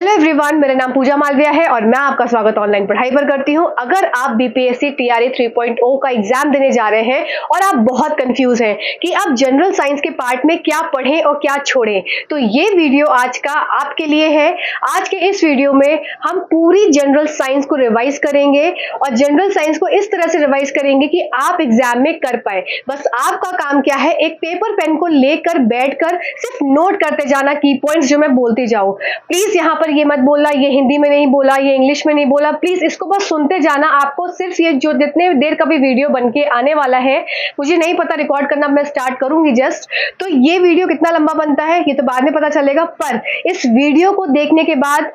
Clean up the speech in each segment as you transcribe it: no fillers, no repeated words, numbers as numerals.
Hello everyone, मेरा नाम पूजा मालविया है और मैं आपका स्वागत ऑनलाइन पढ़ाई पर करती हूं। अगर आप बीपीएससी टीआरई 3.0 का एग्जाम देने जा रहे हैं और आप बहुत कंफ्यूज हैं कि आप जनरल साइंस के पार्ट में क्या पढ़ें और क्या छोड़ें, तो ये वीडियो आज का आपके लिए है। आज के इस वीडियो में हम पूरी जनरल साइंस को रिवाइज करेंगे और जनरल साइंस को इस तरह से रिवाइज करेंगे कि आप एग्जाम में कर पाए। बस आपका काम क्या है, एक पेपर पेन को लेकर बैठकर सिर्फ नोट करते जाना की पॉइंट्स जो मैं बोलती जाऊं। प्लीज यहाँ पर ये मत बोलना ये हिंदी में नहीं बोला, ये इंग्लिश में नहीं बोला, प्लीज इसको बस सुनते जाना। आपको सिर्फ ये जो जितने देर का भी वीडियो बनके आने वाला है, मुझे नहीं पता रिकॉर्ड करना, मैं स्टार्ट करूंगी जस्ट, तो ये वीडियो कितना लंबा बनता है ये तो बाद में पता चलेगा। पर इस वीडियो को देखने के बाद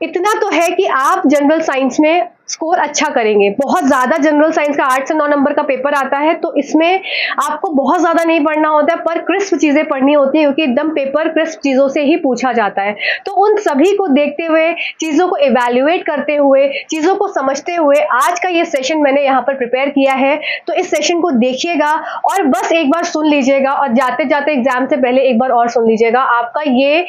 इतना तो है कि आप जनरल साइंस में स्कोर अच्छा करेंगे। बहुत ज्यादा जनरल साइंस का 8 से 9 नंबर का पेपर आता है, तो इसमें आपको बहुत ज्यादा नहीं पढ़ना होता है, पर क्रिस्प चीजें पढ़नी होती है क्योंकि एकदम पेपर क्रिस्प चीजों से ही पूछा जाता है। तो उन सभी को देखते हुए, चीजों को इवेल्युएट करते हुए, चीजों को समझते हुए आज का ये सेशन मैंने यहाँ पर प्रिपेयर किया है। तो इस सेशन को देखिएगा और बस एक बार सुन लीजिएगा और जाते जाते एग्जाम से पहले एक बार और सुन लीजिएगा। आपका ये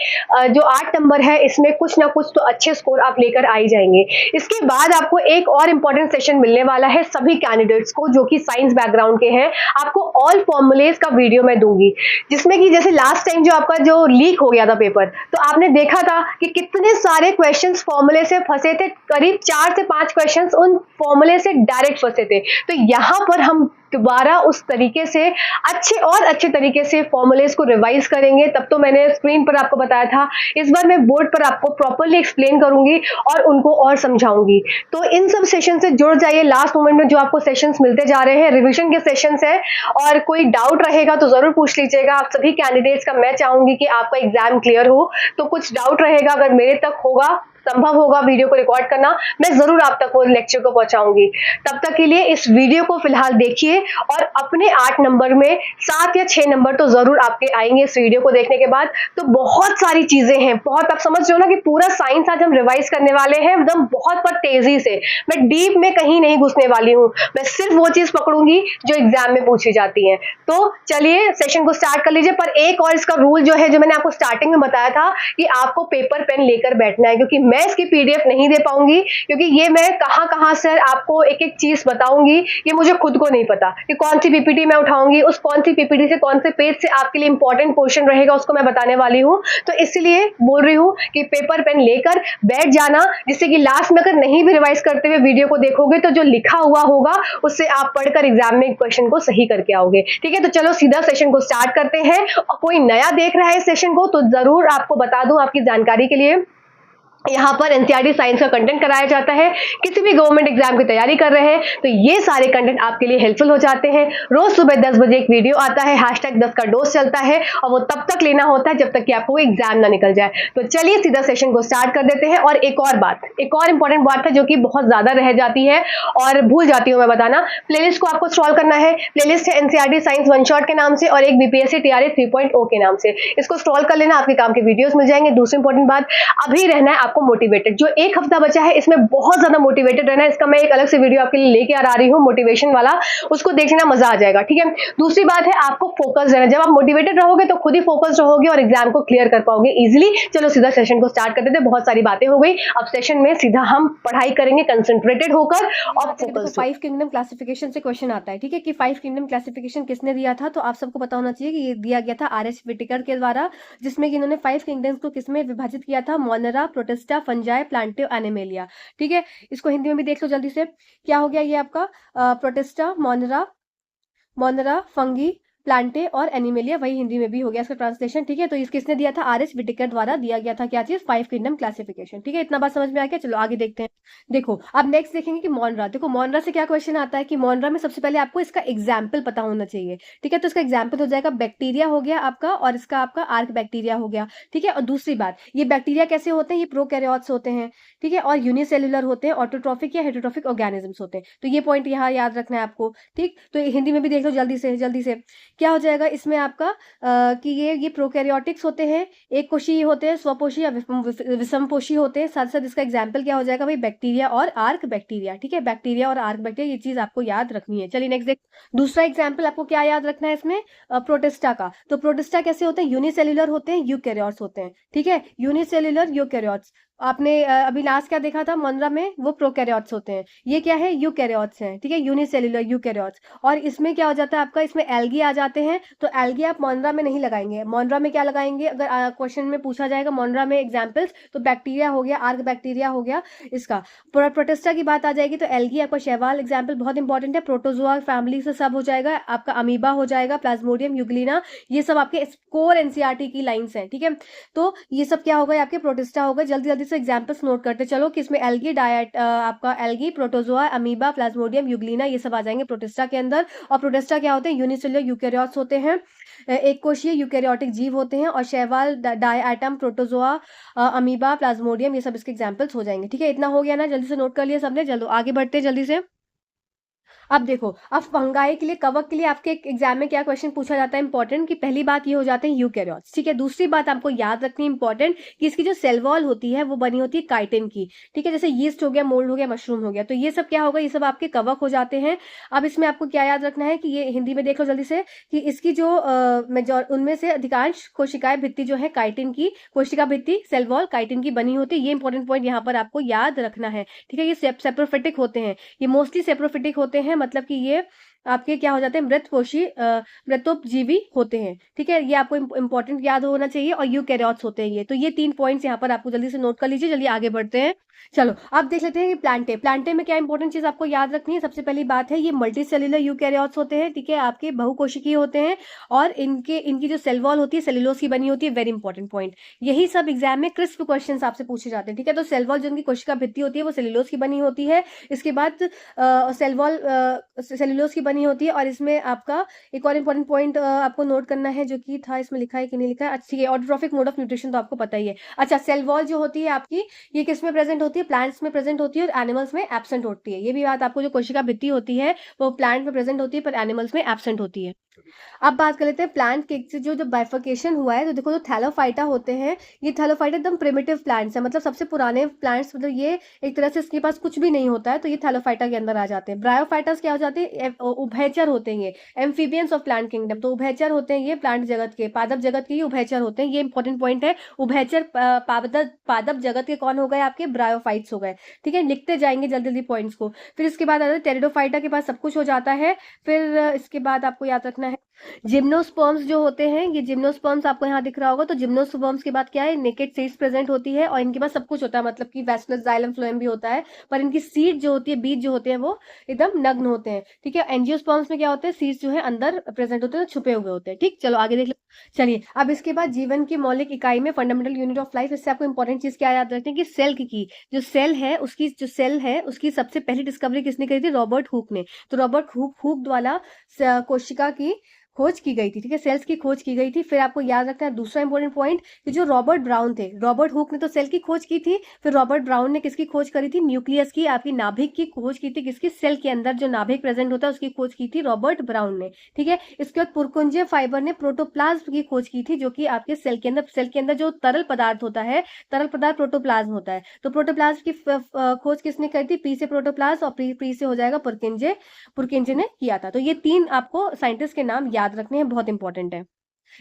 जो 8 नंबर है, इसमें कुछ ना कुछ तो अच्छे स्कोर आप लेकर आ ही जाएंगे। इसके बाद आपको एक और इंपॉर्टेंट सेशन मिलने वाला है सभी कैंडिडेट्स को जो कि साइंस बैकग्राउंड के हैं। आपको ऑल फॉर्मूलेज का वीडियो मैं दूंगी, जिसमें कि जैसे लास्ट टाइम जो आपका जो लीक हो गया था पेपर, तो आपने देखा था कि कितने सारे क्वेश्चंस फॉर्मूले से फंसे थे। करीब 4 से 5 क्वेश्चंस उन फॉर्मूले से डायरेक्ट फंसे थे। तो यहां पर हम दोबारा उस तरीके से अच्छे तरीके से फॉर्मूलेज को रिवाइज करेंगे। तब तो मैंने स्क्रीन पर आपको बताया था, इस बार मैं बोर्ड पर आपको प्रॉपर्ली एक्सप्लेन करूंगी और उनको और समझाऊंगी। तो इन सब सेशन से जुड़ जाइए। लास्ट मोमेंट में जो आपको सेशंस मिलते जा रहे हैं, रिवीजन के सेशंस है, और कोई डाउट रहेगा तो जरूर पूछ लीजिएगा। आप सभी कैंडिडेट्स का मैं चाहूंगी कि आपका एग्जाम क्लियर हो, तो कुछ डाउट रहेगा, अगर मेरे तक होगा, संभव होगा वीडियो को रिकॉर्ड करना, मैं जरूर आप तक वो लेक्चर को पहुंचाऊंगी। तब तक के लिए इस वीडियो को फिलहाल देखिए और अपने 8 नंबर में 7 या 6 नंबर तो जरूर आपके आएंगे इस वीडियो को देखने के बाद। तो बहुत सारी चीजें हैं, बहुत, आप समझ लो ना कि पूरा साइंस आज हम रिवाइज करने वाले हैं एकदम बहुत पर तेजी से। मैं डीप में कहीं नहीं घुसने वाली हूँ, मैं सिर्फ वो चीज पकड़ूंगी जो एग्जाम में पूछी जाती है। तो चलिए सेशन को स्टार्ट कर लीजिए। पर एक और इसका रूल जो है, जो मैंने आपको स्टार्टिंग में बताया था कि आपको पेपर पेन लेकर बैठना है, क्योंकि मैं इसकी पीडीएफ नहीं दे पाऊंगी, क्योंकि ये मैं कहां से आपको एक एक चीज बताऊंगी, ये मुझे खुद को नहीं पता कि कौन सी पीपीटी मैं उठाऊंगी, उस कौन सी पीपीटी से कौन से पेज से आपके लिए इंपॉर्टेंट पोर्शन रहेगा उसको मैं बताने वाली हूं। तो इसलिए बोल रही हूं कि पेपर पेन लेकर बैठ जाना, जिससे कि लास्ट में अगर नहीं भी रिवाइज करते हुए वीडियो को देखोगे तो जो लिखा हुआ होगा उससे आप पढ़कर एग्जाम में क्वेश्चन को सही करके आओगे। ठीक है, तो चलो सीधा सेशन को स्टार्ट करते हैं। और कोई नया देख रहा है इस सेशन को तो जरूर आपको बता दूं आपकी जानकारी के लिए, यहाँ पर एनसीईआरटी साइंस का कंटेंट कराया जाता है। किसी भी गवर्नमेंट एग्जाम की तैयारी कर रहे हैं तो ये सारे कंटेंट आपके लिए हेल्पफुल हो जाते हैं। रोज सुबह 10 बजे एक वीडियो आता है, #10 का डोज चलता है और वो तब तक लेना होता है जब तक कि आपको एग्जाम ना निकल जाए। तो चलिए सीधा सेशन को स्टार्ट कर देते हैं। और एक और बात, एक और इंपॉर्टेंट बात है जो कि बहुत ज्यादा रह जाती है और भूल जाती हूँ मैं बताना। प्लेलिस्ट को आपको स्क्रॉल करना है। प्लेलिस्ट है एनसीईआरटी साइंस वन शॉट के नाम से और एक बीपीएससी टीआरई 3.0 के नाम से। इसको स्क्रॉल कर लेना, आपके काम के वीडियोस मिल जाएंगे। दूसरी इंपॉर्टेंट बात, अभी रहना है आपको मोटिवेटेड। जो एक हफ्ता बचा है इसमें बहुत ज्यादा मोटिवेटेड रहना है। इसका मैं एक अलग से वीडियो आपके लिए लेके आ रही हूँ, मोटिवेशन वाला, उसको देखना, मजा आ जाएगा। ठीक है, दूसरी बात है आपको फोकस रहना। जब आप मोटिवेटेड रहोगे तो खुद ही फोकस रहोगे और एग्जाम को क्लियर कर पाओगे इजिली। चलो सीधा सेशन को स्टार्ट कर देते हैं। बहुत सारी बातें हो गई, अब सेशन में सीधा हम पढ़ाई करेंगे कंसंट्रेटेड होकर और फोकस। 5 किंगडम क्लासिफिकेशन से क्वेश्चन आता है, ठीक है, कि 5 किंगडम क्लासिफिकेशन किसने दिया था। तो आप सबको पता होना चाहिए कि ये दिया गया था आर एस विटेकर के द्वारा, जिसमें कि इन्होंने 5 किंगडम्स को किसमें विभाजित किया था, मोनेरा, प्रोटिस्टा, फंजाई, प्लांटिव, एनिमेलिया। ठीक है, इसको हिंदी में भी देख लो जल्दी से। क्या हो गया ये आपका, प्रोटिस्टा, मोनेरा, फंगी, प्लांटे और एनिमेलिया, वही हिंदी में भी हो गया इसका ट्रांसलेशन। ठीक है, तो इस किसने दिया था, आर एस विटेकर द्वारा दिया गया था क्या चीज, 5 किंगडम क्लासिफिकेशन। ठीक है, इतना बात समझ में आ गया। चलो आगे देखते हैं। देखो अब नेक्स्ट देखेंगे कि मोनरा। देखो मोनरा से क्या क्वेश्चन आता है कि मोनरा में सबसे पहले आपको इसका एग्जाम्पल पता होना चाहिए। ठीक है, तो इसका एग्जाम्पल हो जाएगा बैक्टीरिया हो गया आपका, और इसका आपका आर्क बैक्टीरिया हो गया। ठीक है, और दूसरी बात, ये बैक्टीरिया कैसे होते हैं, ये प्रोकैरियोट्स होते हैं। ठीक है, और यूनिसेल्युलर होते हैं, ऑटोट्रॉफिक या हेटेरोट्रॉफिक ऑर्गेनिजम्स होते हैं। तो ये पॉइंट यहाँ याद रखना है आपको। ठीक, तो हिंदी में भी देख लो जल्दी से क्या हो जाएगा इसमें आपका, कि ये प्रोकैरियोटिक्स होते हैं, एक कोशी होते हैं, स्वपोषी या विषमपोषी होते हैं। साथ साथ इसका एग्जाम्पल क्या हो जाएगा भाई, बैक्टीरिया और आर्क बैक्टीरिया। ठीक है, बैक्टीरिया और आर्क बैक्टीरिया, ये चीज आपको याद रखनी है। चलिए नेक्स्ट देख, दूसरा एग्जाम्पल आपको क्या याद रखना है इसमें, प्रोटिस्टा का। तो प्रोटिस्टा कैसे होते हैं, यूनिसेल्युलर होते हैं, यूकैरियोट्स होते हैं। ठीक है, यूनिसेल्युलर यूकैरियोट्स। आपने अभी लास्ट क्या देखा था मोनरा में, वो प्रोकैरियोट्स होते हैं। ये क्या है, यूकैरियोट्स हैं, ठीक है, यूनिसेल्युलर यूकैरियोट्स। और इसमें क्या हो जाता है आपका, इसमें एल्गी आ जाते हैं। तो एल्गी आप मोनरा में नहीं लगाएंगे। मोनरा में क्या लगाएंगे, अगर क्वेश्चन में पूछा जाएगा मोनरा में एग्जाम्पल्स, तो बैक्टीरिया हो गया, आर्क बैक्टीरिया हो गया इसका। प्रोटिस्टा की बात आ जाएगी तो एल्गी आपका शैवाल एग्जाम्पल बहुत इंपॉर्टेंट है। प्रोटोजोआ फैमिली से सब हो जाएगा, आपका अमीबा हो जाएगा, प्लाज्मोडियम, यूग्लिना, ये सब आपके कोर एनसीईआरटी की लाइंस हैं, ठीक है। तो ये सब क्या होगा, आपके प्रोटिस्टा होगा। जल्दी जल्दी से एग्जांपल्स नोट करते चलो कि इसमें एल्गी डायट, आपका algae, protozoa, amoeba, Plasmodium, Euglena, ये सब आ जाएंगे प्रोटिस्टा के अंदर। और प्रोटिस्टा क्या होते हैं, यूनिसेल्युलर यूकैरियोट्स होते हैं, एक कोशीय यूकैरियोटिक जीव होते हैं। और शैवाल, डायटम, प्रोटोजोआ, अमीबा, प्लाज्मोडियम, ये सब इसके एग्जांपल्स हो जाएंगे, ठीक है। इतना हो गया ना, जल्दी से नोट कर लिया सबने, जल्दी आगे बढ़ते हैं जल्दी से। अब देखो, अब फंगाई के लिए, कवक के लिए आपके एग्जाम में क्या क्वेश्चन पूछा जाता है इंपॉर्टेंट, कि पहली बात ये हो जाते हैं यूकैरियोट्स, ठीक है। दूसरी बात आपको याद रखनी इंपॉर्टेंट, कि इसकी जो सेल वॉल होती है वो बनी होती है काइटिन की, ठीक है। जैसे यीस्ट हो गया, मोल्ड हो गया, मशरूम हो गया, तो ये सब क्या होगा, ये सब आपके कवक हो जाते हैं। अब इसमें आपको क्या याद रखना है, कि ये हिंदी में देख लो जल्दी से, कि इसकी जो उनमें से अधिकांश कोशिकाएं भित्ति जो है काइटिन की, कोशिका भित्ति सेल वॉल काइटिन की बनी होती है। ये इंपॉर्टेंट पॉइंट यहाँ पर आपको याद रखना है, ठीक है। ये सेप्रोफिटिक होते हैं, ये मोस्टली सेप्रोफिटिक होते हैं, मतलब कि ये आपके क्या हो जाते हैं, मृतोपजीवी होते हैं, ठीक है। ये आपको इंपॉर्टेंट याद होना चाहिए। और यूकैरियोट्स होते हैं ये। तो ये 3 पॉइंट्स यहाँ पर आपको जल्दी से नोट कर लीजिए, जल्दी आगे बढ़ते हैं। चलो अब देख लेते हैं कि प्लांटे में क्या इंपॉर्टेंट चीज आपको याद रखनी है। सबसे पहली बात है, ये मल्टी सेल्युलर यूकैरियोट्स होते हैं, ठीक है, आपके बहुकोशिकीय होते हैं। और इनकी जो सेल वॉल होती है सेल्यूलोज की बनी होती है, वेरी इंपॉर्टेंट पॉइंट। यही सब एग्जाम में क्रिस्प क्वेश्चन आपसे पूछे जाते हैं, ठीक है। तो सेल वॉल जो उनकी कोशिका भित्ति होती है वो सेल्यूलोज की बनी होती है। इसके बाद सेल वॉल सेल्यूलोज की बनी होती है। और इसमें आपका एक और इंपॉर्टेंट पॉइंट आपको नोट करना है, जो कि था, इसमें लिखा है कि नहीं लिखा है, अच्छी है, ऑटोट्रॉफिक मोड ऑफ न्यूट्रिशन तो आपको पता ही है। अच्छा, सेल वॉल जो होती है आपकी, ये किस में प्रेजेंट होती है, प्लांट्स में प्रेजेंट होती है और एनिमल्स में एब्सेंट होती है। ये भी बात आपको, जो कोशिका भित्ति होती है वो प्लांट में प्रेजेंट होती है पर एनिमल्स में एब्सेंट होती है। अब बात कर लेते हैं प्लांट के जो बाइफर्केशन हुआ है। तो देखो, जो थैलोफाइटा होते हैं, ये थैलोफाइटा एकदम प्रिमिटिव प्लांट्स है, मतलब सबसे पुराने प्लांट्स, मतलब ये एक तरह से इसके पास कुछ भी नहीं होता है, तो ये थैलोफाइटा के अंदर आ जाते हैं। ब्रायोफाइटास क्या हो जाते हैं, उभयचर होते हैं, ये एम्फीबियंस ऑफ प्लांट किंगडम। तो उभयचर होते हैं ये, प्लांट जगत के, पादप जगत के ये उभयचर होते हैं। ये इंपॉर्टेंट पॉइंट है। उभयचर पादप जगत के कौन हो गए, आपके ब्रायोफाइट्स हो गए, ठीक है। लिखते जाएंगे जल्दी जल्दी पॉइंट्स को। फिर इसके बाद आता है टेरिडोफाइटा के पास सब कुछ हो जाता है। फिर इसके बाद आपको याद रखना है जिम्नोस्पर्म्स जो होते हैं, ये जिम्नोस्पर्म्स आपको यहाँ दिख रहा होगा। तो जिम्नोस्पर्म्स के बाद क्या है, नेकेड सीड्स प्रेजेंट होती है और इनके पास सब कुछ होता है, मतलब कि वैस्कुलर जाइलम फ्लोएम भी होता है, पर इनकी सीड जो होती है, बीज जो होते हैं वो एकदम नग्न होते हैं, ठीक है। एंजियोस्पर्म्स में क्या होते हैं, सीड्स जो है अंदर प्रेजेंट होते हैं, छुपे हुए होते हैं, ठीक। चलो आगे देख लो। चलिए, अब इसके बाद जीवन की मौलिक इकाई में फंडामेंटल यूनिट ऑफ लाइफ, इससे आपको इंपॉर्टेंट चीज क्या याद रखनी है, कि सेल की जो सेल है उसकी सबसे पहली डिस्कवरी किसने करी थी, रॉबर्ट हुक ने। तो रॉबर्ट हुक द्वारा कोशिका की खोज की गई थी, ठीक है, सेल्स की खोज की गई थी। फिर आपको याद रखना है दूसरा इंपॉर्टेंट पॉइंट, कि जो रॉबर्ट ब्राउन थे, रॉबर्ट हुक ने तो सेल की खोज की थी, फिर रॉबर्ट ब्राउन ने किसकी खोज करी थी, न्यूक्लियस की, आपकी नाभिक की खोज की थी। किसकी, सेल के अंदर जो नाभिक प्रेजेंट होता है उसकी खोज की थी रॉबर्ट ब्राउन ने, ठीक है। इसके बाद पुरकुंजे फाइबर ने प्रोटोप्लाज्म की खोज की थी, जो कि आपके सेल के अंदर जो तरल पदार्थ होता है, तरल पदार्थ प्रोटोप्लाज्म होता है। तो प्रोटोप्लाज्म की खोज किसने करी थी, पी से प्रोटोप्लाज्म, और पी से हो जाएगा पुरकिंजे ने किया था। तो ये 3 आपको साइंटिस्ट के नाम याद रखने हैं, बहुत इंपॉर्टेंट है।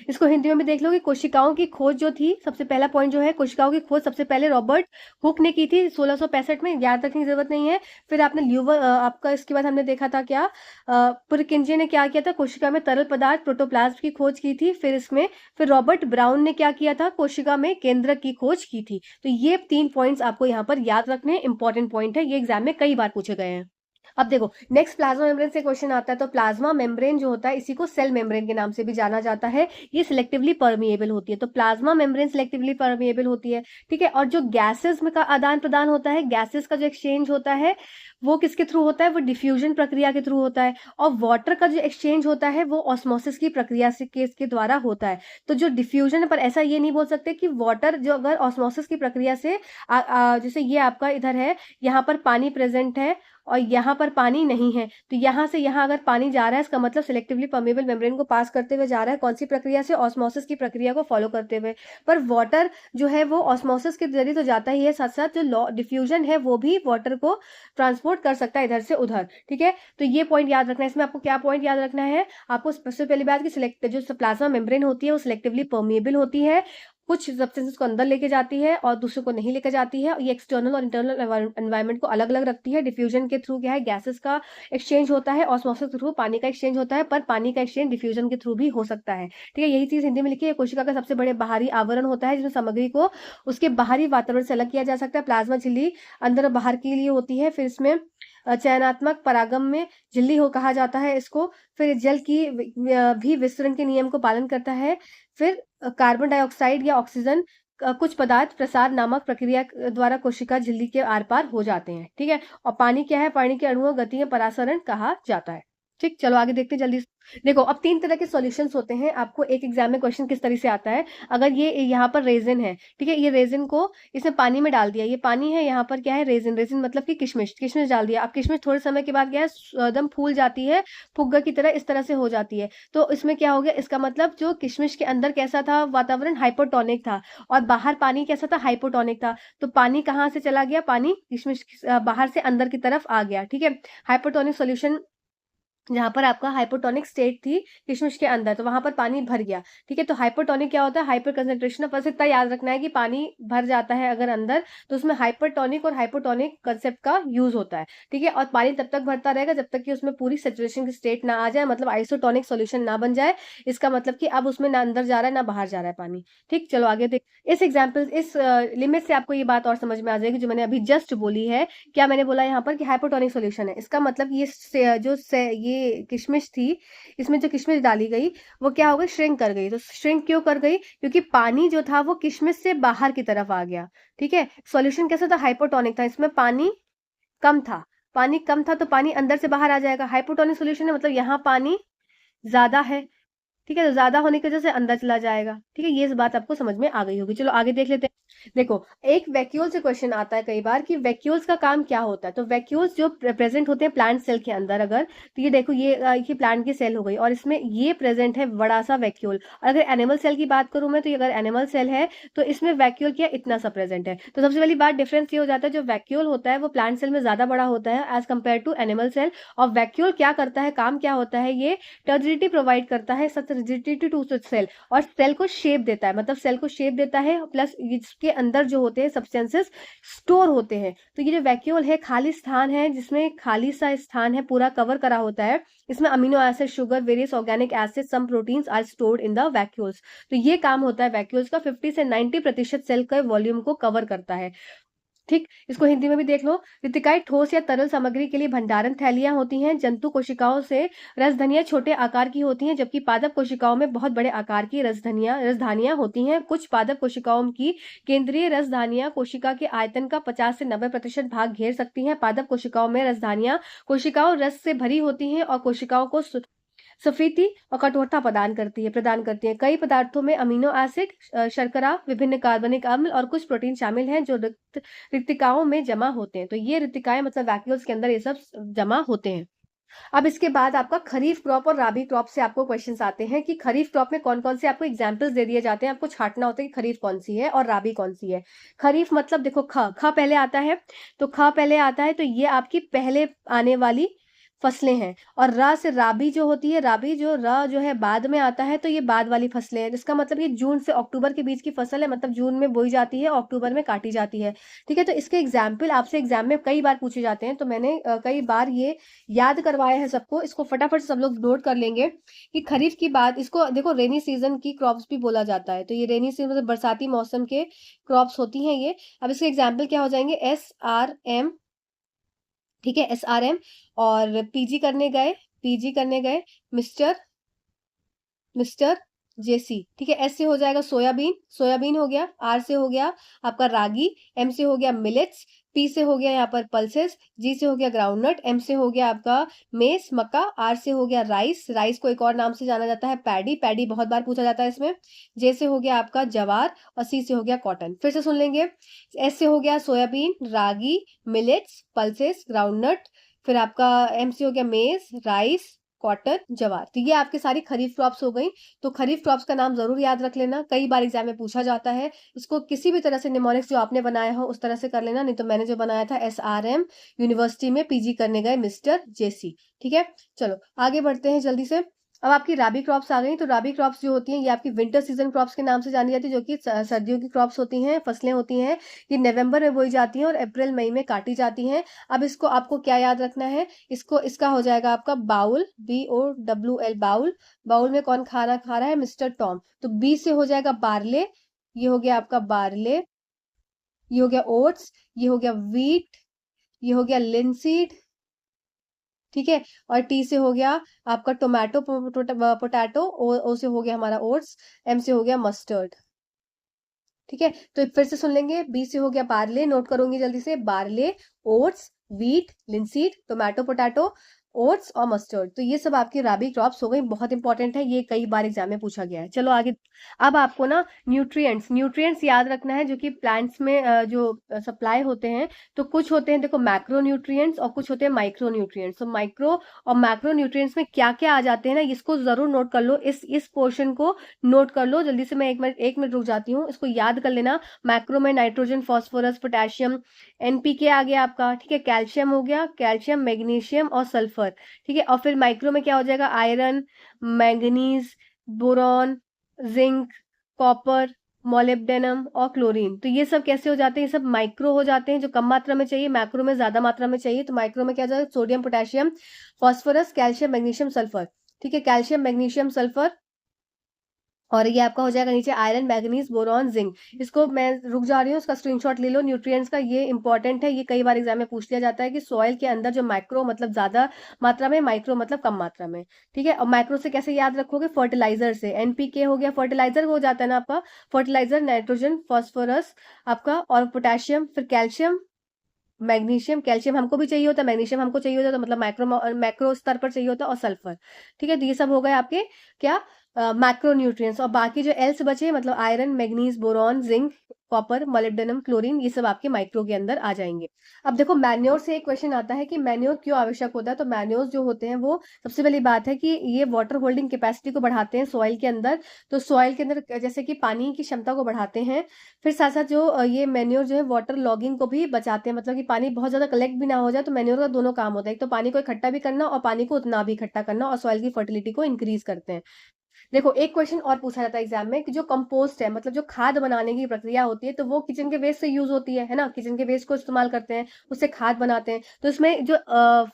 इसको हिंदी में भी देख लो, कि कोशिकाओं की खोज जो थी, सबसे पहला पॉइंट जो है, कोशिकाओं की खोज सबसे पहले रॉबर्ट हुक ने की थी 1665 में, याद रखने की जरूरत नहीं है। फिर आपने ल्यूवर आपका, इसके बाद हमने देखा था क्या, पुरकिंजे ने क्या किया था, कोशिका में तरल पदार्थ प्रोटोप्लाज्म की खोज की थी। फिर रॉबर्ट ब्राउन ने क्या किया था, कोशिका में केंद्रक की खोज की थी। तो ये 3 पॉइंट्स आपको यहाँ पर याद रखने, इंपॉर्टेंट पॉइंट है, ये एग्जाम में कई बार पूछे गए हैं। अब देखो, नेक्स्ट प्लाज्मा मेम्ब्रेन से क्वेश्चन आता है। तो प्लाज्मा मेम्ब्रेन जो होता है, इसी को सेल मेम्ब्रेन के नाम से भी जाना जाता है। ये सिलेक्टिवली परमिएबल होती है। तो प्लाज्मा मेम्ब्रेन सिलेक्टिवली परमिएबल होती है, ठीक है। और जो गैसेस में का आदान प्रदान होता है, गैसेस का जो एक्सचेंज होता है, वो किसके थ्रू होता है, वो डिफ्यूजन प्रक्रिया के थ्रू होता है। और वाटर का जो एक्सचेंज होता है, वो ऑस्मोसिस की प्रक्रिया से के द्वारा होता है। तो जो डिफ्यूजन, पर ऐसा ये नहीं बोल सकते कि वाटर जो अगर ऑस्मोसिस की प्रक्रिया से जैसे ये आपका इधर है, यहाँ पर पानी प्रेजेंट है और यहाँ पर पानी नहीं है, तो यहाँ से यहाँ अगर पानी जा रहा है, इसका मतलब सिलेक्टिवली परमेबल मेम्ब्रेन को पास करते हुए जा रहा है। कौन सी प्रक्रिया से, ऑस्मोसिस की प्रक्रिया को फॉलो करते हुए। पर वाटर जो है वो ऑस्मोसिस के जरिए तो जाता ही है, साथ साथ जो डिफ्यूजन है वो भी वाटर को ट्रांसपोर्ट कर सकता है इधर से उधर, ठीक है। तो ये पॉइंट याद रखना है। इसमें आपको क्या पॉइंट याद रखना है, आपको सबसे पहली बात की जो प्लाज्मा मेम्ब्रेन होती है वो सिलेक्टिवली परमिएबल होती है। कुछ सब्सटेंसेस को अंदर लेके जाती है और दूसरे को नहीं लेकर जाती है। ये एक्सटर्नल और इंटरनल एनवायरनमेंट को अलग अलग रखती है। डिफ्यूजन के थ्रू क्या है, गैसेस का एक्सचेंज होता है, ऑस्मोसिस के थ्रू पानी का एक्सचेंज होता है, पर पानी का एक्सचेंज डिफ्यूजन के थ्रू भी हो सकता है। ठीक है, यही चीज हिंदी में लिखी है। कोशिका का सबसे बड़े बाहरी आवरण होता है जिसमें सामग्री को उसके बाहरी वातावरण से अलग किया जा सकता है। प्लाज्मा झिल्ली अंदर और बाहर के लिए होती है। फिर इसमें चयनात्मक परागम में झिल्ली हो कहा जाता है इसको। फिर जल की भी विसरण के नियम को पालन करता है। फिर कार्बन डाइऑक्साइड या ऑक्सीजन कुछ पदार्थ प्रसार नामक प्रक्रिया द्वारा कोशिका झिल्ली के आर पार हो जाते हैं। ठीक है, और पानी क्या है, पानी के अणुओं गतीय परासरण कहा जाता है। ठीक, चलो आगे देखते हैं जल्दी से। देखो, अब 3 तरह के सॉल्यूशंस होते हैं। आपको एक एग्जाम में क्वेश्चन किस तरह से आता है, अगर ये यहाँ पर रेजिन है, ठीक है, ये रेजिन को इसमें पानी में डाल दिया, ये पानी है, यहाँ पर क्या है, रेजिन, रेजिन मतलब कि किशमिश, किशमिश डाल दिया। अब किशमिश थोड़े समय के बाद क्या है, एकदम फूल जाती है, फुग्गा की तरह इस तरह से हो जाती है। तो इसमें क्या हो गया, इसका मतलब जो किशमिश के अंदर कैसा था वातावरण, हाइपोटोनिक था, और बाहर पानी कैसा था, हाइपोटोनिक था। तो पानी कहाँ से चला गया, पानी किशमिश बाहर से अंदर की तरफ आ गया। ठीक है, हाइपोटोनिक सॉल्यूशन जहां पर आपका हाइपोटोनिक स्टेट थी किशमिश के अंदर, तो वहां पर पानी भर गया। ठीक है, तो हाइपोटोनिक क्या होता है, हाइपर कंसेंट्रेशन ऑफ, बस इतना याद रखना है कि पानी भर जाता है अगर अंदर, तो उसमें हाइपरटोनिक और हाइपोटोनिक कंसेप्ट का यूज होता है। ठीक है, और पानी तब तक भरता रहेगा जब तक कि उसमें पूरी सेचुरेशन की स्टेट ना आ जाए, मतलब आइसोटोनिक सोल्यूशन ना बन जाए। इसका मतलब कि अब उसमें ना अंदर जा रहा है ना बाहर जा रहा है पानी। ठीक, चलो आगे देख। इस एग्जाम्पल, इस लिमिट से आपको ये बात और समझ में आ जाएगी जो मैंने अभी जस्ट बोली है। क्या मैंने बोला यहाँ पर कि हाइपोटोनिक सॉल्यूशन है, इसका मतलब ये किशमिश थी, इसमें जो किशमिश डाली गई वो क्या हो गई, श्रिंक कर गई। तो श्रिंक क्यों कर गई, क्योंकि पानी जो था वो किशमिश से बाहर की तरफ आ गया। ठीक है, सॉल्यूशन कैसा था, हाइपोटोनिक था, इसमें पानी कम था, पानी कम था तो पानी अंदर से बाहर आ जाएगा। हाइपोटोनिक सॉल्यूशन है मतलब यहाँ पानी ज्यादा है। ठीक है, तो ज्यादा होने की वजह से अंदर चला जाएगा। ठीक है, ये इस बात आपको समझ में आ गई होगी। चलो आगे देख लेते हैं। देखो, एक वैक्यूल से क्वेश्चन आता है कई बार कि वैक्यूल्स का काम क्या होता है। तो वैक्यूल्स जो प्रेजेंट होते हैं प्लांट सेल के अंदर, अगर तो ये देखो, ये प्लांट की सेल हो गई और इसमें ये प्रेजेंट है बड़ा सा वैक्यूल। और अगर एनिमल सेल की बात करूं मैं, तो अगर एनिमल सेल है तो इसमें वैक्यूल क्या इतना सा प्रेजेंट है। तो सबसे पहली बात डिफरेंस ये हो जाता है, जो वैक्यूल होता है वो प्लांट सेल में ज्यादा बड़ा होता है as compare to animal cell. और वैक्यूल क्या करता है, काम क्या होता है, ये टर्जिडिटी प्रोवाइड करता है, सच रिजिडिटी टू सेल, और सेल को शेप देता है, मतलब सेल को शेप देता है, प्लस इसके अंदर जो होते हैं सब्सटेंसेस स्टोर होते हैं। तो ये जो वैक्यूल है खाली स्थान है, जिसमें खाली सा स्थान है पूरा कवर करा होता है। इसमें amino acid, sugar, various organic acid, some proteins are stored in the vacuoles. तो ये काम होता है वैक्यूल्स का, 50 से 90% सेल के वॉल्यूम को कवर करता है। ठीक, इसको हिंदी में भी देख लो। रितिकाएं ठोस या तरल सामग्री के लिए भंडारण थैलियां होती हैं। जंतु कोशिकाओं से रसधनियां छोटे आकार की होती हैं, जबकि पादप कोशिकाओं में बहुत बड़े आकार की रसधानियां होती हैं। कुछ पादप कोशिकाओं की केंद्रीय रसधानियां कोशिका के आयतन का 50 से 90% भाग घेर सकती हैं। पादप कोशिकाओं में रसधानियां कोशिकाओं रस से भरी होती हैं और कोशिकाओं को सफेदी और कठोरता प्रदान करती है। कई पदार्थों में अमीनो एसिड, शर्करा, विभिन्न कार्बनिक अम्ल और कुछ प्रोटीन शामिल हैं जो रिक्तिकाओं में जमा होते हैं। तो ये रिक्तिकाएं मतलब वैक्यूल्स के अंदर ये सब जमा होते हैं। अब इसके बाद आपका खरीफ क्रॉप और राबी क्रॉप से आपको क्वेश्चंस आते हैं कि खरीफ क्रॉप में कौन कौन से आपको एग्जांपल्स दे दिए जाते हैं, आपको छांटना होता है कि खरीफ कौन सी है और राबी कौन सी है। खरीफ मतलब देखो, ख पहले आता है, तो ख पहले आता है, तो ये आपकी पहले आने वाली फसलें हैं। और रा से राबी जो होती है, राबी जो है बाद में आता है, तो ये बाद वाली फसलें हैं। जिसका मतलब ये जून से अक्टूबर के बीच की फसल है, मतलब जून में बोई जाती है, अक्टूबर में काटी जाती है। ठीक है, तो इसके एग्जाम्पल आपसे एग्जाम में कई बार पूछे जाते हैं, तो मैंने कई बार ये याद करवाया है सबको। इसको फटाफट से सब लोग नोट कर लेंगे कि खरीफ की बात, इसको देखो रेनी सीजन की क्रॉप्स भी बोला जाता है। तो ये रेनी सीजन मतलब बरसाती मौसम के क्रॉप्स होती हैं ये। अब इसके एग्जाम्पल क्या हो जाएंगे, SRM, ठीक है, SRM। और पीजी करने गए मिस्टर JC। ठीक है, S से हो जाएगा सोयाबीन हो गया, R से हो गया आपका रागी, M से हो गया मिलेट्स, P से हो गया यहाँ पर पल्सेस, G से हो गया ग्राउंडनट, M से हो गया आपका मेस मक्का, R से हो गया राइस को एक और नाम से जाना जाता है पैडी बहुत बार पूछा जाता है इसमें। J से हो गया आपका जवार और C से हो गया कॉटन। फिर से सुन लेंगे, S से हो गया सोयाबीन, रागी, मिलेट्स, पल्सेस, ग्राउंडनट, फिर आपका M से हो गया मेज, राइस, कॉटन, जवार। तो ये आपके सारी खरीफ क्रॉप्स हो गई। तो खरीफ क्रॉप्स का नाम जरूर याद रख लेना, कई बार एग्जाम में पूछा जाता है। इसको किसी भी तरह से निमोनिक्स जो आपने बनाया हो उस तरह से कर लेना, नहीं तो मैंने जो बनाया था SRM, यूनिवर्सिटी में पीजी करने गए मिस्टर JC। ठीक है, चलो आगे बढ़ते हैं जल्दी से। अब आपकी राबी क्रॉप्स आ गई। तो राबी क्रॉप्स जो होती हैं ये आपकी विंटर सीजन क्रॉप्स के नाम से जानी जाती है, जो कि सर्दियों की क्रॉप्स होती हैं, फसलें होती हैं। ये नवंबर में बोई जाती हैं और अप्रैल मई में काटी जाती हैं। अब इसको आपको क्या याद रखना है, इसका हो जाएगा आपका बाउल, BOWL बाउल। बाउल में कौन खा रहा है, मिस्टर टॉम। तो बी से हो जाएगा बार्ले, ये हो गया आपका बार्ले। ये हो गया ओट्स, ये हो गया व्हीट, ये हो गया लिनसीड, ठीक है। और टी से हो गया आपका टोमेटो पोटैटो, ओ से हो गया हमारा ओट्स, एम से हो गया मस्टर्ड, ठीक है। तो फिर से सुन लेंगे, बी से हो गया बार्ले, नोट करूंगी जल्दी से, barley, oats, wheat, linseed, tomato potato, oats और मस्टर्ड। तो ये सब आपकी राबी क्रॉप्स हो गई, बहुत इंपॉर्टेंट है, ये कई बार एग्जाम में पूछा गया है। चलो आगे। अब आपको ना न्यूट्रिएंट्स याद रखना है, जो कि प्लांट्स में जो सप्लाई होते हैं। तो कुछ होते हैं देखो मैक्रो न्यूट्रिएंट्स और कुछ होते हैं माइक्रो न्यूट्रिएंट्स। तो माइक्रो और मैक्रो न्यूट्रिएंट्स में क्या क्या आ जाते हैं ना, इसको जरूर नोट कर लो, इस पोर्शन को नोट कर लो जल्दी से। मैं एक मिनट रुक जाती हूँ, इसको याद कर लेना। मैक्रो में नाइट्रोजन, फास्फोरस, पोटेशियम, NPK आ गया आपका, ठीक है। कैल्शियम हो गया, कैल्शियम, मैग्नीशियम और सल्फर, ठीक है। और फिर माइक्रो में क्या हो जाएगा, iron, manganese, boron, zinc, copper, molybdenum और क्लोरीन। तो ये सब कैसे हो जाते हैं, ये सब माइक्रो हो जाते हैं, जो कम मात्रा में चाहिए, मैक्रो में ज्यादा मात्रा में चाहिए। तो माइक्रो में क्या हो जाएगा, sodium, potassium, phosphorus, calcium, magnesium, sulphur, ठीक है। कैल्शियम, मैग्नीशियम, सल्फर, और ये आपका हो जाएगा नीचे आयरन, मैग्नीज, बोरॉन, जिंक। इसको मैं रुक जा रही हूँ, इसका स्क्रीनशॉट ले लो। न्यूट्रिएंट्स का ये इंपॉर्टेंट है, ये कई बार एग्जाम में पूछ लिया जाता है कि सॉइल के अंदर जो माइक्रो मतलब ज्यादा मात्रा में, माइक्रो मतलब कम मात्रा में, ठीक है। और माइक्रो से कैसे याद रखोगे, फर्टिलाइजर से। NPK हो गया, फर्टिलाइजर हो जाता है ना आपका, फर्टिलाइजर, नाइट्रोजन, फॉस्फोरस आपका, और पोटेशियम, फिर कैल्शियम, मैग्नीशियम। कैल्शियम हमको भी चाहिए होता है, मैग्नीशियम हमको चाहिए होता है, तो मतलब मैक्रो स्तर पर चाहिए होता है, और सल्फर, ठीक है। तो ये सब हो गए आपके क्या, मैक्रो न्यूट्रिएंट्स। और बाकी जो एल्स बचे मतलब iron, manganese, boron, zinc, copper, molybdenum, chlorine, ये सब आपके माइक्रो के अंदर आ जाएंगे। अब देखो मैन्योर से एक क्वेश्चन आता है कि मैन्योर क्यों आवश्यक होता है। तो मैन्योर जो होते हैं वो, सबसे पहली बात है कि ये वाटर होल्डिंग कैपेसिटी को बढ़ाते हैं सॉइल के अंदर। तो सॉइल के अंदर जैसे कि पानी की क्षमता को बढ़ाते हैं। फिर साथ साथ जो ये मैन्योर जो है वाटर लॉगिंग को भी बचाते हैं, मतलब कि पानी बहुत ज्यादा कलेक्ट भी ना हो जाए। तो मैन्योर का दोनों काम होता है, एक तो पानी को इकट्ठा भी करना और पानी को उतना भी इकट्ठा करना, और सॉइल की फर्टिलिटी को इंक्रीज करते हैं। देखो एक क्वेश्चन और पूछा जाता है एग्जाम में कि जो कंपोस्ट है, मतलब जो खाद बनाने की प्रक्रिया होती है, तो वो किचन के वेस्ट से यूज होती है ना। किचन के वेस्ट को इस्तेमाल करते हैं, उससे खाद बनाते हैं। तो इसमें जो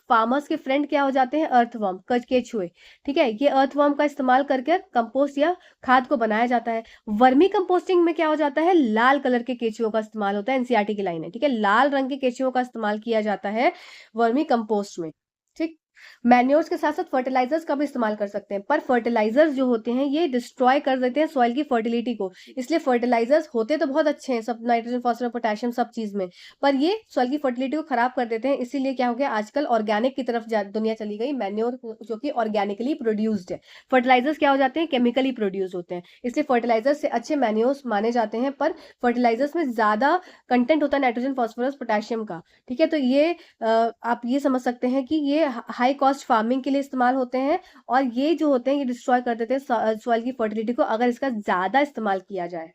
फार्मर्स के फ्रेंड क्या हो जाते हैं, अर्थवर्म, केचुए, ठीक है। ये अर्थवर्म का इस्तेमाल करके कंपोस्ट या खाद को बनाया जाता है। वर्मी कंपोस्टिंग में क्या हो जाता है, लाल कलर के केचुओं का इस्तेमाल होता है, NCERT की लाइन है, ठीक है। लाल रंग के केचुओं का इस्तेमाल किया जाता है वर्मी कंपोस्ट में, ठीक। मैन्योर्स के साथ साथ फर्टिलाइजर्स का भी इस्तेमाल कर सकते हैं, पर फर्टिलाइजर्स जो होते हैं ये डिस्ट्रॉय कर देते हैं सॉइल की फर्टिलिटी को। इसलिए फर्टिलाइजर्स होते तो बहुत अच्छे हैं सब, नाइट्रोजन, फास्फोरस, पोटेशियम सब चीज में, पर ये सॉइल की फर्टिलिटी को खराब कर देते हैं। इसीलिए क्या हो गया, आजकल ऑर्गेनिक की तरफ दुनिया चली गई, मैन्योर जो कि ऑर्गेनिकली प्रोड्यूस्ड है। फर्टिलाइजर्स क्या हो जाते हैं, केमिकली प्रोड्यूस होते हैं, इसलिए फर्टिलाइजर्स से अच्छे मैन्योर्स माने जाते हैं। पर फर्टिलाइजर्स में ज्यादा कंटेंट होता है नाइट्रोजन, फास्फोरस, पोटेशियम का, ठीक है। तो ये आप ये समझ सकते हैं कि ये हाई कॉस्ट फार्मिंग के लिए इस्तेमाल होते हैं, और ये जो होते हैं ये डिस्ट्रॉय कर देते हैं सॉइल की फर्टिलिटी को, अगर इसका ज्यादा इस्तेमाल किया जाए।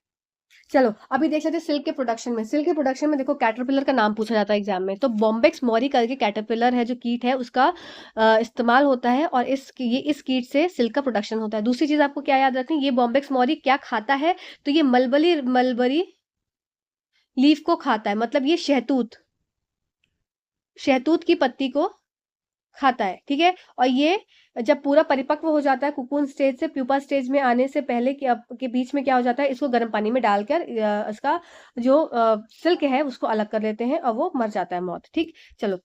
चलो अभी देख लेते हैं सिल्क के प्रोडक्शन में। सिल्क के प्रोडक्शन में देखो कैटरपिलर का नाम पूछा जाता है एग्जाम में। तो बॉम्बेक्स मॉरी करके कैटरपिलर है, जो कीट है, उसका इस्तेमाल होता है, और इस कीट से सिल्क का प्रोडक्शन होता है। दूसरी चीज आपको क्या याद रखनी, ये बॉम्बेक्स मॉरी क्या खाता है, तो ये मलबरी लीफ को खाता है, मतलब ये शहतूत की पत्ती को खाता है, ठीक है। और ये जब पूरा परिपक्व हो जाता है, कुकून स्टेज से प्यूपा स्टेज में आने से पहले के बीच में क्या हो जाता है, इसको गर्म पानी में डालकर इसका जो सिल्क है उसको अलग कर लेते हैं, और वो मर जाता है मौत, ठीक। चलो,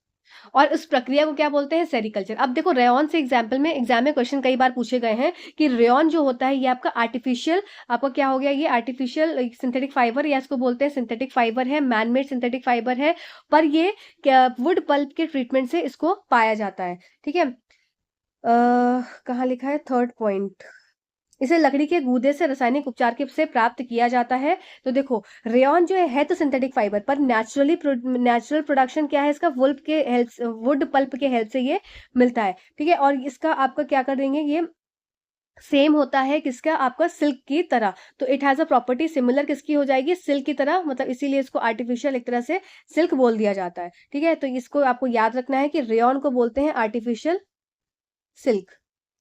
और इस प्रक्रिया को क्या बोलते हैं, सेरिकल्चर। अब देखो रेयन से एग्जाम में क्वेश्चन कई बार पूछे गए हैं कि रेयन जो होता है ये आपका आर्टिफिशियल, आपका क्या हो गया, ये आर्टिफिशियल सिंथेटिक फाइबर, या इसको बोलते हैं सिंथेटिक फाइबर है, मैनमेड सिंथेटिक फाइबर है। पर ये वुड पल्प के ट्रीटमेंट से इसको पाया जाता है, ठीक है। कहाँ लिखा है, थर्ड पॉइंट, इसे लकड़ी के गूदे से रासायनिक उपचार के से प्राप्त किया जाता है। तो देखो रेयन जो है तो सिंथेटिक फाइबर, पर नेचुरल प्रोडक्शन क्या है इसका, वुड पल्प के हेल्प से ये मिलता है, ठीक है। और इसका आपका क्या कर देंगे, ये सेम होता है किसका, आपका सिल्क की तरह। तो it has a property similar किसकी हो जाएगी, सिल्क की तरह, मतलब इसीलिए इसको आर्टिफिशियल एक तरह से सिल्क बोल दिया जाता है, ठीक है। तो इसको आपको याद रखना है कि रेयन को बोलते हैं आर्टिफिशियल सिल्क।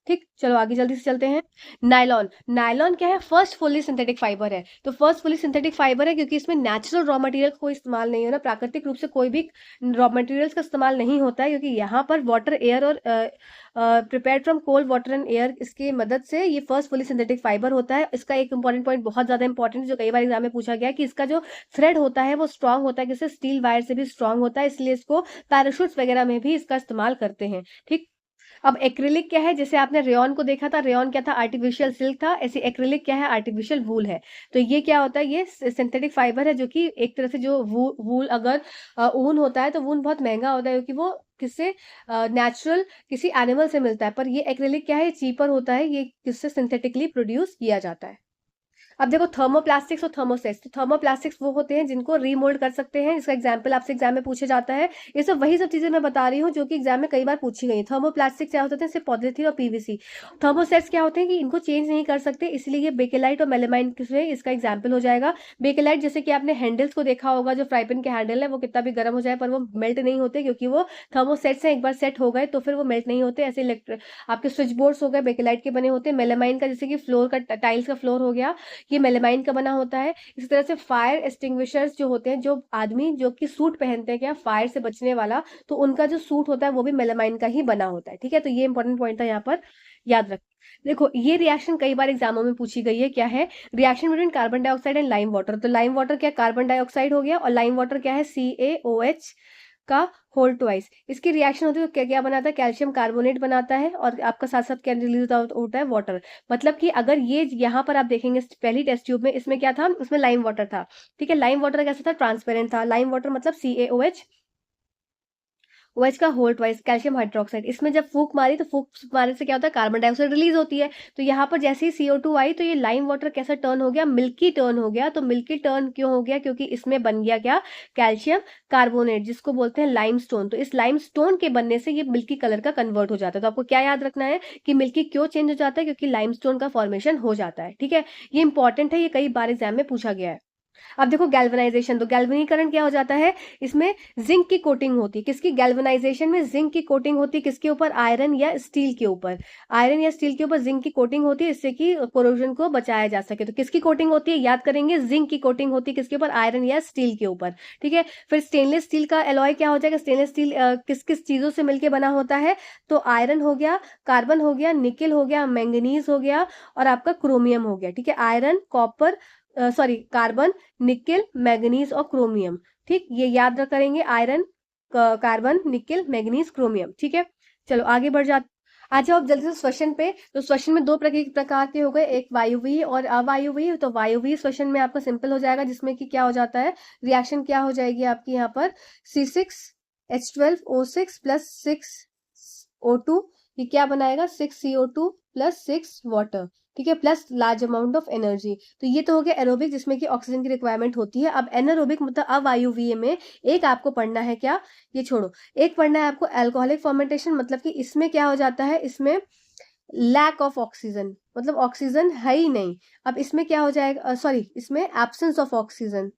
ठीक, चलो आगे जल्दी से चलते हैं। नायलॉन, नायलॉन क्या है? फर्स्ट फुली सिंथेटिक फाइबर है। तो फर्स्ट फुली सिंथेटिक फाइबर है क्योंकि इसमें नेचुरल रॉ मटेरियल कोई इस्तेमाल नहीं हो रहा, प्राकृतिक रूप से कोई भी रॉ मटेरियल्स का इस्तेमाल नहीं होता है, क्योंकि यहाँ पर वाटर, एयर और prepared from cold water and air, इसकी मदद से ये फर्स्ट फुली सिंथेटिक फाइबर होता है। इसका एक इंपॉर्टेंट पॉइंट, बहुत ज्यादा इंपॉर्टेंट, जो कई बार एग्जाम में पूछा गया है, कि इसका जो थ्रेड होता है वो स्ट्रांग होता है, जिससे स्टील वायर से भी स्ट्रांग होता है, इसलिए इसको पैराशूट्स वगैरह में भी इसका इस्तेमाल करते हैं। ठीक, अब एक्रिलिक क्या है? जैसे आपने रेयन को देखा था, रेयन क्या था? आर्टिफिशियल सिल्क था। ऐसे एक्रिलिक क्या है? आर्टिफिशियल वूल है। तो ये क्या होता है? ये सिंथेटिक फाइबर है, जो कि एक तरह से, जो वूल अगर ऊन होता है तो वूल बहुत महंगा होता है, क्योंकि वो किससे? नेचुरल किसी एनिमल से मिलता है। पर ये एक्रिलिक क्या है? ये चीपर होता है, ये किससे? सिंथेटिकली प्रोड्यूस किया जाता है। अब देखो, थर्मोप्लास्टिक्स और थर्मोसेट्स। तो थर्मोप्लास्टिक्स वो होते हैं जिनको रीमोल्ड कर सकते हैं, इसका एग्जांपल आपसे एग्जाम में पूछे जाता है। ये सब वही सब चीजें मैं बता रही हूँ जो कि एग्जाम में कई बार पूछी गई। थर्मोप्लास्टिक क्या होते हैं? जैसे पॉलीथीन और पीवीसी। थर्मोसेट्स क्या होते हैं? कि इनको चेंज नहीं कर सकते, इसलिए ये बेकेलाइट और मेलामाइन से इसका एग्जाम्पल हो जाएगा। बेकेलाइट, जैसे कि आपने हैंडल्स को देखा होगा, जो फ्राई पैन के हैंडल है, वो कितना भी गर्म हो जाए पर वो मेल्ट नहीं होते, क्योंकि वो थर्मोसेट्स हैं, एक बार सेट हो गए तो फिर वो मेल्ट नहीं होते। ऐसे आपके स्विच बोर्ड्स हो गए, बेकेलाइट के बने होते हैं। मेलामाइन का, जैसे कि फ्लोर का, टाइल्स का फ्लोर हो गया, ये मेलामाइन का बना होता है। इसी तरह से फायर एक्सटिंग्विशर्स जो होते हैं, जो आदमी जो कि सूट पहनते हैं क्या, फायर से बचने वाला, तो उनका जो सूट होता है वो भी मेलामाइन का ही बना होता है। ठीक है, तो ये इंपॉर्टेंट पॉइंट था, यहाँ पर याद रख। देखो, ये रिएक्शन कई बार एग्जामों में पूछी गई है। क्या है? Reaction between carbon dioxide and lime water. तो लाइम वाटर क्या? कार्बन डाइऑक्साइड हो गया, और लाइम वाटर क्या है? CaOH का होल ट्वाइस। इसकी रिएक्शन होती है तो क्या क्या बनाता है? कैल्शियम कार्बोनेट बनाता है, और आपका साथ साथ क्या रिलीज होता है? वाटर। मतलब कि अगर ये यहाँ पर आप देखेंगे पहली टेस्ट ट्यूब में, इसमें क्या था? इसमें लाइम वाटर था। ठीक है, लाइम वाटर कैसा था? ट्रांसपेरेंट था। लाइम वाटर मतलब CaOH, OH का होल ट्वाइस, कैल्शियम हाइड्रोक्साइड। इसमें जब फूंक मारी तो फूंक मारने से क्या होता है? कार्बन डाइऑक्साइड रिलीज होती है। तो यहाँ पर जैसे ही CO2 आई तो ये लाइम वाटर कैसा टर्न हो गया? मिल्की टर्न हो गया। तो मिल्की टर्न क्यों हो गया? क्योंकि इसमें बन गया क्या? कैल्शियम कार्बोनेट, जिसको बोलते हैं लाइमस्टोन। तो इस लाइमस्टोन के बनने से ये मिल्की कलर का कन्वर्ट हो जाता है। तो आपको क्या याद रखना है कि मिल्की क्यों चेंज हो जाता है? क्योंकि लाइमस्टोन का फॉर्मेशन हो जाता है। ठीक है, ये इंपॉर्टेंट है, ये कई बार एग्जाम में पूछा गया है। अब देखो, गैल्वेनाइजेशन। तो गैल्वेनीकरण क्या हो जाता है? इसमें जिंक की कोटिंग होती है। किसकी? गैल्वेनाइजेशन में जिंक की कोटिंग होती है। किसके ऊपर? आयरन या स्टील के ऊपर। आयरन या स्टील के ऊपर जिंक की कोटिंग होती है, इससे कि कोरोजन को बचाया जा सके। तो किसकी कोटिंग होती है? याद करेंगे, जिंक की कोटिंग होती है। किसके ऊपर? आयरन या स्टील के ऊपर। ठीक है, फिर स्टेनलेस स्टील का एलॉय क्या हो जाएगा? स्टेनलेस स्टील किस किस चीजों से मिलकर बना होता है? तो आयरन हो गया, कार्बन हो गया, निकेल हो गया, मैंगनीज हो गया, और आपका क्रोमियम हो गया। ठीक है, iron, copper, sorry, carbon, nickel, manganese और क्रोमियम। ठीक, ये याद रख करेंगे, iron, carbon, nickel, manganese, chromium. ठीक है, चलो आगे बढ़ जाते। आ जाओ अब जल्दी से श्वसन पे। तो श्वसन में दो प्रकार के हो गए, एक वायुवीय और अवायुवीय। तो वायुवीय श्वसन में आपका सिंपल हो जाएगा, जिसमें कि क्या हो जाता है? रिएक्शन क्या हो जाएगी आपकी यहाँ पर? C6H12O6 प्लस 6O2, ये क्या बनाएगा? 6CO2 plus 6 water. ठीक है, plus large amount of energy. तो ये तो हो गया एरोबिक, जिसमें कि ऑक्सीजन की रिक्वायरमेंट होती है। अब एनारोबिक मतलब अवायुवीय में एक आपको पढ़ना है क्या? ये छोड़ो, एक पढ़ना है आपको अल्कोहलिक फर्मेंटेशन। मतलब कि इसमें क्या हो जाता है? इसमें लैक ऑफ ऑक्सीजन, मतलब ऑक्सीजन है ही नहीं। अब इसमें क्या हो जाएगा? सॉरी, इसमें एब्सेंस ऑफ ऑक्सीजन।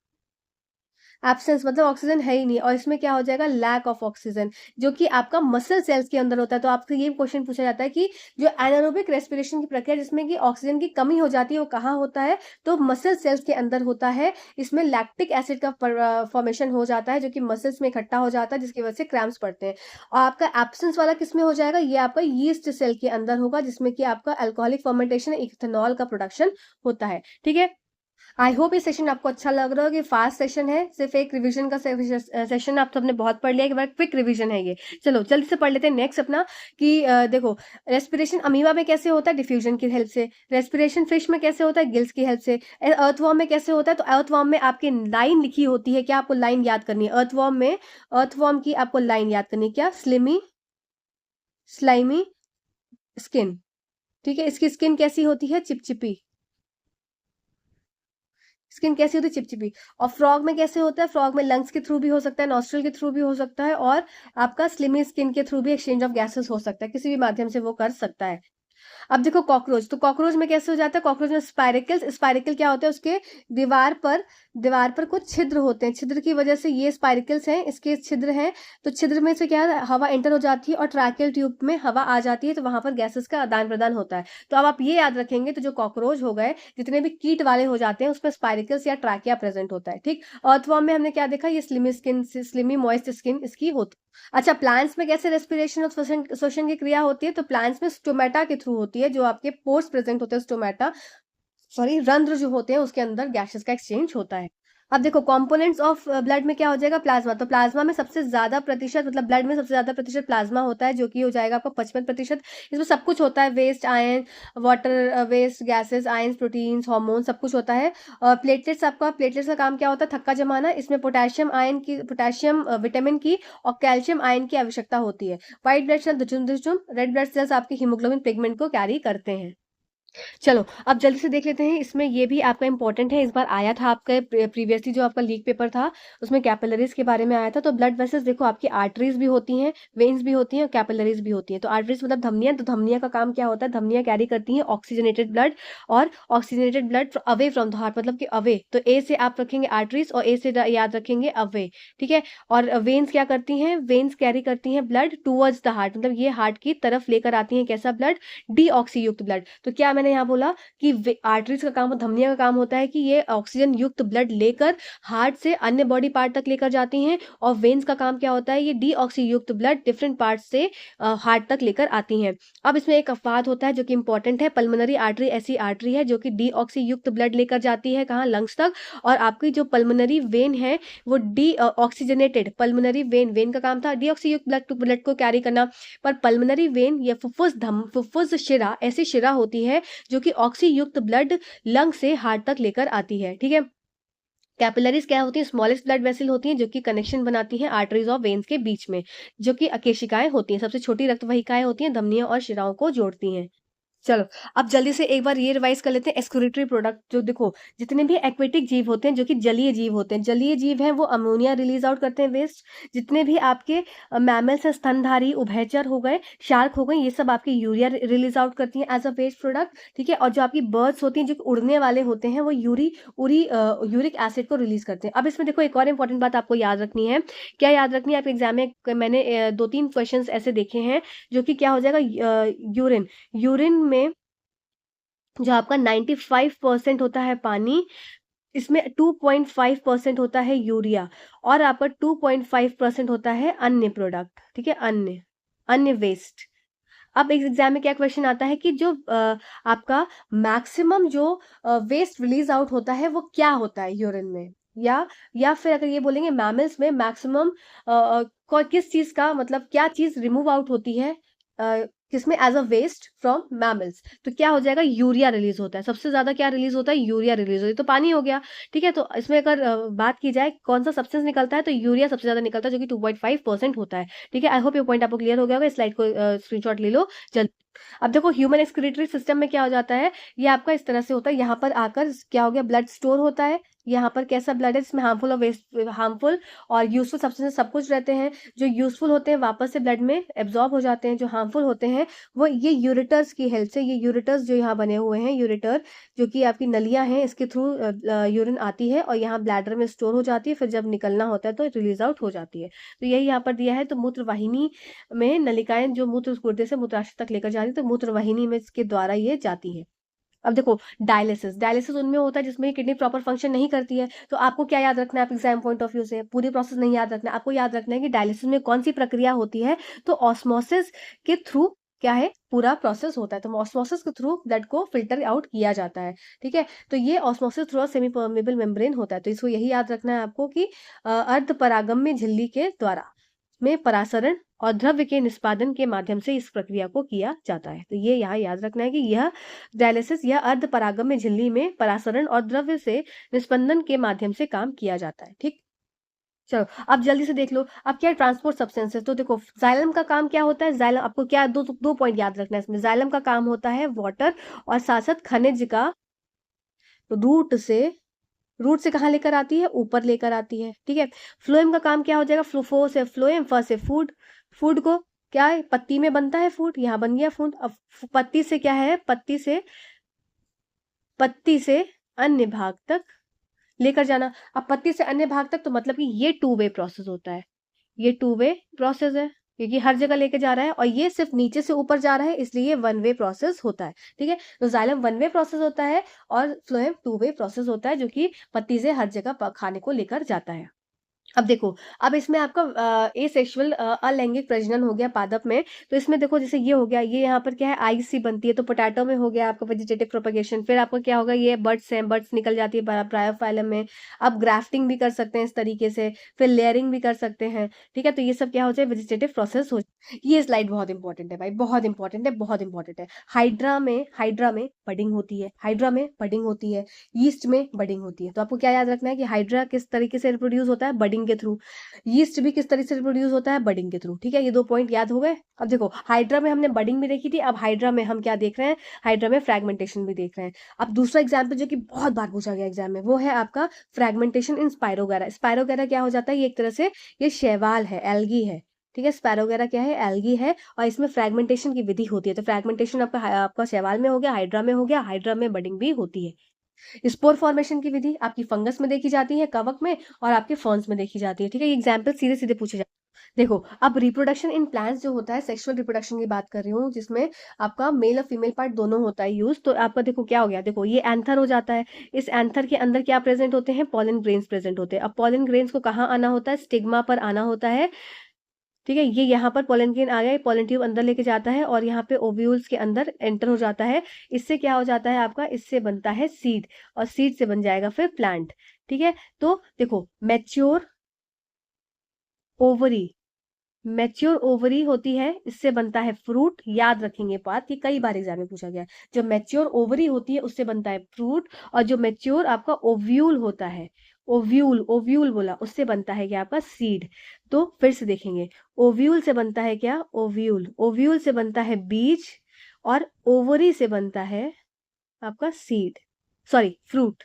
एब्सेंस मतलब ऑक्सीजन है ही नहीं, और इसमें क्या हो जाएगा? लैक ऑफ ऑक्सीजन, जो कि आपका मसल सेल्स के अंदर होता है। तो आपसे ये क्वेश्चन पूछा जाता है कि जो एनारोबिक रेस्पिरेशन की प्रक्रिया, जिसमें कि ऑक्सीजन की कमी हो जाती है, वो कहाँ होता है? तो मसल सेल्स के अंदर होता है। इसमें लैक्टिक एसिड का फॉर्मेशन हो जाता है, जो कि मसल्स में इकट्ठा हो जाता है, जिसकी वजह से क्रैम्प्स पड़ते हैं। और आपका एब्सेंस वाला किस में हो जाएगा? ये आपका यीस्ट सेल के अंदर होगा, जिसमें कि आपका अल्कोहलिक फर्मेंटेशन, इथेनॉल का प्रोडक्शन होता है। ठीक है, आई होप ये सेशन आपको अच्छा लग रहा हो, कि फास्ट सेशन है, सिर्फ एक रिवीजन का सेशन आप सबने बहुत पढ़ लिया, एक बार क्विक रिवीजन है ये। चलो जल्दी से पढ़ लेते हैं नेक्स्ट अपना, कि देखो, रेस्पिरेशन अमीबा में कैसे होता है? डिफ्यूजन की हेल्प से। रेस्पिरेशन फिश में कैसे होता है? गिल्स की हेल्प से। अर्थवॉर्म में कैसे होता है? तो अर्थवॉर्म में आपकी लाइन लिखी होती है, क्या आपको लाइन याद करनी है? अर्थवॉर्म की आपको लाइन याद करनी है, क्या? Slimy skin. ठीक है, इसकी स्किन कैसी होती है? चिपचिपी। स्किन कैसी होती है? चिपचिपी। और फ्रॉग में कैसे होता है? फ्रॉग में लंग्स के थ्रू भी हो सकता है, नॉस्ट्रल के थ्रू भी हो सकता है, और आपका स्लिमी स्किन के थ्रू भी एक्सचेंज ऑफ गैसेस हो सकता है, किसी भी माध्यम से वो कर सकता है। अब देखो कॉकरोच, तो कॉकरोच में कैसे हो जाता है? कॉकरोच में स्पाइरिकल क्या होता है? उसके दीवार पर दीवार पर कुछ छिद्र होते हैं, छिद्र की वजह से ये स्पाइरिकल्स हैं, इसके छिद्र हैं, तो छिद्र में से क्या है, हवा एंटर हो जाती है और ट्रैकियल ट्यूब में हवा आ जाती है, तो वहां पर गैसेस का आदान प्रदान होता है। तो अब आप ये याद रखेंगे, तो जो कॉकरोच हो गए, जितने भी कीट वाले हो जाते हैं, उसमें स्पाइरिकल्स या ट्रैकिया प्रेजेंट होता है। ठीक, अर्थवॉर्म में हमने क्या देखा, ये slimy skin, slimy moist skin इसकी होती। अच्छा, प्लांट्स में कैसे रेस्पिरेशन और श्वसन की क्रिया होती है, तो प्लांट्स में स्टोमेटा के थ्रू होती है, जो आपके पोर्स प्रेजेंट होते हैं, स्टोमेटा सॉरी रंध्र जो होते हैं उसके अंदर गैसेस का एक्सचेंज होता है। अब देखो कंपोनेंट्स ऑफ ब्लड में क्या हो जाएगा, प्लाज्मा। तो प्लाज्मा में सबसे ज्यादा प्रतिशत, मतलब ब्लड में सबसे ज्यादा प्रतिशत प्लाज्मा होता है, जो कि हो जाएगा आपका 55%। इसमें सब कुछ होता है, waste, ion, water waste, gases, ion, proteins, hormone, सब कुछ होता है। प्लेटलेट्स, आपका प्लेटलेट्स का काम क्या होता है, थक्का जमाना। इसमें पोटेशियम आयन की, पोटेशियम विटामिन की और कैल्शियम आयन की आवश्यकता होती है। व्हाइट ब्लड सेल दुचुम, रेड ब्लड सेल्स आपकी हीमोग्लोबिन पिगमेंट को कैरी करते हैं। चलो अब जल्दी से देख लेते हैं, इसमें ये भी आपका इंपॉर्टेंट है, इस बार आया था आपका प्रीवियसली जो आपका लीक पेपर था उसमें कैपिलरीज के बारे में आया था। तो ब्लड वेसल्स देखो, आपकी आर्टरीज भी होती हैं, वेन्स भी होती हैं और कैपिलरीज भी होती हैं। तो आर्टरीज मतलब धमनियां, तो धमनियां का काम क्या होता है, धमनियां कैरी करती हैं ऑक्सीजनेटेड ब्लड, और oxygenated blood away from the heart, मतलब कि अवे, तो ए से आप रखेंगे आर्टरीज और ए से याद रखेंगे अवे। ठीक है, और वेन्स क्या करती हैं, वेन्स कैरी करती हैं ब्लड टूवर्ड्स द हार्ट, मतलब ये हार्ट की तरफ लेकर आती हैं कैसा ब्लड, डीऑक्सी युक्त ब्लड। तो क्या मैंने यहाँ बोला कि आर्टरीज का काम, धमनियों का काम होता है कि ये ऑक्सीजन युक्त ब्लड लेकर हार्ट से अन्य बॉडी पार्ट तक लेकर जाती हैं, और वेन्स का काम क्या होता है, ये डीऑक्सी युक्त ब्लड डिफरेंट पार्ट से हार्ट तक लेकर आती हैं। अब इसमें एक अपवाद होता है जो कि इंपॉर्टेंट है, पल्मोनरी आर्टरी ऐसी आर्टरी है जो कि डीऑक्सी युक्त ब्लड लेकर जाती है कहाँ, लंग्स तक, और आपकी जो पल्मोनरी वेन है वो D oxygenated pulmonary vein, when का काम था डीऑक्सी युक्त ब्लड को कैरी करना, पर पल्मोनरी वेन या फुफ्फुस शिरा ऐसी शिरा होती है जो कि ऑक्सी युक्त ब्लड लंग से हार्ट तक लेकर आती है। ठीक है, कैपिलरीज क्या होती है, स्मॉलेस्ट ब्लड वेसल होती हैं जो कि कनेक्शन बनाती हैं आर्टरीज और वेन्स के बीच में, जो कि अकेशिकाएं होती हैं, सबसे छोटी रक्त वाहिकाएं होती हैं, धमनियों और शिराओं को जोड़ती हैं। चलो अब जल्दी से एक बार ये रिवाइज कर लेते हैं, एक्सक्रीटरी प्रोडक्ट। जो देखो, जितने भी एक्वेटिक जीव होते हैं, जो कि जलीय जीव होते हैं, जलीय जीव हैं वो अमोनिया रिलीज आउट करते हैं, वेस्ट। जितने भी आपके मैमल्स हैं, स्तनधारी, उभयचर हो गए, शार्क हो गए, ये सब आपकी यूरिया रिलीज आउट करती हैं एज अ वेस्ट प्रोडक्ट। ठीक है, और जो आपकी बर्ड्स होती हैं जो उड़ने वाले होते हैं, वो यूरिक एसिड को रिलीज करते हैं। अब इसमें देखो एक और इंपॉर्टेंट बात आपको याद रखनी है, क्या याद रखनी है, आपके एग्जाम में मैंने 2-3 क्वेश्चन ऐसे देखे हैं जो कि क्या हो जाएगा, यूरिन, यूरिन में जो आपका 95% होता है पानी, इसमें 2.5% होता है यूरिया, और आपका 2.5% होता है अन्य प्रोडक्ट। ठीक है, अन्य वेस्ट। अब एक एग्जाम में क्या क्वेश्चन आता है कि जो आपका मैक्सिमम जो वेस्ट रिलीज आउट होता है वो क्या होता है यूरिन में, या फिर अगर ये बोलेंगे मैमल्स में मैक्सिमम किस चीज का, मतलब क्या चीज रिमूव आउट होती है किसमें, as a waste from mammals, तो क्या हो जाएगा, यूरिया रिलीज होता है, सबसे ज्यादा क्या रिलीज होता है, यूरिया रिलीज होती है, तो पानी हो गया। ठीक है, तो इसमें अगर बात की जाए कौन सा सब्सटेंस निकलता है, तो यूरिया सबसे ज्यादा निकलता है जो कि 2.5% होता है। ठीक है, आई होप ये पॉइंट आपको क्लियर हो गया होगा, इस स्लाइड को स्क्रीनशॉट ले लो जल्दी। अब देखो ह्यूमन एक्सक्रीटरी सिस्टम में क्या हो जाता है, ये आपका इस तरह से होता है, यहाँ पर आकर क्या हो गया, ब्लड स्टोर होता है, यहाँ पर कैसा ब्लड है जिसमें हार्मफुल और वेस्ट, हार्मफुल और यूजफुल सब्सटेंस सब कुछ रहते हैं। जो यूजफुल होते हैं वापस से ब्लड में एब्जॉर्ब हो जाते हैं, जो हार्मफुल होते हैं वो ये यूरेटर्स की हेल्प से, ये यूरेटर्स जो यहाँ बने हुए हैं, यूरेटर जो कि आपकी नलियां हैं, इसके थ्रू यूरिन आती है और यहाँ ब्लैडर में स्टोर हो जाती है, फिर जब निकलना होता है तो रिलीज आउट हो जाती है। तो यही यहाँ पर दिया है, तो मूत्रवाहिनी में नलिकाएं जो मूत्र गुर्दे से मूत्राशय तक लेकर जाती है, तो मूत्रवाहिनी में इसके द्वारा ये जाती है। अब देखो डायलिसिस, डायलिसिस उनमें होता है जिसमें किडनी प्रॉपर फंक्शन नहीं करती है, तो आपको क्या याद रखना है, आप एग्जाम पॉइंट ऑफ व्यू से पूरी प्रोसेस नहीं याद रखना है, आपको याद रखना है कि डायलिसिस में कौन सी प्रक्रिया होती है, तो ऑस्मोसिस के थ्रू क्या है, पूरा प्रोसेस होता है, तो ऑस्मोसिस के थ्रू ब्लड को फिल्टर आउट किया जाता है। ठीक है, तो ये osmosis through semi permeable membrane होता है, तो इसको यही याद रखना है आपको कि अर्ध परागम्य झिल्ली के द्वारा में परासरण और द्रव्य के निष्पादन के माध्यम से इस प्रक्रिया को किया जाता है। तो ये यहाँ याद रखना है कि यह डायलिसिस यह अर्ध परागम्य झिल्ली में परासरण और द्रव्य से निष्पंदन के माध्यम से काम किया जाता है। ठीक, चलो अब जल्दी से देख लो, अब क्या ट्रांसपोर्ट सब्सटेंस है, तो देखो जाइलम का काम क्या होता है, जाइलम आपको क्या दो पॉइंट याद रखना है इसमें, जाइलम का काम होता है वाटर और साथ साथ खनिज का रूट से कहाँ लेकर आती है, ऊपर लेकर आती है। ठीक है, फ्लोएम का काम क्या हो जाएगा, फ्लो से फ्लोएम, फ से फूड, फूड को क्या है, पत्ती में बनता है फूड, यहाँ बन गया फूड। अब पत्ती से क्या है, पत्ती से अन्य भाग तक लेकर जाना। अब पत्ती से अन्य भाग तक, तो मतलब कि ये टू वे प्रोसेस होता है, ये टू वे प्रोसेस है, क्योंकि हर जगह लेके जा रहा है, और ये सिर्फ नीचे से ऊपर जा रहा है, इसलिए ये वन वे प्रोसेस होता है। ठीक है, तो जाइलम वन वे प्रोसेस होता है और फ्लोएम टू वे प्रोसेस होता है, जो कि पत्ती से हर जगह खाने को लेकर जाता है। अब देखो, अब इसमें आपका एसेक्सुअल अलैंगिक प्रजनन हो गया पादप में। तो इसमें देखो, जैसे ये हो गया, ये यहाँ पर क्या है, आईसी बनती है, तो पोटैटो में हो गया आपका वेजिटेटिव प्रोपगेशन। फिर आपका क्या होगा, ये बर्ड्स हैं, बर्ड्स निकल जाती है ब्रायोफाइलम में। अब ग्राफ्टिंग भी कर सकते हैं इस तरीके से, फिर लेयरिंग भी कर सकते हैं। ठीक है, तो ये सब क्या हो जाए, वेजिटेटिव प्रोसेस हो। ये स्लाइड बहुत इंपॉर्टेंट है भाई, बहुत इंपॉर्टेंट है, बहुत इंपॉर्टेंट है। हाइड्रा में बडिंग होती है, हाइड्रा में बडिंग होती है, यीस्ट में बडिंग होती है। तो आपको क्या याद रखना है कि हाइड्रा किस तरीके से रिप्रोड्यूस होता है, बडिंग के थ्रू। यीस्ट भी किस तरीके से रिप्रोड्यूस होता है, बडिंग के थ्रू। ठीक है, ये 2 पॉइंट याद हो गए। अब देखो, हाइड्रा में हमने बडिंग भी देखी थी, अब हाइड्रा में हम क्या देख रहे हैं, हाइड्रा में फ्रैगमेंटेशन भी देख रहे हैं। अब दूसरा एग्जाम्पल जो कि बहुत बार पूछा गया एग्जाम में, वो है आपका फ्रैगमेंटेशन इन स्पाइरोगैरा। स्पाइरोगैरा क्या हो जाता है, ये एक तरह से ये शैवाल है, एल्गी है। ठीक है, स्पैरोगैरा क्या है, एल्गी है, और इसमें फ्रैगमेंटेशन की विधि होती है। तो फ्रैगमेंटेशन आपका शैवाल में हो गया, हाइड्रा में हो गया, हाइड्रा में बडिंग भी होती है। स्पोर फॉर्मेशन की विधि आपकी फंगस में देखी जाती है, कवक में, और आपके फर्न्स में देखी जाती है। ठीक है, ये एग्जाम्पल सीधे सीधे पूछे जाते हैं। देखो, अब रिप्रोडक्शन इन प्लांट्स जो होता है, सेक्सुअल रिप्रोडक्शन की बात कर रही हूँ, जिसमें आपका मेल और फीमेल पार्ट दोनों होता है यूज। तो आपका देखो क्या हो गया, देखो ये एंथर हो जाता है। इस एंथर के अंदर क्या प्रेजेंट होते हैं, पॉलन ग्रेन्स प्रेजेंट होते हैं। अब पॉलन ग्रेन्स को कहाँ आना होता है, स्टिग्मा पर आना होता है। ठीक है, ये यहाँ पर पोलन ग्रेन आ गया, पोलन ट्यूब अंदर लेके जाता है, और यहाँ पे ओव्यूल्स के अंदर एंटर हो जाता है। इससे क्या हो जाता है आपका, इससे बनता है सीड, और सीड से बन जाएगा फिर प्लांट। ठीक है, तो देखो, ओवरी मैच्योर ओवरी होती है, इससे बनता है फ्रूट। याद रखेंगे बात, ये कई बार एग्जाम में पूछा गया है। जो मैच्योर ओवरी होती है, उससे बनता है फ्रूट, और जो मैच्योर आपका ओव्यूल होता है, ओव्यूल ओव्यूल बोला, उससे बनता है क्या, आपका सीड। तो फिर से देखेंगे, ओव्यूल से बनता है क्या, ओव्यूल, ओव्यूल से बनता है बीज, और ओवरी से बनता है आपका सीड, सॉरी फ्रूट।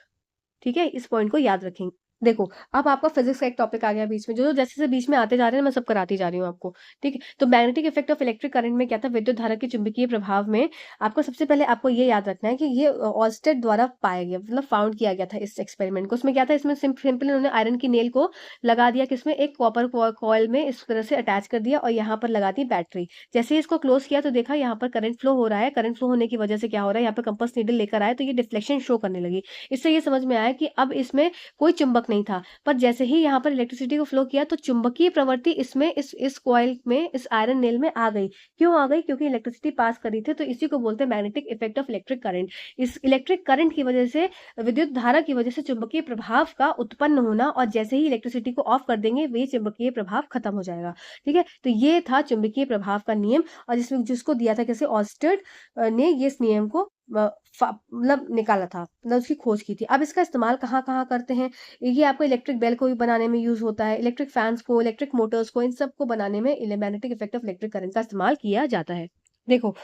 ठीक है, इस पॉइंट को याद रखेंगे। देखो, अब आपका फिजिक्स का एक टॉपिक आ गया बीच में, जो जो जैसे जैसे बीच में आते जा रहे हैं, मैं सब कराती जा रही हूँ आपको। ठीक है, तो magnetic effect of electric current में क्या था, विद्युत धारा के चुंबकीय प्रभाव में आपको सबसे पहले आपको ये याद रखना है कि ये ऑल्स्टेड द्वारा पाया गया, मतलब फाउंड किया गया था इस एक्सपेरिमेंट को। उसमें क्या था, इसमें सिंपल उन्होंने आयरन की नेल को लगा दिया, किसमें, एक कॉपर कॉइल में इस तरह से अटैच कर दिया, और यहाँ पर लगा दी बैटरी। जैसे ही इसको क्लोज किया, तो देखा यहाँ पर करंट फ्लो हो रहा है। करंट फ्लो होने की वजह से क्या हो रहा है, यहाँ पर कंपास नीडल लेकर आए, तो ये डिफ्लेक्शन शो करने लगी। इससे ये समझ में आया कि अब इसमें कोई चुंबक नहीं था, पर जैसे ही यहाँ पर इलेक्ट्रिसिटी को फ्लो किया, तो चुंबकीय प्रवृत्ति इसमें इस कॉइल में, इस आयरन नेल में आ गई। क्यों आ गई, क्योंकि इलेक्ट्रिसिटी पास करी थी। तो इसी को बोलते हैं magnetic effect of electric current. इस इलेक्ट्रिक करंट की वजह से, विद्युत धारा की वजह से चुंबकीय प्रभाव का उत्पन्न होना, और जैसे ही इलेक्ट्रिसिटी को ऑफ कर देंगे, वे चुंबकीय प्रभाव खत्म हो जाएगा। ठीक है, तो ये था चुंबकीय प्रभाव का नियम, और जिसमें जिसको दिया था कैसे, ऑल्स्टेड ने ये इस नियम को मतलब निकाला था, मतलब उसकी खोज की थी। अब इसका इस्तेमाल कहाँ कहाँ करते हैं, ये आपको इलेक्ट्रिक बेल को भी बनाने में यूज होता है, इलेक्ट्रिक फैंस को, इलेक्ट्रिक मोटर्स को, इन सब को बनाने में magnetic effect of electric current का इस्तेमाल किया जाता है। देखो,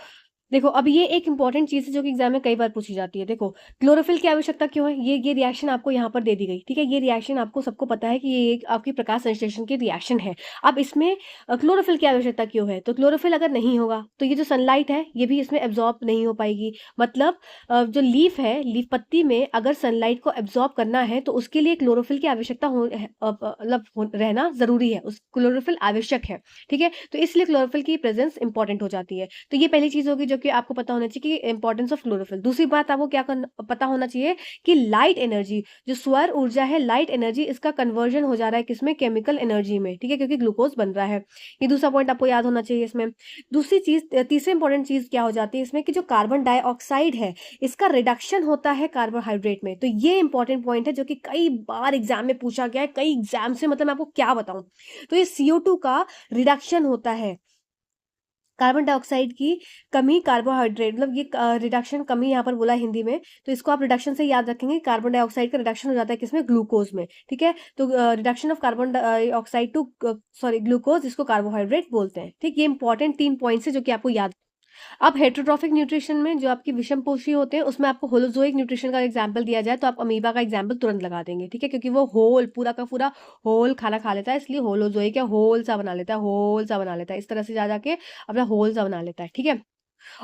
देखो, अब ये एक इंपॉर्टेंट चीज है जो कि एग्जाम में कई बार पूछी जाती है। देखो, क्लोरोफिल की आवश्यकता क्यों है, ये रिएक्शन आपको यहाँ पर दे दी गई। ठीक है, ये रिएक्शन आपको सबको पता है कि ये एक आपकी प्रकाश संश्लेषण की रिएक्शन है। अब इसमें क्लोरोफिल की आवश्यकता क्यों है, तो क्लोरोफिल अगर नहीं होगा, तो ये जो सनलाइट है, ये भी इसमें एब्जॉर्ब नहीं हो पाएगी। मतलब जो लीफ है, लीफ पत्ती में अगर सनलाइट को एब्जॉर्ब करना है, तो उसके लिए क्लोरोफिल की आवश्यकता मतलब रहना जरूरी है, उस क्लोरोफिल आवश्यक है। ठीक है, तो इसलिए क्लोरोफिल की प्रेजेंस इंपॉर्टेंट हो जाती है। तो ये पहली चीज होगी जो कि आपको पता होना चाहिए कि इंपॉर्टेंस ऑफ क्लोरोफिल। दूसरी बात आपको क्या पता होना चाहिए कि लाइट एनर्जी, जो सौर ऊर्जा है, लाइट एनर्जी, इसका कन्वर्जन हो जा रहा है किसमें, केमिकल एनर्जी में। ठीक है, क्योंकि ग्लूकोज बन रहा है। ये दूसरा पॉइंट आपको याद होना चाहिए इसमें। दूसरी चीज, तीसरी इंपॉर्टेंट चीज क्या हो जाती है इसमें, कि जो कार्बन डाइऑक्साइड है, इसका रिडक्शन होता है कार्बोहाइड्रेट में। तो ये इंपॉर्टेंट पॉइंट है जो कि कई बार एग्जाम में पूछा गया है, कई एग्जाम से, मतलब मैं आपको क्या बताऊं। तो ये CO2 का रिडक्शन होता है, कार्बन डाइऑक्साइड की कमी, कार्बोहाइड्रेट, मतलब ये रिडक्शन, कमी यहाँ पर बोला हिंदी में, तो इसको आप रिडक्शन से याद रखेंगे। कार्बन डाइऑक्साइड का रिडक्शन हो जाता है किसमें, ग्लूकोज में। ठीक है, तो reduction of carbon dioxide to sorry glucose, इसको कार्बोहाइड्रेट बोलते हैं। ठीक, ये इंपॉर्टेंट 3 पॉइंट्स है जो कि आपको याद। अब हेटेरोट्रॉफिक न्यूट्रिशन में जो आपकी विषम पोषी होते हैं, उसमें आपको होलोजोइक न्यूट्रिशन का एग्जांपल दिया जाए, तो आप अमीबा का एग्जांपल तुरंत लगा देंगे। ठीक है, क्योंकि वो होल, पूरा का पूरा होल खाना खा लेता है, इसलिए होलोजोइक है, होल सा बना लेता है, होल सा बना लेता है, इस तरह से जा जाके अपना होल सा बना लेता है। ठीक है,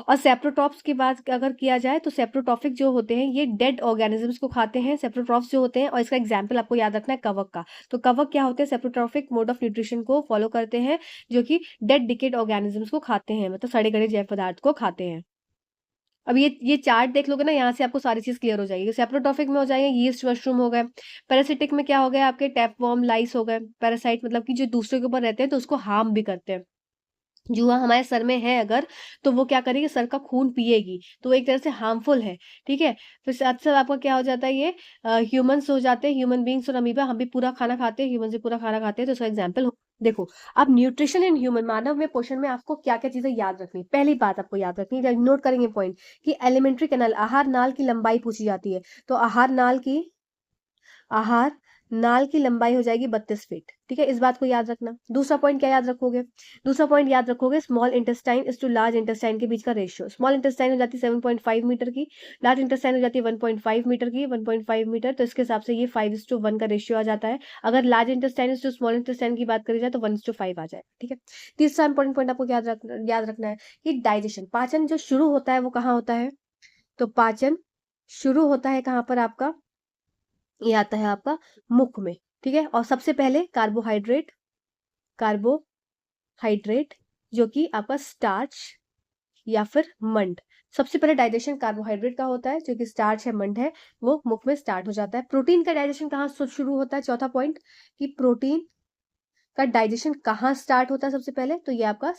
और सेप्रोट्रॉप्स की बात अगर किया जाए तो सेप्रोट्रॉफिक जो होते हैं ये डेड ऑर्गेनिजम्स को खाते हैं, सेप्रोट्रॉप्स जो होते हैं, और इसका एग्जाम्पल आपको याद रखना है कवक का। तो कवक क्या होते हैं, सेप्रोट्रॉफिक मोड ऑफ न्यूट्रिशन को फॉलो करते हैं, जो कि डेड डिकेड ऑर्गेनिजम्स को खाते हैं, मतलब सड़े गले जैव पदार्थ को खाते हैं। अब ये चार्ट देख लोगे ना, यहाँ से आपको सारी चीज क्लियर हो जाएगी। सेप्रोट्रॉफिक में हो जाएंगे यीस्ट मशरूम हो गए, पैरासिटिक में क्या हो गया आपके टैपवर्म लाइस हो गए। पैरासाइट मतलब कि जो दूसरे के ऊपर रहते हैं तो उसको हार्म भी करते हैं। जुआ हमारे सर में है अगर, तो वो क्या करेगी, सर का खून पिएगी, तो वो एक तरह से हार्मफुल है, ठीक है। फिर साथ साथ आपका क्या हो जाता है, ये ह्यूमंस हो जाते हैं, ह्यूमन बींग्स और अमीबा, हम भी पूरा खाना खाते हैं, ह्यूमन से पूरा खाना खाते हैं, तो उसका एग्जाम्पल देखो। अब न्यूट्रिशन इन ह्यूमन, मानव में पोषण में आपको क्या क्या चीजें याद रखनी, पहली बात आपको याद रखनी, नोट करेंगे पॉइंट, कि एलिमेंट्री कैनाल, आहार नाल की लंबाई पूछी जाती है, तो आहार नाल की लंबाई हो जाएगी 32 फीट, ठीक है, इस बात को याद रखना। दूसरा पॉइंट क्या याद रखोगे, दूसरा पॉइंट याद रखोगे small intestine is to large intestine के बीच का रेशियो। स्मॉल इंटेस्टाइन हो जाती है 7.5 मीटर की, लार्ज इंटेस्टाइन हो जाती है 1.5 मीटर की, 1.5 मीटर, तो इसके हिसाब से ये 5:1 का रेशियो आ जाता है। अगर large intestine is to small intestine की बात करी जाए तो 1:5 आ जाए, ठीक है। तीसरा इंपॉर्टेंट पॉइंट आपको याद रखना है कि डाइजेशन, पाचन जो शुरू होता है वो कहाँ होता है, तो पाचन शुरू होता है कहाँ पर आपका, ये आता है आपका मुख में, ठीक है। और सबसे पहले कार्बोहाइड्रेट जो कि आपका स्टार्च या फिर मंड, सबसे पहले डाइजेशन कार्बोहाइड्रेट का होता है, जो कि स्टार्च है मंड है, वो मुख में स्टार्ट हो जाता है। प्रोटीन का डाइजेशन कहाँ शुरू होता है, चौथा पॉइंट, कि प्रोटीन का डाइजेशन कहाँ स्टार्ट होता है सबसे पहले, तो ये आपका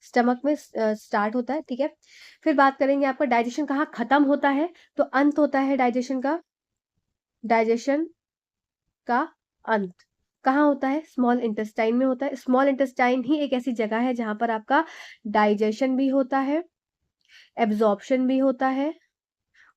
स्टमक में स्टार्ट होता है, ठीक है। फिर बात करेंगे आपका डाइजेशन कहाँ खत्म होता है, तो अंत होता है डाइजेशन का अंत कहाँ होता है, स्मॉल इंटेस्टाइन में होता है। स्मॉल इंटेस्टाइन ही एक ऐसी जगह है जहां पर आपका डाइजेशन भी होता है, एब्जॉर्प्शन भी होता है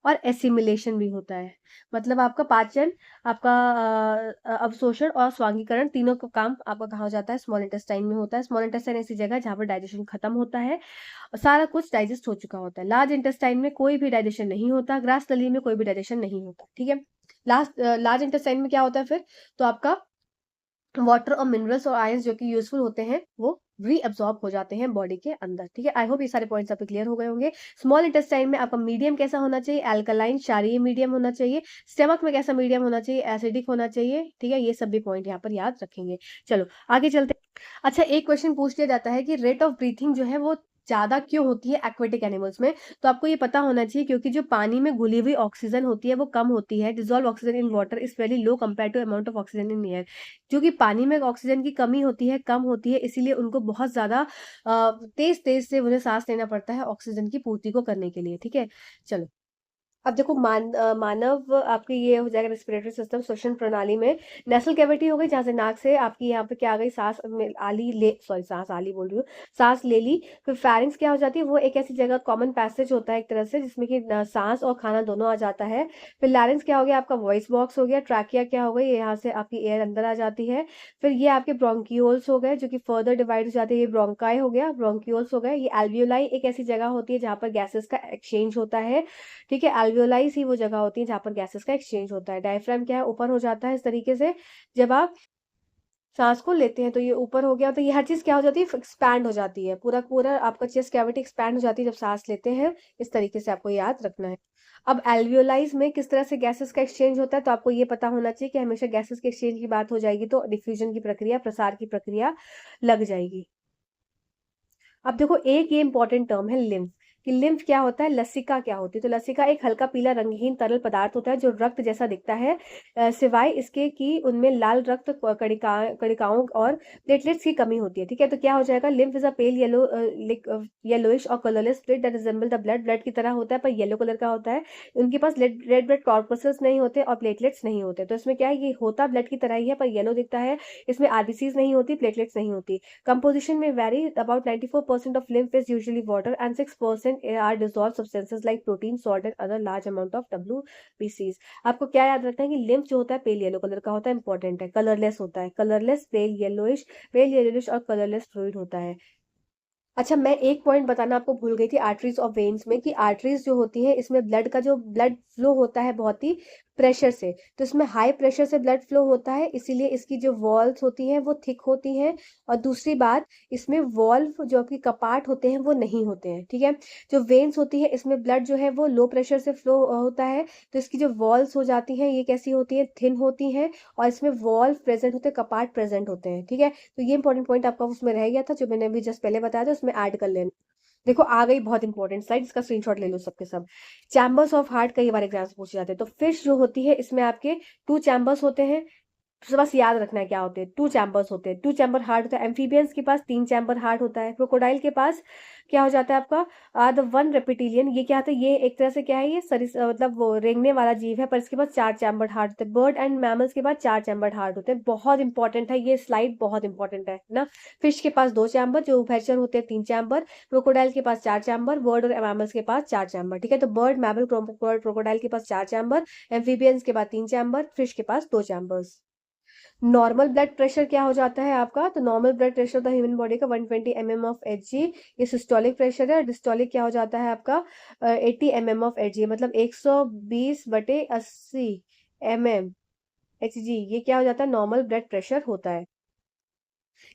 और एसिमिलेशन भी होता है। मतलब आपका पाचन, आपका अवशोषण और स्वांगीकरण तीनों का काम आपका कहाँ हो जाता है, स्मॉल इंटेस्टाइन में होता है। स्मॉल इंटेस्टाइन ऐसी जगह है जहाँ पर डाइजेशन खत्म होता है और सारा कुछ डाइजेस्ट हो चुका होता है। लार्ज इंटेस्टाइन में कोई भी डाइजेशन नहीं होता, ग्रास नली में कोई भी डाइजेशन नहीं होता, ठीक है। लार्ज इंटेस्टाइन में क्या होता है फिर, तो आपका वाटर और मिनरल्स और आयंस जो कि यूजफुल होते हैं वो रीअब्सॉर्ब हो जाते हैं बॉडी के अंदर, ठीक है। आई होप ये सारे पॉइंट्स आपके क्लियर हो गए होंगे। स्मॉल इंटेस्टाइन में आपका मीडियम कैसा होना चाहिए, अल्कलाइन क्षारीय मीडियम होना चाहिए। स्टमक में कैसा मीडियम होना चाहिए, एसिडिक होना चाहिए, ठीक है। ये सभी पॉइंट यहाँ पर याद रखेंगे। चलो आगे चलते। अच्छा, एक क्वेश्चन पूछ लिया जाता है कि रेट ऑफ ब्रीथिंग जो है वो ज्यादा क्यों होती है एक्वेटिक एनिमल्स में, तो आपको ये पता होना चाहिए क्योंकि जो पानी में घुली हुई ऑक्सीजन होती है वो कम होती है। Dissolve oxygen in water is very low compare to amount of oxygen in air, जो कि पानी में ऑक्सीजन की कमी होती है, कम होती है, इसीलिए उनको बहुत ज्यादा तेज तेज से उन्हें सांस लेना पड़ता है ऑक्सीजन की पूर्ति को करने के लिए, ठीक है। चलो अब देखो मानव आपके ये हो जाएगा रेस्पिरेटरी सिस्टम, श्वसन प्रणाली में नेसल कैविटी हो गई, जहाँ से नाक से आपकी यहाँ पे क्या आ गई, सांस आली बोल रही हूँ, सांस ले ली। फिर फेरिंग्स क्या हो जाती है, वो एक ऐसी जगह कॉमन पैसेज होता है एक तरह से जिसमें कि सांस और खाना दोनों आ जाता है। फिर लैरिंग्स क्या हो गया आपका, वॉइस बॉक्स हो गया। ट्रैकिया क्या हो गई, यहाँ से आपकी एयर अंदर आ जाती है। फिर ये आपके ब्रोंकियोल्स हो गए जो कि फर्दर डिवाइड हो जाते हैं, ये ब्रोंकाई हो गया, ब्रोंकियोल्स हो गए। ये एल्वियोलाई एक ऐसी जगह होती है जहाँ पर गैसेस का एक्सचेंज होता है, ठीक है। एल्वियोलाइज ही वो जगह होती है जहां पर गैसेस का एक्सचेंज होता है। डायफ्राम क्या है, ऊपर हो जाता है इस तरीके से, जब आप सांस को लेते हैं तो ये ऊपर हो गया, तो ये हर चीज क्या हो जाती है, एक्सपैंड हो जाती है, पूरा पूरा आपका चेस्ट कैविटी एक्सपैंड हो जाती है जब सांस लेते हैं, इस तरीके से आपको याद रखना है। अब एल्वियोलाइज में किस तरह से गैसेस का एक्सचेंज होता है, तो आपको ये पता होना चाहिए कि हमेशा गैसेस के एक्सचेंज की बात हो जाएगी तो डिफ्यूजन की प्रक्रिया, प्रसार की प्रक्रिया लग जाएगी। अब देखो एक ये इंपॉर्टेंट टर्म है लिम्फ, कि लिम्फ क्या होता है, लसिका क्या होती है, तो लसिका एक हल्का पीला रंगहीन तरल पदार्थ होता है जो रक्त जैसा दिखता है, सिवाय इसके कि उनमें लाल रक्त कणिकाओं और प्लेटलेट्स की कमी होती है, ठीक है। तो क्या हो जाएगा, lymph is a pale yellowish और colourless fluid that resemble the blood की तरह होता है पर येलो कलर का होता है। उनके पास रेड ब्लड कॉर्पसल्स नहीं होते और प्लेटलेट्स नहीं होते, तो इसमें क्या है, ये होता ब्लड की तरह ही है पर येलो दिखता है। इसमें आरबीसीज नहीं होती, प्लेटलेट्स नहीं होती। कंपोजिशन में vary, about 94% of lymph is usually water and 6% are dissolved substances like protein, salt and other large amount of WBCs। आपको क्या याद रखना है कि लिम्फ जो होता है पेल येलो कलर का होता है, इंपॉर्टेंट है, कलरलेस होता है, कलरलेस पेल येलोइश और कलरलेस फ्लूइड होता है। अच्छा, मैं एक पॉइंट बताना आपको भूल गई थी आर्टरीज और वेन्स में, कि आर्टरीज जो होती है इसमें ब्लड फ्लो होता है बहुत ही प्रेशर से। तो इसमें हाई प्रेशर से ब्लड फ्लो होता है, इसीलिए इसकी जो वॉल्स होती हैं वो थिक होती हैं। और दूसरी बात, इसमें वॉल्व जो कि कपाट होते हैं वो नहीं होते हैं, ठीक है। जो वेन्स होती है इसमें ब्लड जो है वो लो प्रेशर से फ्लो होता है, तो इसकी जो वॉल्स हो जाती हैं ये कैसी होती है, थिन होती हैं। और इसमें वॉल्व प्रेजेंट होते हैं, कपाट प्रेजेंट होते हैं, ठीक है। तो ये इंपॉर्टेंट पॉइंट आपका उसमें रह गया था जो मैंने अभी जस्ट पहले बताया था, उसमें ऐड कर लेना। देखो आ गई बहुत इंपॉर्टेंट स्लाइड, इसका स्क्रीनशॉट ले लो सबके सब। चैम्बर्स ऑफ हार्ट कई बार एग्जाम से पूछे जाते हैं। तो फिश जो होती है इसमें आपके 2 चैम्बर्स होते हैं। तो बस याद रखना है क्या होते हैं, 2 चैम्बर्स होते हैं, 2 चैम्बर हार्ट होता है। एम्फीबियंस के पास 3 चैम्बर हार्ट होता है। क्रोकोडाइल के पास क्या हो जाता है आपका द वन रेपिटिलियन, ये क्या होता है, ये एक तरह से क्या है, ये मतलब वो रेंगने वाला जीव है, पर इसके पास 4 चैम्बर हार्ट होते हैं। बर्ड एंड मैमल्स के पास 4 चैम्बर हार्ट होते हैं। बहुत इंपॉर्टेंट है ये स्लाइड, बहुत इंपॉर्टेंट है ना। फिश के पास 2 चैम्बर, जो उभयचर होते हैं 3 चैम्बर। क्रोकोडाइल के पास 4 चैम्बर, बर्ड और मैमल्स के पास 4 चैम्बर, ठीक है। तो बर्ड, मैमल, क्रोकोडाइल के पास 4 चैम्बर, एम्फीबियंस के पास 3 चैम्बर, फिश के पास 2 चैम्बर्स। नॉर्मल ब्लड प्रेशर क्या हो जाता है आपका, तो normal blood pressure the human body का 120 mm ऑफ Hg, ये सिस्टोलिक प्रेशर है। और डिस्टोलिक क्या हो जाता है आपका 80 mm ऑफ Hg, मतलब 120/80 mm Hg, ये क्या हो जाता है, नॉर्मल ब्लड प्रेशर होता है।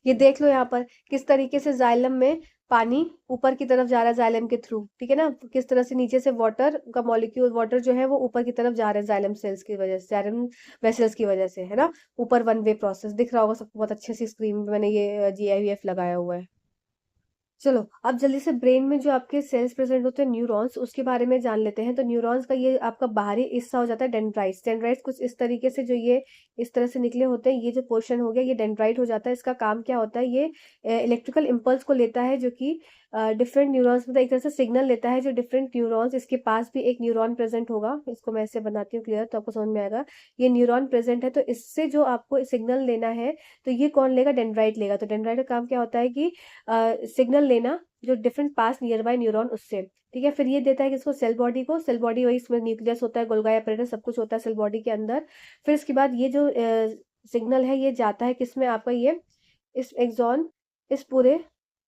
ये देख लो यहाँ पर किस तरीके से जाइलम में पानी ऊपर की तरफ जा रहा है जाइलम के थ्रू, ठीक है ना। किस तरह से नीचे से वाटर का मॉलिक्यूल, वाटर जो है वो ऊपर की तरफ जा रहा है जाइलम सेल्स की वजह से, जाइलम वेसल्स की वजह से, है ना। ऊपर वन वे प्रोसेस दिख रहा होगा सबको बहुत अच्छे से, स्क्रीन में मैंने ये GIF लगाया हुआ है। चलो अब जल्दी से ब्रेन में जो आपके सेल्स प्रेजेंट होते हैं न्यूरॉन्स, उसके बारे में जान लेते हैं। तो न्यूरॉन्स का ये आपका बाहरी हिस्सा हो जाता है डेंड्राइट्स। डेंड्राइट्स कुछ इस तरीके से, जो ये इस तरह से निकले होते हैं, ये जो पोर्शन हो गया ये डेंड्राइट हो जाता है। इसका काम क्या होता है, ये इलेक्ट्रिकल इम्पल्स को लेता है, जो कि डिफरेंट न्यूरॉन्स, मतलब एक तरह से सिग्नल लेता है जो डिफरेंट न्यूरॉन्स, इसके पास भी एक न्यूरॉन प्रेजेंट होगा, इसको मैं ऐसे बनाती हूँ क्लियर तो आपको समझ में आएगा। ये न्यूरॉन प्रेजेंट है, तो इससे जो आपको सिग्नल लेना है तो ये कौन लेगा, डेंड्राइट लेगा। तो डेंड्राइट का काम क्या होता है कि सिग्नल लेना जो different pass near by neuron उससे, ठीक है। फिर ये देता है किसको, सेल बॉडी को। सेल बॉडी वही, इसमें न्यूक्लियस होता है, गोल्गी एपरेटस सब कुछ होता है सेल बॉडी के अंदर। फिर इसके बाद ये जो सिग्नल है ये जाता है किसमें आपका, ये इस एक्सॉन, इस पूरे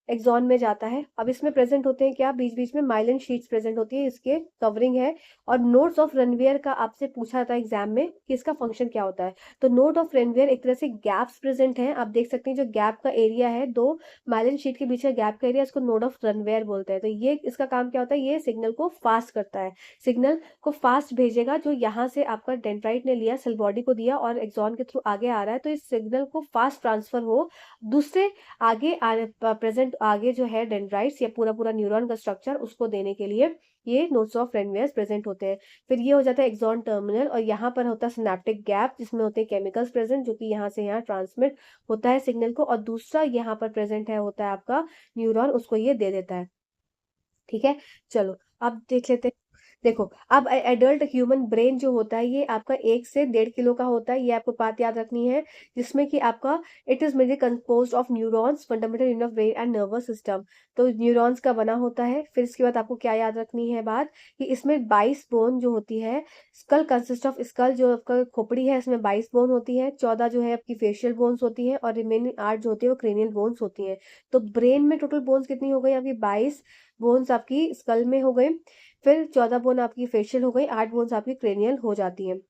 एक्सॉन में जाता है। अब इसमें प्रेजेंट होते हैं क्या, बीच बीच में माइलिन शीट्स प्रेजेंट होती है, इसके कवरिंग है। और नोड्स ऑफ रनवियर का आपसे पूछा था एग्जाम में कि इसका फंक्शन क्या होता है। तो नोड ऑफ रनवियर एक तरह से गैप्स प्रेजेंट हैं, आप देख सकते हैं जो गैप का एरिया है, 2 माइलिन शीट के बीच का गैप का एरिया, इसको नोड ऑफ रनवियर बोलते हैं। तो ये इसका काम क्या होता है, ये सिग्नल को फास्ट करता है, सिग्नल को फास्ट भेजेगा। जो यहाँ से आपका डेंड्राइट ने लिया, सेल बॉडी को दिया और एक्सॉन के थ्रू आगे आ रहा है, तो इस सिग्नल को फास्ट ट्रांसफर हो दूसरे आगे प्रेजेंट आगे जो है डेंड्राइट्स या पूरा पूरा न्यूरॉन का स्ट्रक्चर, उसको देने के लिए ये नोड्स ऑफ रनवियर्स प्रेजेंट होते हैं। फिर ये हो जाता है एक्सॉन टर्मिनल, और यहाँ पर होता है सिनेप्टिक गैप, जिसमें होते हैं केमिकल्स प्रेजेंट, जो कि यहाँ से यहाँ ट्रांसमिट होता है सिग्नल को। और दूसरा यहाँ पर प्रेजेंट है होता है आपका न्यूरॉन, उसको ये दे देता है, ठीक है। चलो अब देख लेते हैं। देखो अब एडल्ट ह्यूमन ब्रेन जो होता है ये आपका 1 से 1.5 किलो का होता है, ये आपको बात याद रखनी है। जिसमें कि आपका it is mainly composed of neurons, fundamental unit of brain and nervous system. तो न्यूरॉन्स का बना होता है। फिर इसके बाद आपको क्या याद रखनी है बात, कि इसमें 22 बोन जो होती है, स्कल कंसिस्ट ऑफ स्कल, जो आपका खोपड़ी है इसमें 22 बोन होती है, 14 जो है आपकी फेशियल बोन्स होती है, और रिमेनिंग 8 जो होती है वो क्रेनियल बोन्स होती है। तो ब्रेन में टोटल बोन्स कितनी हो गई आपकी, 22 बोन्स आपकी स्कल में हो गए, फिर 14 बोन आपकी फेशियल हो गई, 8 बोन्स आपकी क्रेनियल हो जाती हैं।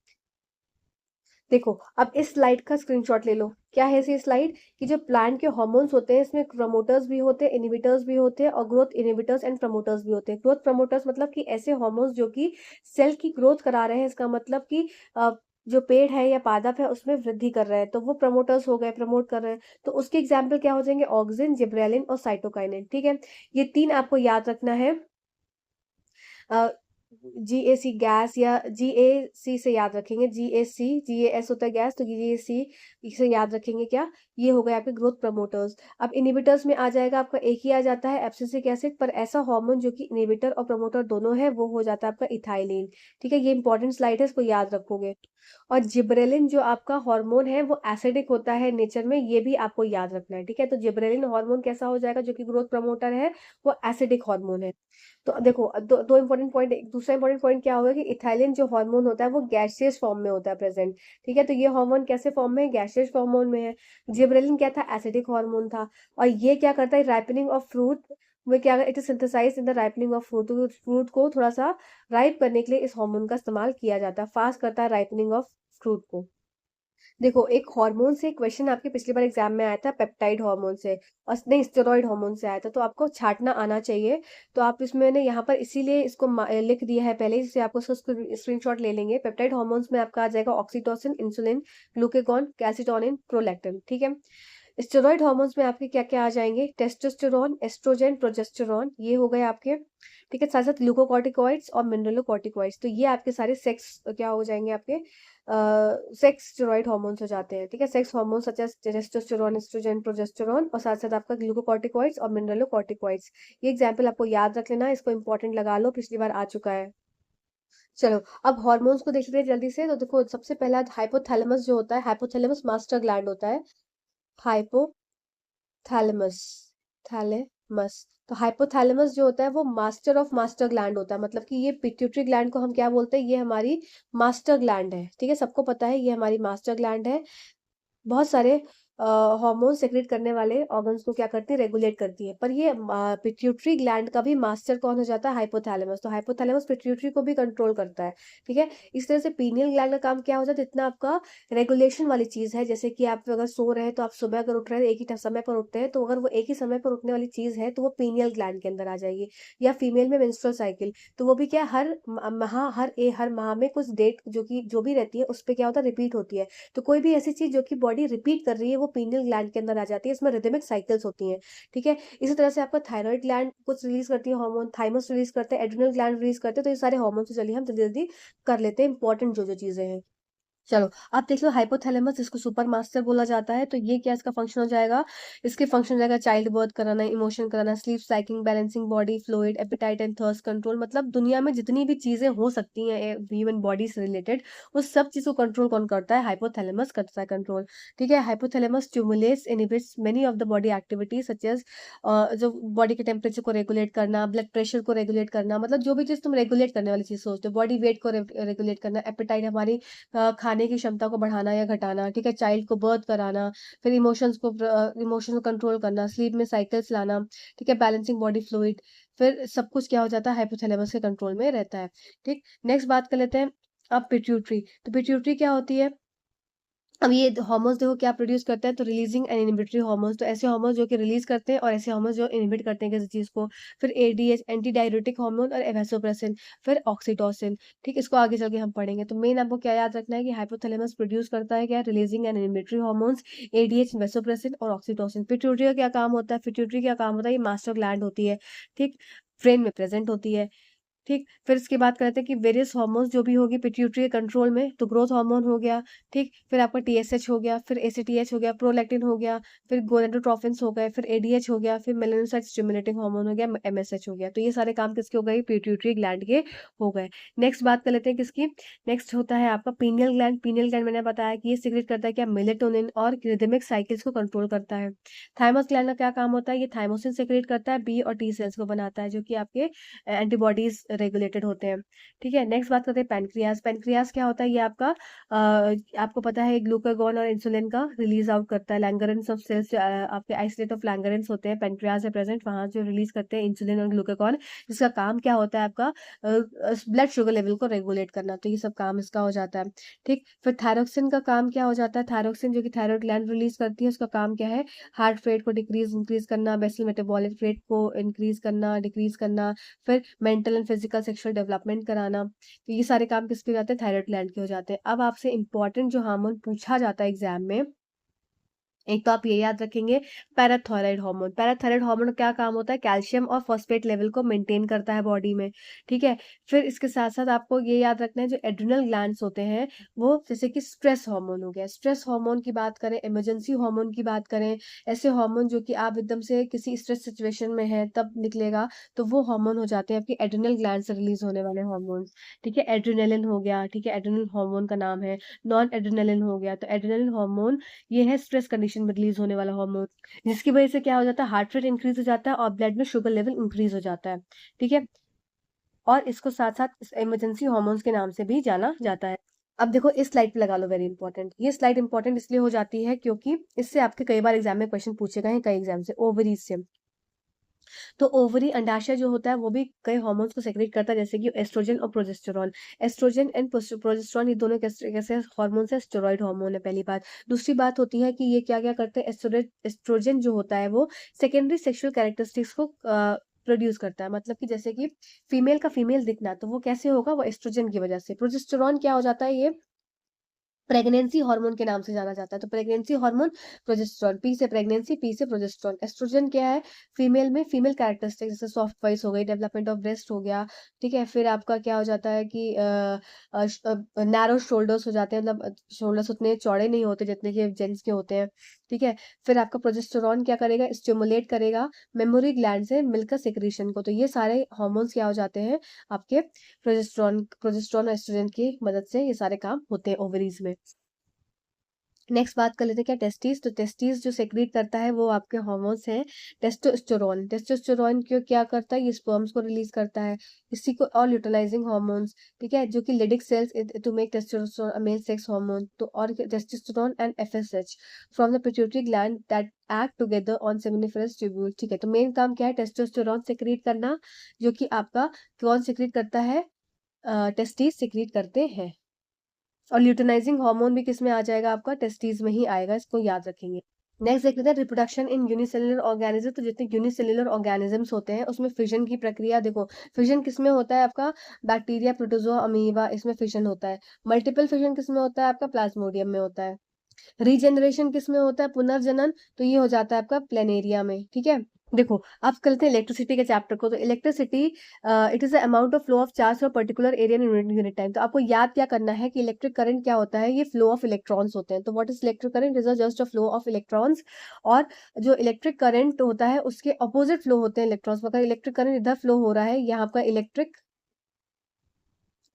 देखो अब इस स्लाइड का स्क्रीनशॉट ले लो। क्या है ये स्लाइड, कि जो प्लांट के हार्मोन्स होते हैं इसमें प्रमोटर्स भी होते हैं, इनहिबिटर्स भी होते हैं, और ग्रोथ इनहिबिटर्स एंड प्रमोटर्स भी होते हैं। ग्रोथ प्रमोटर्स मतलब कि ऐसे हार्मोन्स जो कि सेल की ग्रोथ करा रहे हैं, इसका मतलब कि जो पेड़ है या पादप है उसमें वृद्धि कर रहे हैं, तो वो प्रमोटर्स हो गए, प्रमोट कर रहे हैं। तो उसके एग्जाम्पल क्या हो जाएंगे, ऑक्सिन, जिब्रेलिन और साइटोकाइनिन, ठीक है। ये 3 आपको याद रखना है। GAC गैस, या GAC से याद रखेंगे, GAS होता है गैस, तो GAC इसे याद रखेंगे क्या, ये हो गए आपके ग्रोथ प्रमोटर्स। अब इनहिबिटर्स में आ जाएगा आपका एक ही आ जाता है, एब्सिसिक एसिड, पर ऐसा हार्मोन जो कि इनहिबिटर और प्रमोटर दोनों है, वो हो जाता है आपका इथाइलिन, ठीक है। ये इंपॉर्टेंट स्लाइड है, इसको याद रखोगे। और जिब्रेलिन जो आपका हार्मोन है वो एसिडिक होता है नेचर में, ये भी आपको याद रखना है, ठीक है। तो जिब्रेलिन हार्मोन कैसा हो जाएगा, जो कि ग्रोथ प्रमोटर है, वो एसिडिक हार्मोन है। तो देखो दो इंपॉर्टेंट पॉइंट, दूसरा इंपॉर्टेंट पॉइंट क्या होगा कि इथाइलिन जो हार्मोन होता है वो गैसियस फॉर्म में होता है प्रेजेंट, ठीक है। तो ये हार्मोन कैसे फॉर्म में है, गैसियस हार्मोन में है। जिब्रेलिन क्या था, एसिडिक हार्मोन था। और ये क्या करता है, राइपनिंग ऑफ फ्रूट वो क्या, it is synthesise in the ripening of fruit, तो फ्रूट को थोड़ा सा राइप करने के लिए इस हार्मोन का इस्तेमाल किया जाता है, फास्ट करता है राइपनिंग ऑफ फ्रूट को। देखो, एक हार्मोन से क्वेश्चन आपके पिछली बार एग्जाम में आया था, पेप्टाइड हार्मोन से, और नहीं, स्टेरॉइड हार्मोन से आया था, तो आपको छांटना आना चाहिए। तो आप इसमें मैंने यहाँ पर इसीलिए इसको लिख दिया है पहले, जिससे आपको स्क्रीनशॉट ले लेंगे। पेप्टाइड हार्मोन्स में आपका आ जाएगा oxytocin, insulin, glucagon, calcitonin, prolactin, ठीक है। स्टेरॉइड हार्मोन्स में आपके क्या क्या आ जाएंगे, टेस्टोस्टेरोन, एस्ट्रोजन, प्रोजेस्टेरोन, ये हो गए आपके, ठीक है। साथ साथ ग्लूकोकॉर्टिकॉइड्स और मिनरलोकॉर्टिकॉइड्स, तो ये आपके सारे सेक्स क्या हो जाएंगे आपके, सेक्स स्टेरॉइड हार्मोन्स हो जाते हैं, ठीक है। Sex hormone such as testosterone, oestrogen, progesterone, और साथ साथ आपका ग्लूकोकॉर्टिकॉइड्स और मिनरलोकॉर्टिकॉइड्स। ये एग्जाम्पल आपको याद रख लेना, इसको इंपॉर्टेंट लगा लो, पिछली बार आ चुका है। चलो, अब हॉर्मोन्स को देखते हैं जल्दी से। तो देखो, सबसे पहला हाइपोथैलेमस जो होता है, हाइपोथैलेमस मास्टर ग्लैंड होता है, हाइपोथैलेमस, थैलेमस। तो हाइपोथैलेमस जो होता है वो मास्टर ऑफ मास्टर ग्लैंड होता है, मतलब कि ये पिट्यूटरी ग्लैंड को हम क्या बोलते हैं, ये हमारी मास्टर ग्लैंड है, ठीक है। सबको पता है ये हमारी मास्टर ग्लैंड है। बहुत सारे हार्मोन सेक्रेट करने वाले ऑर्गन्स को क्या करती है, रेगुलेट करती है। पर ये पिट्यूटरी ग्लैंड का भी मास्टर कौन हो जाता है, हाइपोथैलेमस। तो हाइपोथैलेमस पिट्यूटरी को भी कंट्रोल करता है, ठीक है। इस तरह से पीनियल ग्लैंड का काम क्या हो जाता है, इतना आपका रेगुलेशन वाली चीज है। जैसे कि आप अगर सो रहे हैं तो आप सुबह अगर उठ रहे हैं एक ही समय पर उठते हैं, तो अगर वो एक ही समय पर उठने वाली चीज है तो वो पीनियल ग्लैंड के अंदर आ जाएगी। या फीमेल में मेंस्ट्रुअल साइकिल, तो वो भी क्या, हर माह में कुछ डेट जो भी रहती है उस पर क्या होता है, रिपीट होती है। तो कोई भी ऐसी चीज जो कि बॉडी रिपीट कर रही है वो पीनियल ग्लैंड के अंदर आ जाती है, इसमें रिदमिक साइकिल्स होती हैं, ठीक है। इसी तरह से आपका थायराइड ग्लैंड कुछ रिलीज करती है हार्मोन, थाइमस रिलीज करते हैं, एड्रिनल ग्लैंड रिलीज करते हैं। तो ये सारे हार्मोन से चलिए हम जल्दी जल्दी कर लेते हैं इंपॉर्टेंट जो जो चीजें हैं। चलो, आप देख लो, हाइपोथैलेमस इसको सुपर मास्टर बोला जाता है। तो ये क्या इसका फंक्शन हो जाएगा, इसके फंक्शन हो जाएगा चाइल्ड बर्थ कराना, इमोशन कराना, sleep cycling, balancing body fluid, appetite and thirst control. मतलब दुनिया में जितनी भी चीजें हो सकती हैं ह्यूमन बॉडी से रिलेटेड, वो सब चीज को कंट्रोल कौन करता है, हाइपोथैलेमस करता है कंट्रोल, ठीक है। Hypothalamus stimulates inhibits many of the body activities such as, जो बॉडी के टेम्परेचर को रेगुलेट करना, ब्लड प्रेशर को रेगुलेट करना, मतलब जो भी चीज तुम रेगुलेट करने वाली चीज सोचते हो, बॉडी वेट को रेगुलेट करना, एपेटाइट हमारी खाने की क्षमता को बढ़ाना या घटाना, ठीक है। चाइल्ड को बर्थ कराना, फिर इमोशंस को कंट्रोल करना, स्लीप में साइकिल्स लाना, ठीक है, बैलेंसिंग बॉडी फ्लूइड, फिर सब कुछ क्या हो जाता है, हाइपोथैलेमस के कंट्रोल में रहता है, ठीक। नेक्स्ट बात कर लेते हैं अब पिट्यूटरी। तो पिट्यूटरी क्या होती है, अब ये हार्मोन्स देखो क्या प्रोड्यूस करते हैं, तो रिलीजिंग एंड इनहिबिटरी हार्मोन्स, तो ऐसे हार्मोन्स जो कि रिलीज करते हैं और ऐसे हार्मोन्स जो इनहिबिट करते हैं किसी चीज को। फिर एडीएच, एंटी डाययूरेटिक हार्मोन, और वेसोप्रेसिन, फिर ऑक्सीटोसिन, ठीक। इसको आगे चल के हम पढ़ेंगे। तो मेन आपको क्या याद रखना है कि हाइपोथैलेमस प्रोड्यूस करता है क्या, releasing and inhibitory hormones, ADH, vasopressin और ऑक्सीटोसिन। पिट्यूटरी का क्या काम होता है, पिट्यूटरी का काम होता है, ये मास्टर ग्लैंड होती है, ठीक, ब्रेन में प्रेजेंट होती है, ठीक। फिर इसके बाद करते हैं कि वेरियस हार्मोन्स जो भी होगी पिट्यूटरी के कंट्रोल में, तो ग्रोथ हार्मोन हो गया, ठीक। फिर आपका टीएसएच हो गया, फिर एसीटीएच हो गया, प्रोलैक्टिन हो गया, फिर गोनाडोट्रोफिन्स हो गए, फिर एडीएच हो गया, फिर मेलानोसाइट स्टिमुलेटिंग हार्मोन हो गया, एमएसएच हो गया। तो ये सारे काम किसके हो गए, पिट्यूटरी ग्लैंड के हो गए। नेक्स्ट बात कर लेते हैं किसकी, नेक्स्ट होता है आपका पीनियल ग्लैंड। पीनियल ग्लैंड मैंने बताया कि ये सिक्रेट करता है क्या, मेलेटोनिन और रिदमिक साइकिल्स को कंट्रोल करता है। थाइमस ग्लैंड का क्या काम होता है, ये थाइमोसिन सिक्रेट करता है, बी और टी सेल्स को बनाता है, जो कि आपके एंटीबॉडीज रेगुलेटेड होते हैं, ठीक है। नेक्स्ट बात करते हैं पैनक्रियाज। पैनक्रियाज क्या होता है, ये आपका आपको पता है ग्लूकागॉन और इंसुलिन का रिलीज आउट करता है। लैंगरेंस ऑफ सेल्स, आपके आइसोलेट ऑफ लैंगरेंस होते हैं पैनक्रियाज में प्रेजेंट, वहां जो रिलीज करते हैं इंसुलिन और ग्लूकागॉन, जिसका काम क्या होता है आपका ब्लड शुगर लेवल को रेगुलेट करना। तो ये सब काम इसका हो जाता है, ठीक। फिर थायरोक्सिन का काम क्या हो जाता है, थायरोक्सिन जो कि थायराइड ग्लैंड रिलीज करती है, उसका काम क्या है, हार्ट रेट को इंक्रीज करना, बेसल मेटाबॉलिक रेट को इंक्रीज करना, डिक्रीज करना, फिर mental and physical sexual development कराना। तो ये सारे काम किसके हो जाते हैं, थायराइड ग्लैंड के हो जाते हैं। अब आपसे इंपॉर्टेंट जो हार्मोन पूछा जाता है एग्जाम में, एक तो आप ये याद रखेंगे, पैराथायराइड हार्मोन। पैराथायराइड हार्मोन का क्या काम होता है, कैल्शियम और फॉस्फेट लेवल को मेंटेन करता है बॉडी में, ठीक है। फिर इसके साथ साथ आपको ये याद रखना है, जो एड्रिनल ग्लैंड्स होते हैं वो, जैसे कि स्ट्रेस हार्मोन हो गया, स्ट्रेस हार्मोन की बात करें, इमरजेंसी हार्मोन की बात करें, ऐसे हार्मोन जो कि आप एकदम से किसी स्ट्रेस सिचुएशन में है तब निकलेगा, तो वो हार्मोन हो जाते हैं आपके एड्रिनल ग्लैंड से रिलीज होने वाले हार्मोन, ठीक है। एड्रिनलिन हो गया, ठीक है, एड्रिनल हार्मोन का नाम है। नॉन एड्रिनलिन हो गया, तो एड्रिनलिन हार्मोन ये है स्ट्रेस कंडीशन में रिलीज होने वाला हार्मोन, जिसकी वजह से क्या हो जाता है, हार्ट रेट इंक्रीज हो जाता है और ब्लड में शुगर लेवल इंक्रीज हो जाता है, ठीक है। और इसको साथ साथ इमरजेंसी हार्मोन्स के नाम से भी जाना जाता है। अब देखो इस स्लाइड पे लगा लो, वेरी इंपॉर्टेंट। ये स्लाइड इंपॉर्टेंट इसलिए हो जाती है क्योंकि इससे आपके कई बार एग्जाम में क्वेश्चन पूछे गए हैं, कई एग्जाम से, ओवरीज से। तो ओवरी अंडाशय जो होता है वो भी कई हार्मोन्स को सेक्रेट करता है, जैसे कि एस्ट्रोजन और प्रोजेस्टेरॉन। एस्ट्रोजन एंड प्रोजेस्टेरॉन ये दोनों कैसे कैसे हार्मोन्स है, स्टेरॉइड हार्मोन है, पहली बात। दूसरी बात होती है कि ये क्या क्या करते हैं, एस्ट्रोजन जो होता है वो सेकेंडरी सेक्सुअल कैरेक्टरिस्टिक्स को प्रोड्यूस करता है, मतलब कि जैसे कि फीमेल का फीमेल दिखना, तो वो कैसे होगा, वो एस्ट्रोजन की वजह से। प्रोजेस्टेरॉन क्या हो जाता है, ये प्रेगनेंसी हार्मोन के नाम से जाना जाता है। तो प्रेगनेंसी हार्मोन प्रोजेस्टेरॉन, पी से प्रेगनेंसी, पी से प्रोजेस्टेरॉन। एस्ट्रोजन क्या है, फीमेल में फीमेल कैरेक्टरिस्टिक, जैसे सॉफ्ट वॉइस हो गई, डेवलपमेंट ऑफ ब्रेस्ट हो गया, ठीक है। फिर आपका क्या हो जाता है कि नैरो शोल्डर्स हो जाते हैं, मतलब शोल्डर्स उतने चौड़े नहीं होते जितने कि जेंट्स के होते हैं, ठीक है। फिर आपका प्रोजेस्टेरॉन क्या करेगा, स्टिमुलेट करेगा मेमोरी ग्लैंड से मिलकर सिक्रीशन को। तो ये सारे हार्मोन्स क्या हो जाते हैं आपके प्रोजेस्टेरॉन और एस्ट्रोजन की मदद से ये सारे काम होते हैं ओवरीज में। नेक्स्ट बात कर लेते हैं क्या, टेस्टिस। तो टेस्टिस जो सेक्रेट करता है वो आपके हार्मोन्स हैं टेस्टोस्टेरोन। टेस्टोस्टेरोन क्यों क्या करता है, ये स्पर्म्स को रिलीज करता है, इसी को और ल्यूटिलाइजिंग हार्मोन्स, ठीक है, जो कि Leydig cells to make testosterone male sex hormone. तो और testosterone and FSH from the pituitary gland that act together on seminiferous tubule, ठीक है। तो मेन काम क्या है, टेस्टोस्टेरोन सेक्रेट करना, जो कि आपका कौन सेक्रेट करता है, टेस्टिस सेक्रेट करते हैं। और ल्यूटिनाइजिंग हार्मोन भी किस में आ जाएगा, आपका टेस्टिस में ही आएगा, इसको याद रखेंगे। नेक्स्ट देख लेते हैं रिप्रोडक्शन इन यूनिसेलुलर ऑर्गेनिज्म। तो जितने यूनिसेलुलर ऑर्गेनिजम्स होते हैं उसमें फिजन की प्रक्रिया देखो, फिजन किस में होता है आपका, बैक्टीरिया, प्रोटोजोआ, अमीबा, इसमें फिजन होता है। मल्टीपल फिजन किस में होता है आपका, प्लाज्मोडियम में होता है। रीजनरेशन किस में होता है, पुनर्जनन, तो ये हो जाता है आपका प्लेनेरिया में, ठीक है। देखो आप करते हैं इलेक्ट्रिसिटी के चैप्टर को। तो electricity it is the amount of flow of charge for particular area in unit time. तो आपको याद क्या करना है कि इलेक्ट्रिक करंट क्या होता है, ये फ्लो ऑफ इलेक्ट्रॉन्स होते हैं। तो what is electric current, is just a flow of electrons. और जो इलेक्ट्रिक करंट होता है उसके अपोजिट फ्लो होते हैं इलेक्ट्रॉन्स। अगर इलेक्ट्रिक करंट इधर फ्लो हो रहा है, यहाँ आपका इलेक्ट्रिक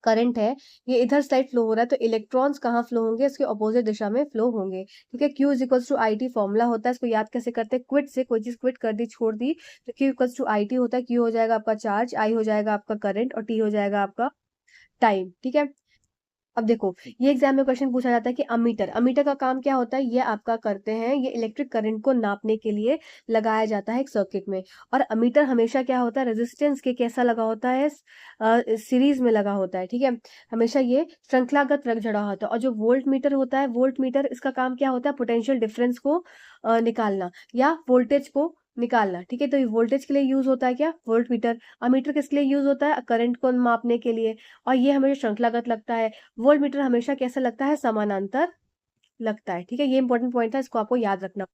करंट है, ये इधर साइड फ्लो हो रहा है, तो इलेक्ट्रॉन्स कहाँ फ्लो होंगे, इसके ऑपोजिट दिशा में फ्लो होंगे, ठीक है। Q is equals to I T formula होता है, इसको याद कैसे करते हैं, क्विट से, कोई चीज क्विट कर दी छोड़ दी, तो Q equals to I T होता है। Q हो जाएगा आपका चार्ज, I हो जाएगा आपका करंट, और T हो जाएगा आपका टाइम, ठीक है। अब देखो ये एग्जाम में क्वेश्चन पूछा जाता है कि अमीटर, अमीटर का काम क्या होता है, ये आपका करते हैं, ये इलेक्ट्रिक करंट को नापने के लिए लगाया जाता है एक सर्किट में। और अमीटर हमेशा क्या होता है, रेजिस्टेंस के कैसा लगा होता है, सीरीज में लगा होता है, ठीक है। हमेशा ये श्रृंखलागत रख जुड़ा होता है। और जो वोल्ट मीटर होता है, वोल्ट मीटर इसका काम क्या होता है, पोटेंशियल डिफरेंस को निकालना या वोल्टेज को निकालना, ठीक है। तो ये वोल्टेज के लिए यूज होता है क्या, वोल्ट मीटर। अमीटर किसके लिए यूज होता है, करंट को मापने के लिए। और ये हमेशा श्रृंखलागत लगता है। वोल्ट मीटर हमेशा कैसा लगता है, समानांतर लगता है, ठीक है। ये इंपॉर्टेंट पॉइंट था, इसको आपको याद रखना।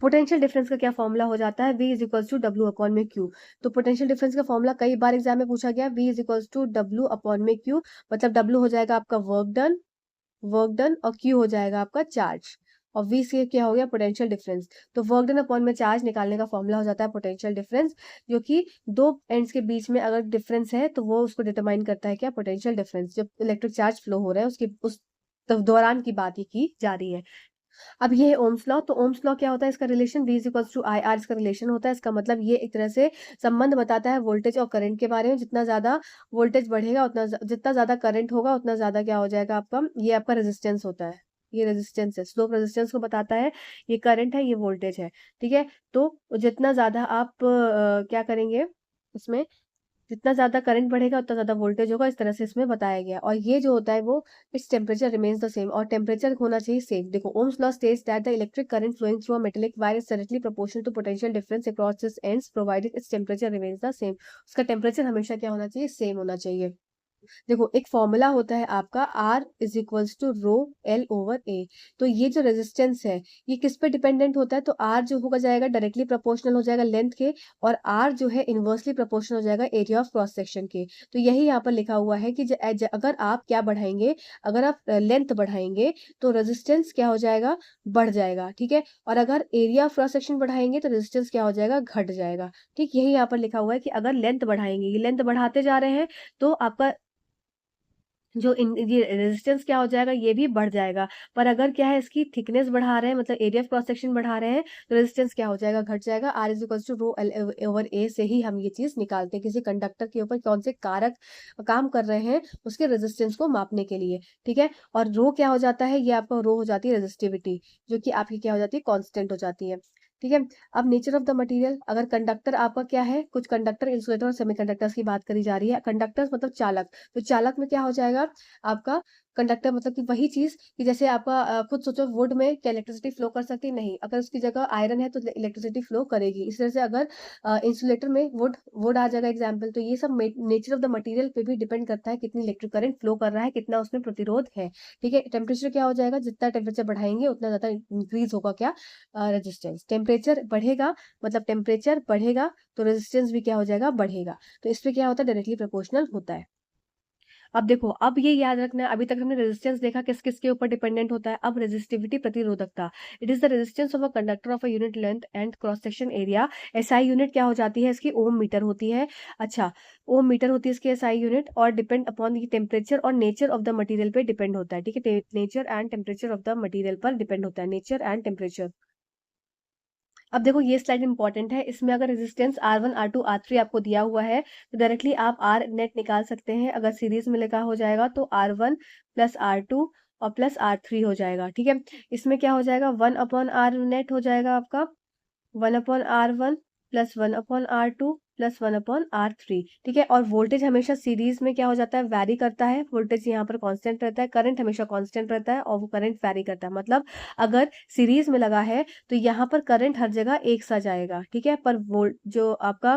पोटेंशियल डिफरेंस का क्या फॉर्मूला हो जाता है, V is equals to W upon में क्यू। तो पोटेंशियल डिफरेंस का फॉर्मूला कई बार एग्जाम में पूछा गया, V is equals to W upon में क्यू। मतलब W हो जाएगा आपका वर्क डन, और Q हो जाएगा आपका चार्ज, और V से क्या हो गया, पोटेंशियल डिफरेंस। तो वर्क डन अपॉन में चार्ज निकालने का फॉर्मूला हो जाता है पोटेंशियल डिफरेंस, जो कि दो एंड्स के बीच में अगर डिफरेंस है तो वो उसको डिटरमाइन करता है क्या, पोटेंशियल डिफरेंस। जब इलेक्ट्रिक चार्ज फ्लो हो रहा है उसकी उस दौरान की बात ही की जा रही है। अब ये है ओम्स लॉ। तो ओम्स लॉ क्या होता है, इसका relation V is equals to I R, इसका रिलेशन होता है। इसका मतलब ये एक तरह से संबंध बताता है वोल्टेज और करंट के बारे में। जितना ज्यादा वोल्टेज बढ़ेगा उतना जितना ज्यादा करंट होगा उतना ज्यादा क्या हो जाएगा आपका, ये आपका रेजिस्टेंस होता है, ये रेजिस्टेंस है, स्लोप रेजिस्टेंस को बताता है। ये करंट है, ये वोल्टेज है, ठीक है। तो जितना ज्यादा आप क्या करेंगे इसमें, जितना ज्यादा करंट बढ़ेगा उतना ज्यादा वोल्टेज होगा, इस तरह से इसमें बताया गया। और ये जो होता है वो its temperature remains the same, और टेम्परेचर होना चाहिए सेम। देखो Ohm's law states that the electric current flowing through a metallic wire is directly proportional to potential difference across its ends provided its temperature remains the same. उसका temperature हमेशा क्या होना चाहिए, same होना चाहिए। देखो एक फॉर्मूला होता है आपका R is equals to rho L over A। तो ये जो रेजिस्टेंस है ये किस पे डिपेंडेंट होता है, तो R जो होगा जाएगा डायरेक्टली प्रोपोर्शनल हो जाएगा लेंथ के, और R जो है इनवर्सली प्रोपोर्शनल हो जाएगा एरिया ऑफ क्रॉस सेक्शन के। तो यही यहाँ पर लिखा हुआ है कि अगर आप क्या बढ़ाएंगे, अगर आप लेंथ बढ़ाएंगे तो रेजिस्टेंस क्या हो जाएगा, बढ़ जाएगा, ठीक है। और अगर एरिया ऑफ क्रॉस सेक्शन बढ़ाएंगे तो रेजिस्टेंस क्या हो जाएगा, घट जाएगा, ठीक। यही यहाँ पर लिखा हुआ है कि अगर लेंथ बढ़ाएंगे, ये लेंथ बढ़ाते जा रहे हैं तो आपका जो ये रेजिस्टेंस क्या हो जाएगा, ये भी बढ़ जाएगा। पर अगर क्या है, इसकी थिकनेस बढ़ा रहे हैं, मतलब एरिया ऑफ क्रॉस सेक्शन बढ़ा रहे हैं, तो रेजिस्टेंस क्या हो जाएगा, घट जाएगा। R is equals to rho L over A से ही हम ये चीज निकालते हैं, किसी कंडक्टर के ऊपर कौन से कारक काम कर रहे हैं उसके रेजिस्टेंस को मापने के लिए, ठीक है। और रो क्या हो जाता है, ये आपका रो हो जाती है रेजिस्टिविटी, जो कि आपकी क्या हो जाती है, कॉन्स्टेंट हो जाती है, ठीक है। अब नेचर ऑफ द मटेरियल, अगर कंडक्टर आपका क्या है, कुछ कंडक्टर, इंसुलेटर और सेमीकंडक्टर्स की बात करी जा रही है। कंडक्टर्स मतलब चालक, तो चालक में क्या हो जाएगा आपका, कंडक्टर मतलब कि वही चीज कि जैसे आपका खुद सोचो, वुड में क्या इलेक्ट्रिसिटी फ्लो कर सकती है? नहीं। अगर उसकी जगह आयरन है तो इलेक्ट्रिसिटी फ्लो करेगी। इस तरह से अगर इंसुलेटर में वुड वुड आ जाएगा एग्जाम्पल। तो ये सब नेचर ऑफ द मटेरियल पे भी डिपेंड करता है, कितनी इलेक्ट्रिक करंट फ्लो कर रहा है, कितना उसमें प्रतिरोध है। ठीक है। टेम्परेचर क्या हो जाएगा, जितना टेम्परेचर बढ़ाएंगे उतना ज्यादा इंक्रीज होगा क्या, रेजिस्टेंस। टेम्परेचर बढ़ेगा मतलब टेम्परेचर बढ़ेगा तो रेजिस्टेंस भी क्या हो जाएगा, बढ़ेगा। तो इस पे क्या होता है, डायरेक्टली प्रोपोर्शनल होता है। अब देखो, अब ये याद रखना है, अभी तक हमने रेजिस्टेंस देखा किस किस के ऊपर डिपेंडेंट होता है। अब रेजिस्टिविटी, प्रतिरोधकता, it is the resistance of a conductor of a unit length and cross section area. SI unit क्या हो जाती है इसकी, ओम मीटर होती है। अच्छा, ओम मीटर होती है इसकी एसआई यूनिट, और डिपेंड अपॉन द टेम्परेचर और नेचर ऑफ द मटीरियल पे डिपेंड होता है। ठीक है, nature and temperature of the material पर डिपेंड होता है, नेचर एंड टेम्परेचर। अब देखो ये स्लाइड इंपॉर्टेंट है, इसमें अगर रेजिस्टेंस R1 R2 R3 आपको दिया हुआ है तो डायरेक्टली आप R नेट निकाल सकते हैं। अगर सीरीज में लिखा हो जाएगा तो R1 प्लस R2 और प्लस R3 हो जाएगा। ठीक है, इसमें क्या हो जाएगा, 1/R नेट हो जाएगा आपका, 1/R1 plus 1/R2 plus 1/R3। ठीक है, और वोल्टेज हमेशा सीरीज में क्या हो जाता है, वैरी करता है। वोल्टेज यहाँ पर कांस्टेंट रहता है, करंट हमेशा कांस्टेंट रहता है, और वो करंट वैरी करता है। मतलब अगर सीरीज में लगा है तो यहाँ पर करंट हर जगह एक सा जाएगा। ठीक है, पर वोल्ट जो आपका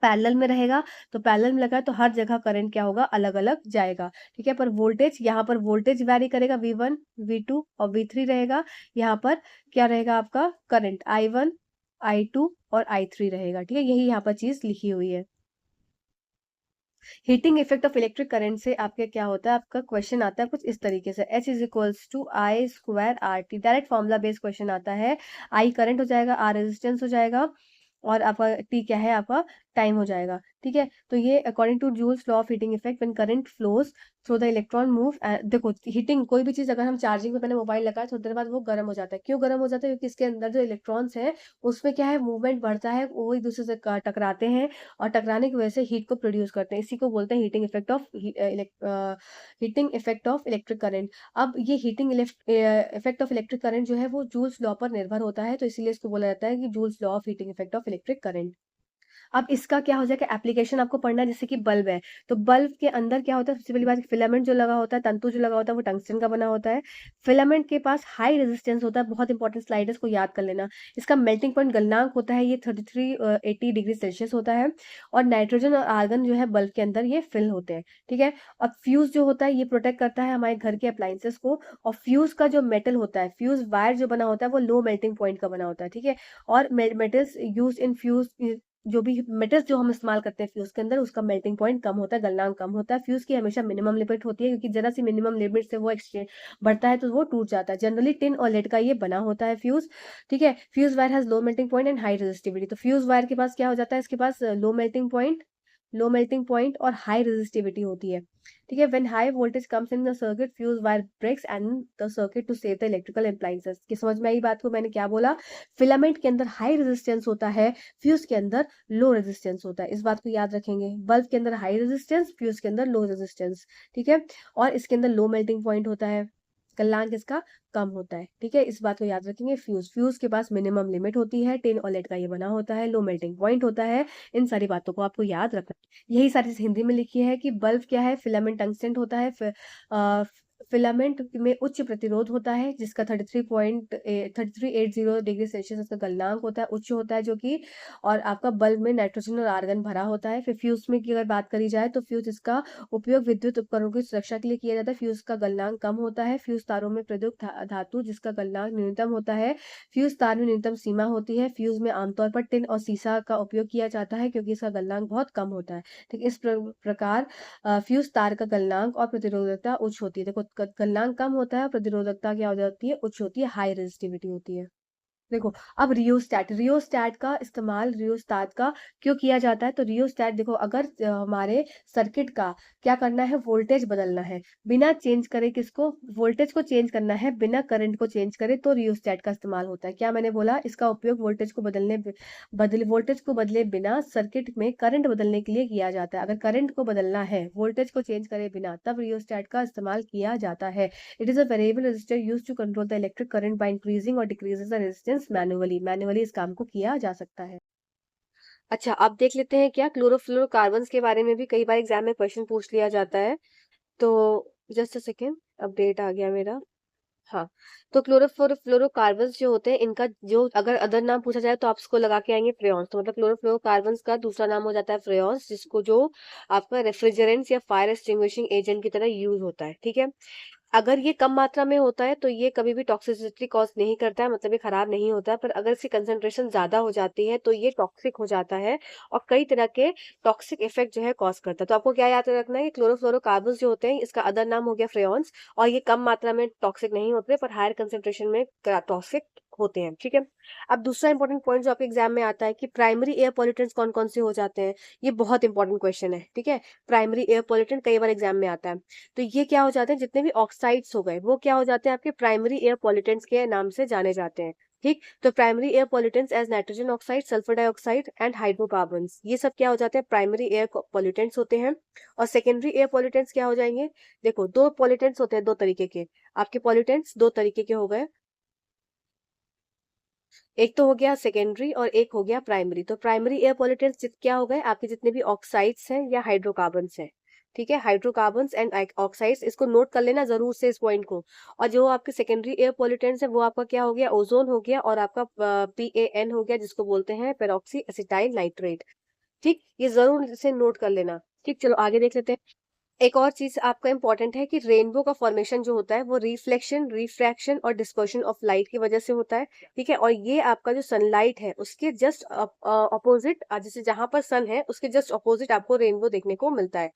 पैरेलल में रहेगा, तो पैरेलल में लगा है तो हर जगह करंट क्या होगा, अलग अलग जाएगा। ठीक है, पर वोल्टेज, यहाँ पर वोल्टेज वैरी करेगा, V1 V2 और V3 रहेगा। यहाँ पर क्या रहेगा आपका, करंट I1 I2 और I3 रहेगा। ठीक है, यही यहाँ पर चीज लिखी हुई है। Heating effect of electric current से आपके क्या होता है, आपका क्वेश्चन आता है कुछ इस तरीके से, H is equals to I square R T. Direct formula based question आता है। आई करंट हो जाएगा, आर रेजिस्टेंस हो जाएगा, और आपका टी क्या है, आपका टाइम हो जाएगा। ठीक है, तो ये according to Joule's law of heating effect, when current flows through the electron move. देखो हीटिंग, कोई भी चीज अगर हम चार्जिंग में पहले मोबाइल लगाए थोड़ी देर बाद वो गर्म हो जाता है। क्यों गर्म हो जाता है, क्योंकि इसके अंदर जो इलेक्ट्रॉन्स हैं उसमें क्या है, मूवमेंट बढ़ता है, वो एक दूसरे से टकराते हैं, और टकराने की वजह से हीट को प्रोड्यूस करते हैं। इसी को बोलते हैं heating effect of electric current. अब ये heating effect of electric current जो है वो जूल्स लॉ पर निर्भर होता है, तो इसीलिए इसको बोला जाता है कि joules law of heating effect of electric current. अब इसका क्या हो जाएगा, एप्लीकेशन आपको पढ़ना है, जैसे कि बल्ब है, तो बल्ब के अंदर क्या होता है, सबसे पहली बात, फिलामेंट जो लगा होता है, तंतु जो लगा होता है वो टंगस्टन का बना होता है। फिलामेंट के पास हाई रेजिस्टेंस होता है, बहुत इंपॉर्टेंट स्लाइड है, इसको याद कर लेना। इसका मेल्टिंग पॉइंट गलनांक होता है, ये 3380 डिग्री सेल्सियस होता है, और नाइट्रोजन और आर्गन जो है बल्ब के अंदर ये फिल होते हैं। ठीक है, अब फ्यूज जो होता है ये प्रोटेक्ट करता है हमारे घर के अप्लायंसेस को, और फ्यूज का जो मेटल होता है, फ्यूज वायर जो बना होता है वो लो मेल्टिंग पॉइंट का बना होता है। ठीक है, और मेटल्स यूज इन फ्यूज, जो भी मेटल्स जो हम इस्तेमाल करते हैं फ्यूज के अंदर, उसका मेल्टिंग पॉइंट कम होता है, गलनांक कम होता है। फ्यूज की हमेशा मिनिमम लिमिट होती है, क्योंकि जरा सी मिनिमम लिमिट से वो एक्सचेंज बढ़ता है तो वो टूट जाता है। जनरली टिन और लेड का ये बना होता है फ्यूज। ठीक है, fuse wire has low melting point and high resistivity. तो फ्यूज वायर के पास क्या हो जाता है, इसके पास लो मेल्टिंग पॉइंट और हाई रेजिस्टिविटी होती है। ठीक है, when high voltage comes in the circuit, fuse wire breaks and the circuit to save the electrical appliances. की समझ में आई बात को, मैंने क्या बोला, फिलामेंट के अंदर हाई रेजिस्टेंस होता है, फ्यूज के अंदर लो रेजिस्टेंस होता है। इस बात को याद रखेंगे, बल्ब के अंदर हाई रेजिस्टेंस, फ्यूज के अंदर लो रेजिस्टेंस। ठीक है, और इसके अंदर लो मेल्टिंग पॉइंट होता है, गलनांक इसका कम होता है। ठीक है, इस बात को याद रखेंगे। फ्यूज के पास मिनिमम लिमिट होती है, टिन और लेड का ये बना होता है, लो मेल्टिंग पॉइंट होता है। इन सारी बातों को आपको याद रखना है। यही सारी चीज हिंदी में लिखी है कि बल्ब क्या है, फिलामेंट टंगस्टन होता है, फिलामेंट में उच्च प्रतिरोध होता है, जिसका 3380 डिग्री सेल्सियस इसका गलनांक होता है, उच्च होता है जो कि, और आपका बल्ब में नाइट्रोजन और आर्गन भरा होता है। फिर फ्यूज में की अगर बात करी जाए तो फ्यूज इसका उपयोग विद्युत उपकरणों की सुरक्षा के लिए किया जाता है। फ्यूज का गलनांक कम होता है। फ्यूज तारों में प्रयुक्त धातु जिसका गलनांक न्यूनतम होता है। फ्यूज तार में न्यूनतम सीमा होती है। फ्यूज में आमतौर पर टिन और सीसा का उपयोग किया जाता है, क्योंकि इसका गलनांक बहुत कम होता है। ठीक, इस प्रकार फ्यूज तार का गलनांक और प्रतिरोधकता उच्च होती है। देखो, गलनांक कम होता है, प्रतिरोधकता क्या हो जाती है, उच्च होती है, हाई रेजिस्टिविटी होती है। देखो, अब रियोस्टैट का इस्तेमाल, रियोस्टैट का क्यों किया जाता है, तो रियोस्टैट देखो, अगर हमारे सर्किट का क्या करना है, वोल्टेज बदलना है, बिना चेंज करे, किसको, वोल्टेज को चेंज करना है बिना करंट को चेंज करे, तो रियोस्टैट का इस्तेमाल होता है। क्या मैंने बोला, इसका उपयोग वोल्टेज को बदले बिना सर्किट में करंट बदलने के लिए किया जाता है। अगर करंट को बदलना है वोल्टेज को चेंज करे बिना, तब रियोस्टैट का इस्तेमाल किया जाता है। It is a variable resistor used to control the electric current by increasing और decreasing the resistance fluorofluorocarbons manually इस काम को किया जा सकता है। अच्छा, अब देख लेते हैं क्या क्लोरोफ्लोरोकार्बन्स के बारे में भी कई बार एग्जाम में क्वेश्चन पूछ लिया जाता है। तो जस्ट अ सेकेंड, अपडेट आ गया मेरा। हाँ, तो क्लोरोफ्लोरोकार्बन्स जो होते हैं, इनका जो अगर अदर नाम पूछा जाए तो आप इसको लगा के आएंगे फ्रेयॉन्स। तो मतलब क्लोरोफ्लोरोकार्बन्स का दूसरा नाम हो जाता है फ्रेयॉन्स, जिसको जो आपका रेफ्रिजरेंट्स या फायर एक्सटिंग्विशिंग एजेंट की तरह यूज होता है। ठीक है, अगर ये कम मात्रा में होता है तो ये कभी भी टॉक्सिसिटी कॉज नहीं करता है, मतलब ये खराब नहीं होता है। पर अगर इसकी कंसंट्रेशन ज्यादा हो जाती है तो ये टॉक्सिक हो जाता है और कई तरह के टॉक्सिक इफेक्ट जो है कॉज करता है। तो आपको क्या याद रखना है कि क्लोरोफ्लोरोकार्बन्स जो होते हैं, इसका अदर नाम हो गया फ्रेयॉन्स, और ये कम मात्रा में टॉक्सिक नहीं होते पर हायर कंसेंट्रेशन में टॉक्सिक होते हैं। ठीक है, अब दूसरा इंपॉर्टेंट पॉइंट जो आपके एग्जाम में आता है कि प्राइमरी एयर पॉल्यूटेंट्स कौन कौन से हो जाते हैं। ये बहुत इंपॉर्टेंट क्वेश्चन है। ठीक है, प्राइमरी एयर पॉल्यूटेंट कई बार एग्जाम में आता है। तो ये क्या हो जाते हैं, जितने भी ऑक्साइड्स हो गए वो क्या हो जाते हैं, आपके प्राइमरी एयर पॉल्यूटेंट्स के नाम से जाने जाते हैं। ठीक, तो primary air pollutants as nitrogen oxide, sulphur dioxide and hydrocarbons, ये सब क्या हो जाते हैं, प्राइमरी एयर पॉल्यूटेंट्स होते हैं। और सेकेंडरी एयर पॉल्यूटेंट्स क्या हो जाएंगे, देखो दो पॉल्यूटेंट्स होते हैं, दो तरीके के आपके पॉल्यूटेंट्स, दो तरीके के हो गए। एक तो हो गया सेकेंडरी और एक हो गया प्राइमरी। तो प्राइमरी एयर पॉल्यूटेंट्स क्या हो गए, आपके जितने भी ऑक्साइड्स हैं या हाइड्रोकार्बन्स हैं। ठीक है, हाइड्रोकार्बन्स एंड ऑक्साइड्स, इसको नोट कर लेना जरूर से इस पॉइंट को। और जो आपके सेकेंडरी एयर पॉल्यूटेंट्स है वो आपका क्या हो गया, ओजोन हो गया और आपका PAN हो गया, जिसको बोलते हैं पेरोक्सी एसिटाइल नाइट्रेट। ठीक, ये जरूर से नोट कर लेना। ठीक, चलो आगे देख लेते हैं। एक और चीज आपका इंपॉर्टेंट है कि रेनबो का फॉर्मेशन जो होता है वो रिफ्लेक्शन, रिफ्रैक्शन और डिस्पर्शन ऑफ लाइट की वजह से होता है। ठीक है, और ये आपका जो सनलाइट है उसके जस्ट अपोजिट, जैसे जहां पर सन है उसके जस्ट अपोजिट आपको रेनबो देखने को मिलता है।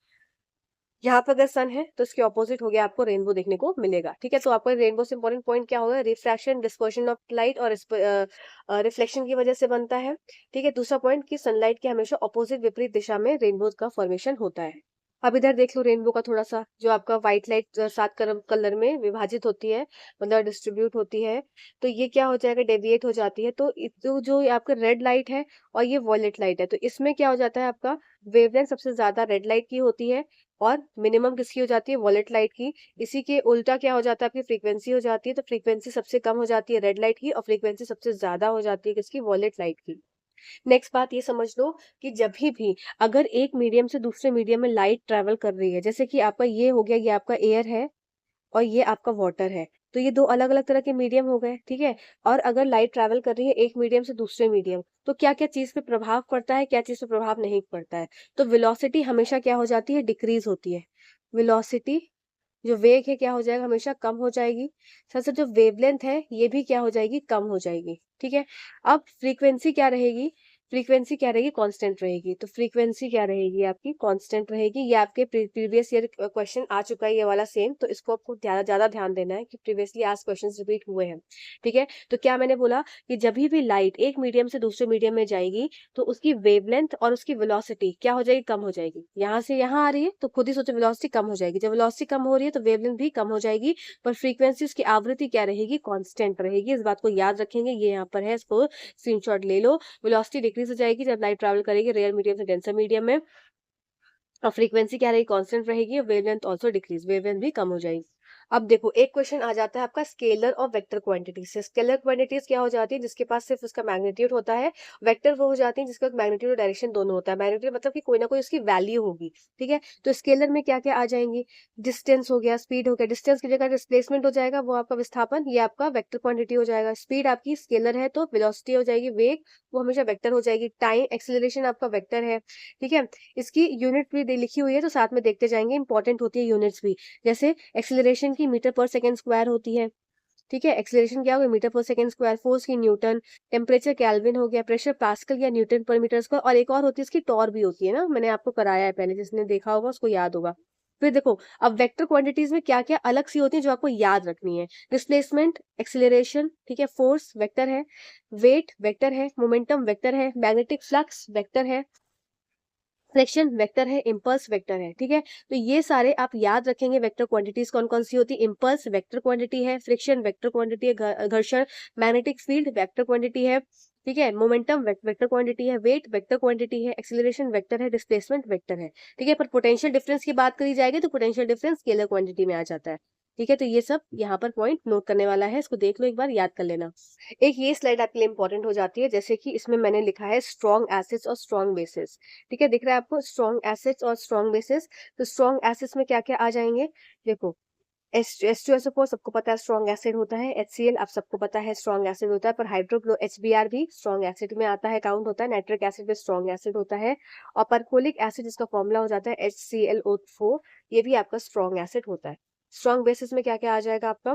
यहाँ पर अगर सन है तो इसके ऑपोजिट हो गया, आपको रेनबो देखने को मिलेगा। ठीक है, तो आपको रेनबो से इंपॉर्टेंट पॉइंट क्या होगा, रिफ्रैक्शन, डिस्पर्शन ऑफ लाइट और रिफ्लेक्शन की वजह से बनता है। ठीक है, दूसरा पॉइंट कि सनलाइट के हमेशा ऑपोजिट विपरीत दिशा में रेनबो का फॉर्मेशन होता है। अब इधर देख लो रेनबो का थोड़ा सा, जो आपका व्हाइट लाइट 7 कलर में विभाजित होती है, मतलब डिस्ट्रीब्यूट होती है। तो ये क्या हो जाएगा, डेविएट हो जाती है। तो जो आपका रेड लाइट है और ये वॉयलेट लाइट है, तो इसमें क्या हो जाता है, आपका वेवलेंथ सबसे ज्यादा रेड लाइट की होती है और मिनिमम किसकी हो जाती है, वॉयलेट लाइट की। इसी के उल्टा क्या हो जाता है, आपकी फ्रीक्वेंसी हो जाती है। तो फ्रीक्वेंसी सबसे कम हो जाती है रेड लाइट की और फ्रीक्वेंसी सबसे ज्यादा हो जाती है किसकी, वॉयलेट लाइट की। नेक्स्ट बात ये समझ लो कि जब भी अगर एक मीडियम से दूसरे मीडियम में लाइट ट्रेवल कर रही है, जैसे कि आपका ये हो गया, ये आपका एयर है और ये आपका वाटर है, तो ये दो अलग अलग तरह के मीडियम हो गए। ठीक है, और अगर लाइट ट्रैवल कर रही है एक मीडियम से दूसरे मीडियम, तो क्या क्या चीज पे प्रभाव पड़ता है, क्या चीज पे प्रभाव नहीं पड़ता है। तो वेलोसिटी हमेशा क्या हो जाती है, डिक्रीज होती है। वेलोसिटी, जो वेग है, क्या हो जाएगा, हमेशा कम हो जाएगी। साथ साथ जो वेवलेंथ है ये भी क्या हो जाएगी, कम हो जाएगी। ठीक है, अब फ्रीक्वेंसी क्या रहेगी, फ्रीक्वेंसी क्या रहेगी, कांस्टेंट रहेगी। तो फ्रीक्वेंसी क्या रहेगी, आपकी कांस्टेंट रहेगी। ये आपके प्रीवियस ईयर क्वेश्चन आ चुका है ये वाला सेम, तो इसको आपको ज्यादा ध्यान देना है कि प्रीवियसली आज क्वेश्चन रिपीट हुए हैं। ठीक है, तो क्या मैंने बोला कि जब भी लाइट एक मीडियम से दूसरे मीडियम में जाएगी तो उसकी वेवलेंथ और उसकी वेलोसिटी क्या हो जाएगी, कम हो जाएगी। यहाँ से यहाँ आ रही है तो खुद ही सोचो वेलोसिटी कम हो जाएगी, जब वेलोसिटी कम हो रही है तो वेवलेंथ भी कम हो जाएगी। पर फ्रीक्वेंसी, उसकी आवृत्ति क्या रहेगी, कांस्टेंट रहेगी। इस बात को याद रखेंगे, ये यहाँ पर है, इसको स्क्रीनशॉट ले लो। वेलोसिटी डिक्रीज हो जाएगी जब लाइट ट्रैवल करेगी रेयर मीडियम से डेंसर मीडियम में, और फ्रीक्वेंसी क्या रहेगी, कांस्टेंट रहेगी। वेवलेंथ आल्सो डिक्रीज, वेवलेंथ भी कम हो जाएगी। अब देखो एक क्वेश्चन आ जाता है आपका स्केलर और वेक्टर क्वांटिटी से। स्केलर क्वांटिटीज क्या हो जाती है, जिसके पास सिर्फ उसका मैग्नीट्यूड होता है। वेक्टर वो हो जाती है जिसका मैग्नीट्यूड और डायरेक्शन दोनों होता है। मैग्नीट्यूड मतलब कि कोई ना कोई उसकी वैल्यू होगी। ठीक है, तो स्केलर में क्या क्या आ जाएंगी, डिस्टेंस हो गया, स्पीड हो गया। डिस्टेंस की जगह डिस्प्लेसमेंट हो जाएगा, वो आपका विस्थापन, ये आपका वेक्टर क्वांटिटी हो जाएगा। स्पीड आपकी स्केलर है तो वेलोसिटी हो जाएगी, वेग वो हमेशा वेक्टर हो जाएगी। टाइम, एक्सेलरेशन आपका वेक्टर है। ठीक है, इसकी यूनिट भी लिखी हुई है तो साथ में देखते जाएंगे, इंपॉर्टेंट होती है यूनिट्स भी। जैसे एक्सेलरेशन की मीटर पर सेकेंड स्क्वायर होती है। ठीक है, एक्सेलरेशन क्या हो गया, मीटर पर सेकेंड स्क्वायर। फोर्स की न्यूटन, टेम्परेचर केल्विन हो गया, प्रेशर पास्कल या न्यूटन पर मीटर स्क्वायर। और एक और होती है इसकी टॉर भी होती है ना, मैंने आपको कराया है पहले, जिसने देखा होगा उसको याद होगा। फिर देखो अब वेक्टर क्वांटिटीज में क्या क्या अलग सी होती है जो आपको याद रखनी है। डिस्प्लेसमेंट, एक्सेलरेशन, ठीक है, फोर्स वेक्टर है, वेट वेक्टर है, मोमेंटम वेक्टर है, मैग्नेटिक फ्लक्स वेक्टर है, फ्रिक्शन वेक्टर है, इम्पल्स वेक्टर है। ठीक है, तो ये सारे आप याद रखेंगे। वेक्टर क्वांटिटीज कौन कौन सी होती है, इम्पल्स वेक्टर क्वांटिटी है, फ्रिक्शन वेक्टर क्वांटिटी है, घर्षण मैग्नेटिक फील्ड वेक्टर क्वांटिटी है। ठीक है, मोमेंटम वेक्टर क्वांटिटी है, वेट वेक्टर क्वांटिटी है, एक्सेलरेशन वेक्टर है, डिस्प्लेसमेंट वेक्टर है। ठीक है, पर पोटेंशियल डिफरेंस की बात करी जाएगी तो पोटेंशियल डिफरेंस स्केलर क्वांटिटी में आ जाता है। ठीक है, तो ये सब यहाँ पर पॉइंट नोट करने वाला है, इसको देख लो, एक बार याद कर लेना। एक ये स्लाइड आपके लिए इंपॉर्टेंट हो जाती है, जैसे कि इसमें मैंने लिखा है स्ट्रॉन्ग एसिड्स और स्ट्रॉन्ग बेसिस। ठीक है, दिख रहा है आपको स्ट्रॉन्ग एसिड्स और स्ट्रॉन्ग बेसिस। तो स्ट्रॉन्ग एसिड्स में क्या क्या आ जाएंगे, देखो H2SO4 सबको पता है स्ट्रॉन्ग एसिड होता है, HCl आप सबको पता है स्ट्रॉन्ग एसिड होता है, पर हाइड्रोक्लो HBr भी स्ट्रॉन्ग एसिड में आता है, काउंट होता है। नाइट्रिक एसिड भी स्ट्रॉन्ग एसिड होता है, और परकोलिक एसिड जिसका फॉर्मूला हो जाता है HClO4, ये भी आपका स्ट्रॉन्ग एसिड होता है। स्ट्रॉन्ग बेसिस में क्या क्या आ जाएगा आपका,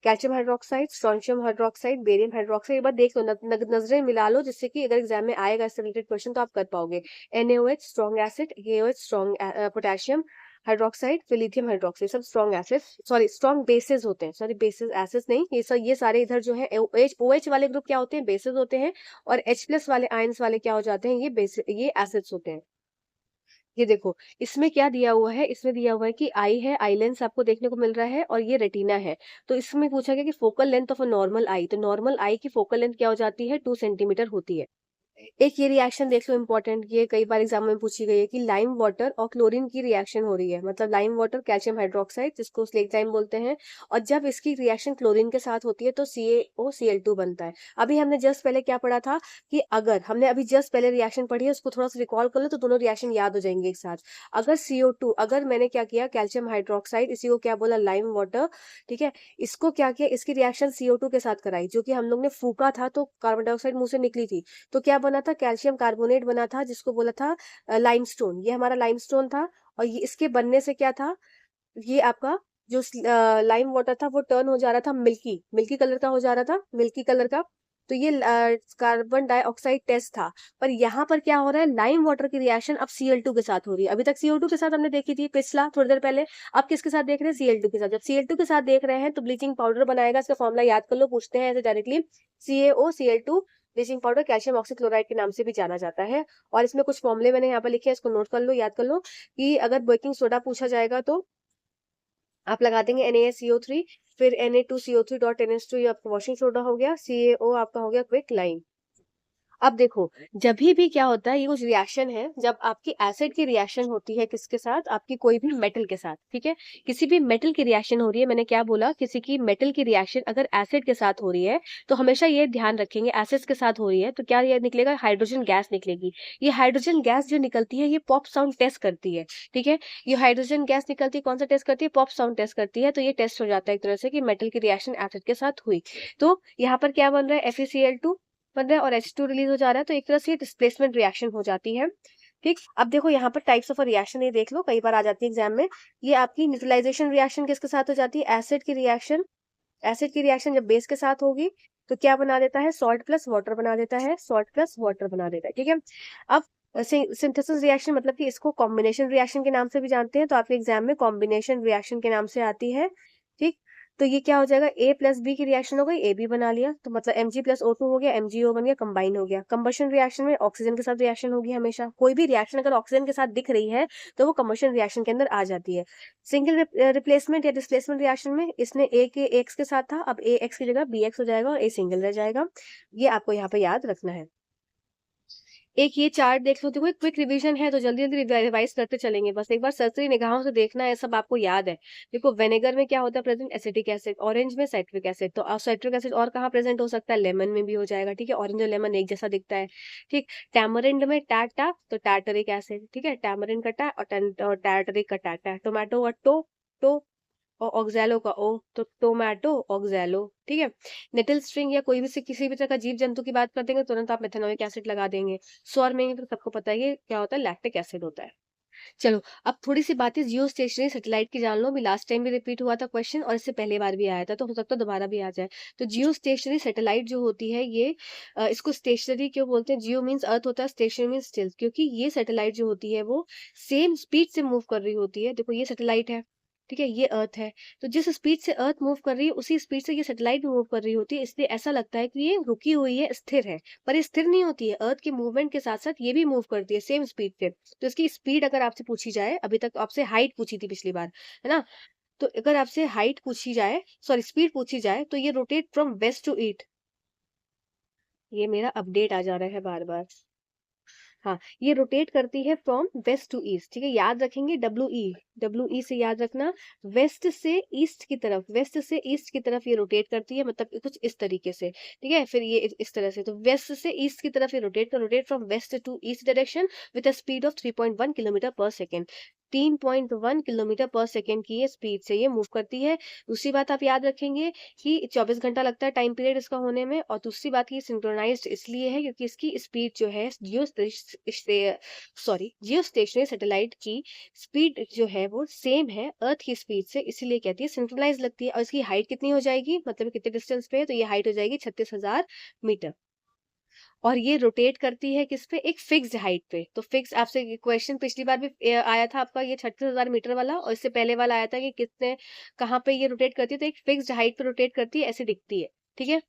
calcium hydroxide, strontium hydroxide, barium hydroxide. एक बार देख लो, नजरें मिला लो, जिससे कि अगर एग्जाम में आएगा इससे रिलेटेड क्वेश्चन तो आप कर पाओगे। NaOH strong acid, KOH strong potassium hydroxide, फिर लिथियम हाइड्रोक्साइड, सब strong acid, sorry strong bases होते हैं, सॉरी बेसिस एसिड्स नहीं, ये सारे इधर जो है OH वाले ग्रुप क्या होते हैं, बेसिस होते हैं, और H+ वाले आयंस वाले क्या हो जाते हैं, ये एसिड्स होते हैं। ये देखो इसमें क्या दिया हुआ है, इसमें दिया हुआ है कि आई है, आई लेंस आपको देखने को मिल रहा है, और ये रेटिना है। तो इसमें पूछा गया कि focal length of a normal eye, तो नॉर्मल आई की फोकल लेंथ क्या हो जाती है, 2 सेंटीमीटर होती है। एक ये रिएक्शन देख लो इंपॉर्टेंट, ये कई बार एग्जाम में पूछी गई है कि लाइम वाटर और क्लोरीन की रिएक्शन हो रही है, मतलब लाइम वाटर कैल्शियम हाइड्रोक्साइड जिसको स्लेट लाइम बोलते हैं, और जब इसकी रिएक्शन क्लोरीन के साथ होती है तो CaOCl2 बनता है। अभी हमने जस्ट पहले क्या पढ़ा था कि अगर हमने अभी जस्ट पहले रिएक्शन पढ़ी है, उसको थोड़ा सा रिकॉल कर लो तो दोनों रिएक्शन याद हो जाएंगे एक साथ। अगर CO2, अगर मैंने क्या किया, कैल्शियम हाइड्रोक्साइड, इसी को क्या बोला, लाइम वाटर, ठीक है, इसको क्या किया, इसकी रिएक्शन CO2 के साथ कराई, जो कि हम लोग ने फूका था तो कार्बन डाइऑक्साइड मुंह से निकली थी, तो क्या बना था, कैल्शियम कार्बोनेट बना था, जिसको बोला था लाइमस्टोन। ये हमारा लाइमस्टोन था, और ये इसके बनने से क्या था, ये आपका जो लाइम वाटर था वो टर्न हो जा रहा था मिल्की मिल्की कलर का हो जा रहा था, मिल्की कलर का। तो ये कार्बन डाइऑक्साइड टेस्ट था, पर यहाँ पर क्या हो रहा है, लाइम वाटर की रिएक्शन अब Cl2 के साथ हो रही है। अभी तक CO2 के साथ हमने देखी थी पिछला थोड़ी देर पहले, अब किसके साथ देख रहे हैं, Cl2 के साथ। जब Cl2 के साथ देख रहे हैं तो ब्लीचिंग पाउडर बनाएगा, इसका फॉर्मूला याद कर लो, पूछते हैं ऐसे directly, CaOCl2 bleaching powder calcium oxychloride के नाम से भी जाना जाता है। और इसमें कुछ फॉर्मूले मैंने यहाँ पर लिखे हैं, इसको नोट कर लो, याद कर लो, कि अगर बेकिंग सोडा पूछा जाएगा तो आप लगा देंगे NaCO3, फिर Na2CO3 डॉट NH2, ये आपका वॉशिंग सोडा हो गया, CaO आपका हो गया क्विक लाइम। अब देखो जब भी क्या होता है, ये कुछ रिएक्शन है, जब आपकी एसिड की रिएक्शन होती है किसके साथ, आपकी कोई भी मेटल के साथ, ठीक है, किसी भी मेटल की रिएक्शन हो रही है, मैंने क्या बोला, किसी की मेटल की रिएक्शन अगर एसिड के साथ हो रही है तो हमेशा ये ध्यान रखेंगे, एसिड्स के साथ हो रही है तो क्या ये निकलेगा, हाइड्रोजन गैस निकलेगी। ये हाइड्रोजन गैस जो निकलती है ये पॉप साउंड टेस्ट करती है, ठीक है, ये हाइड्रोजन गैस निकलती है, कौन सा टेस्ट करती है, पॉप साउंड टेस्ट करती है। तो ये टेस्ट हो जाता है एक तरह से कि मेटल की रिएक्शन एसिड के साथ हुई। तो यहाँ पर क्या बन रहा है, FeCl2 बन रहा है और H2 रिलीज हो जा रहा है, तो एक तरह से ये डिस्प्लेसमेंट रिएक्शन हो जाती है। ठीक, अब देखो यहाँ पर टाइप्स ऑफ रिएक्शन, ये देख लो, कई बार आ जाती है एग्जाम में। ये आपकी न्यूट्रलाइजेशन रिएक्शन किसके साथ हो जाती है, एसिड की रिएक्शन। एसिड की रिएक्शन जब बेस के साथ होगी तो क्या बना देता है, सॉल्ट प्लस वाटर बना देता है, सॉल्ट प्लस वाटर बना देता है, ठीक है। अब सिंथेसिस रिएक्शन, मतलब कि इसको कॉम्बिनेशन रिएक्शन के नाम से भी जानते हैं, तो आपके एग्जाम में कॉम्बिनेशन रिएक्शन के नाम से आती है। ठीक, तो ये क्या हो जाएगा, A प्लस बी की रिएक्शन हो गई, AB बना लिया, तो मतलब Mg+O2 हो गया, MgO बन गया, कंबाइन हो गया। कंबशन रिएक्शन में ऑक्सीजन के साथ रिएक्शन होगी हमेशा, कोई भी रिएक्शन अगर ऑक्सीजन के साथ दिख रही है तो वो कंबशन रिएक्शन के अंदर आ जाती है। सिंगल रिप्लेसमेंट या डिस्प्लेसमेंट रिएक्शन में इसने X के साथ था, अब AX की जगह BX हो जाएगा और A सिंगल रह जाएगा। ये आपको यहाँ पे याद रखना है। एक ये चार्ट देख लो, देखो क्विक रिवीजन है तो जल्दी जल्दी रिवाइज करते चलेंगे, बस एक बार सरसरी निगाहों से देखना है, सब आपको याद है। देखो विनेगर में क्या होता है प्रेजेंट, एसिटिक एसिड, ऑरेंज में साइट्रिक एसिड, तो साइट्रिक एसिड और कहाँ प्रेजेंट हो सकता है, लेमन में भी हो जाएगा, ठीक है, ऑरेंज और लेमन एक जैसा दिखता है। ठीक, टैमरिंड में टाटा, तो टार्टरिक एसिड, ठीक है, टैमरिंड का टा और टार्टरिक का टाटा, टोमेटो और टो और ऑक्सैलो का ओ, तो टोमेटो ऑक्सैलो, ठीक है। नेटल स्ट्रिंग या कोई भी से किसी भी तरह का जीव जंतु की बात कर देंगे तुरंत आप मेथनोइक एसिड लगा देंगे। स्वर में तो सबको पता है ये क्या होता है, लैक्टिक एसिड होता है। चलो अब थोड़ी सी बातें जियो स्टेशनरी सैटेलाइट की जान लो, भी लास्ट टाइम भी रिपीट हुआ था क्वेश्चन और इससे पहले बार भी आया था, तो हो सकता है दोबारा भी आ जाए। तो जियो स्टेशनरी सैटेलाइट जो होती है ये इसको स्टेशनरी क्यों बोलते हैं, जियो मीन्स अर्थ होता है, स्टेशनरी मीन्स स्टिल, क्योंकि ये सैटेलाइट जो होती है वो सेम स्पीड से मूव कर रही होती है। देखो ये सैटेलाइट है, ठीक है, ये अर्थ है, तो जिस स्पीड से अर्थ मूव कर रही है उसी स्पीड से ये सैटेलाइट भी मूव कर रही होती है, इसलिए ऐसा लगता है कि ये रुकी हुई है, स्थिर है, पर ये स्थिर नहीं होती है। अर्थ के मूवमेंट के साथ साथ ये भी मूव करती है सेम स्पीड से। तो इसकी स्पीड अगर आपसे पूछी जाए, अभी तक आपसे हाइट पूछी थी पिछली बार, है ना, तो अगर आपसे हाइट पूछी जाए, सॉरी स्पीड पूछी जाए, तो ये rotate from west to east, ये मेरा अपडेट आ जा रहा है बार बार, हाँ, ये रोटेट करती है फ्रॉम वेस्ट टू ईस्ट, ठीक है, याद रखेंगे डब्ल्यू ई से याद रखना, वेस्ट से ईस्ट की तरफ, वेस्ट से ईस्ट की तरफ ये रोटेट करती है, मतलब कुछ इस तरीके से, ठीक है। फिर ये इस तरह से, तो वेस्ट से ईस्ट की तरफ ये rotate from west to east direction with a speed of 3.1 kilometre per second. 3.1 kilometre per second की ये स्पीड से ये मूव करती है। दूसरी बात आप याद रखेंगे कि 24 घंटा लगता है टाइम पीरियड इसका होने में, और दूसरी बात ये सिंक्रोनाइज्ड इसलिए है क्योंकि इसकी स्पीड जो है जियो स्टेशनरी सैटेलाइट की स्पीड जो है वो सेम है अर्थ की स्पीड से, इसीलिए कहती है सिंक्रोनाइज लगती है। और इसकी हाइट कितनी हो जाएगी, मतलब कितने डिस्टेंस पे है, तो ये हाइट हो जाएगी 36,000 मीटर। और ये रोटेट करती है किस पे, एक फिक्स्ड हाइट पे। तो फिक्स आपसे क्वेश्चन पिछली बार भी आया था आपका ये 36,000 मीटर वाला, और इससे पहले वाला आया था कि कितने कहाँ पे ये रोटेट करती है, तो एक फिक्स्ड हाइट पे रोटेट करती है, ऐसे दिखती है, ठीक है।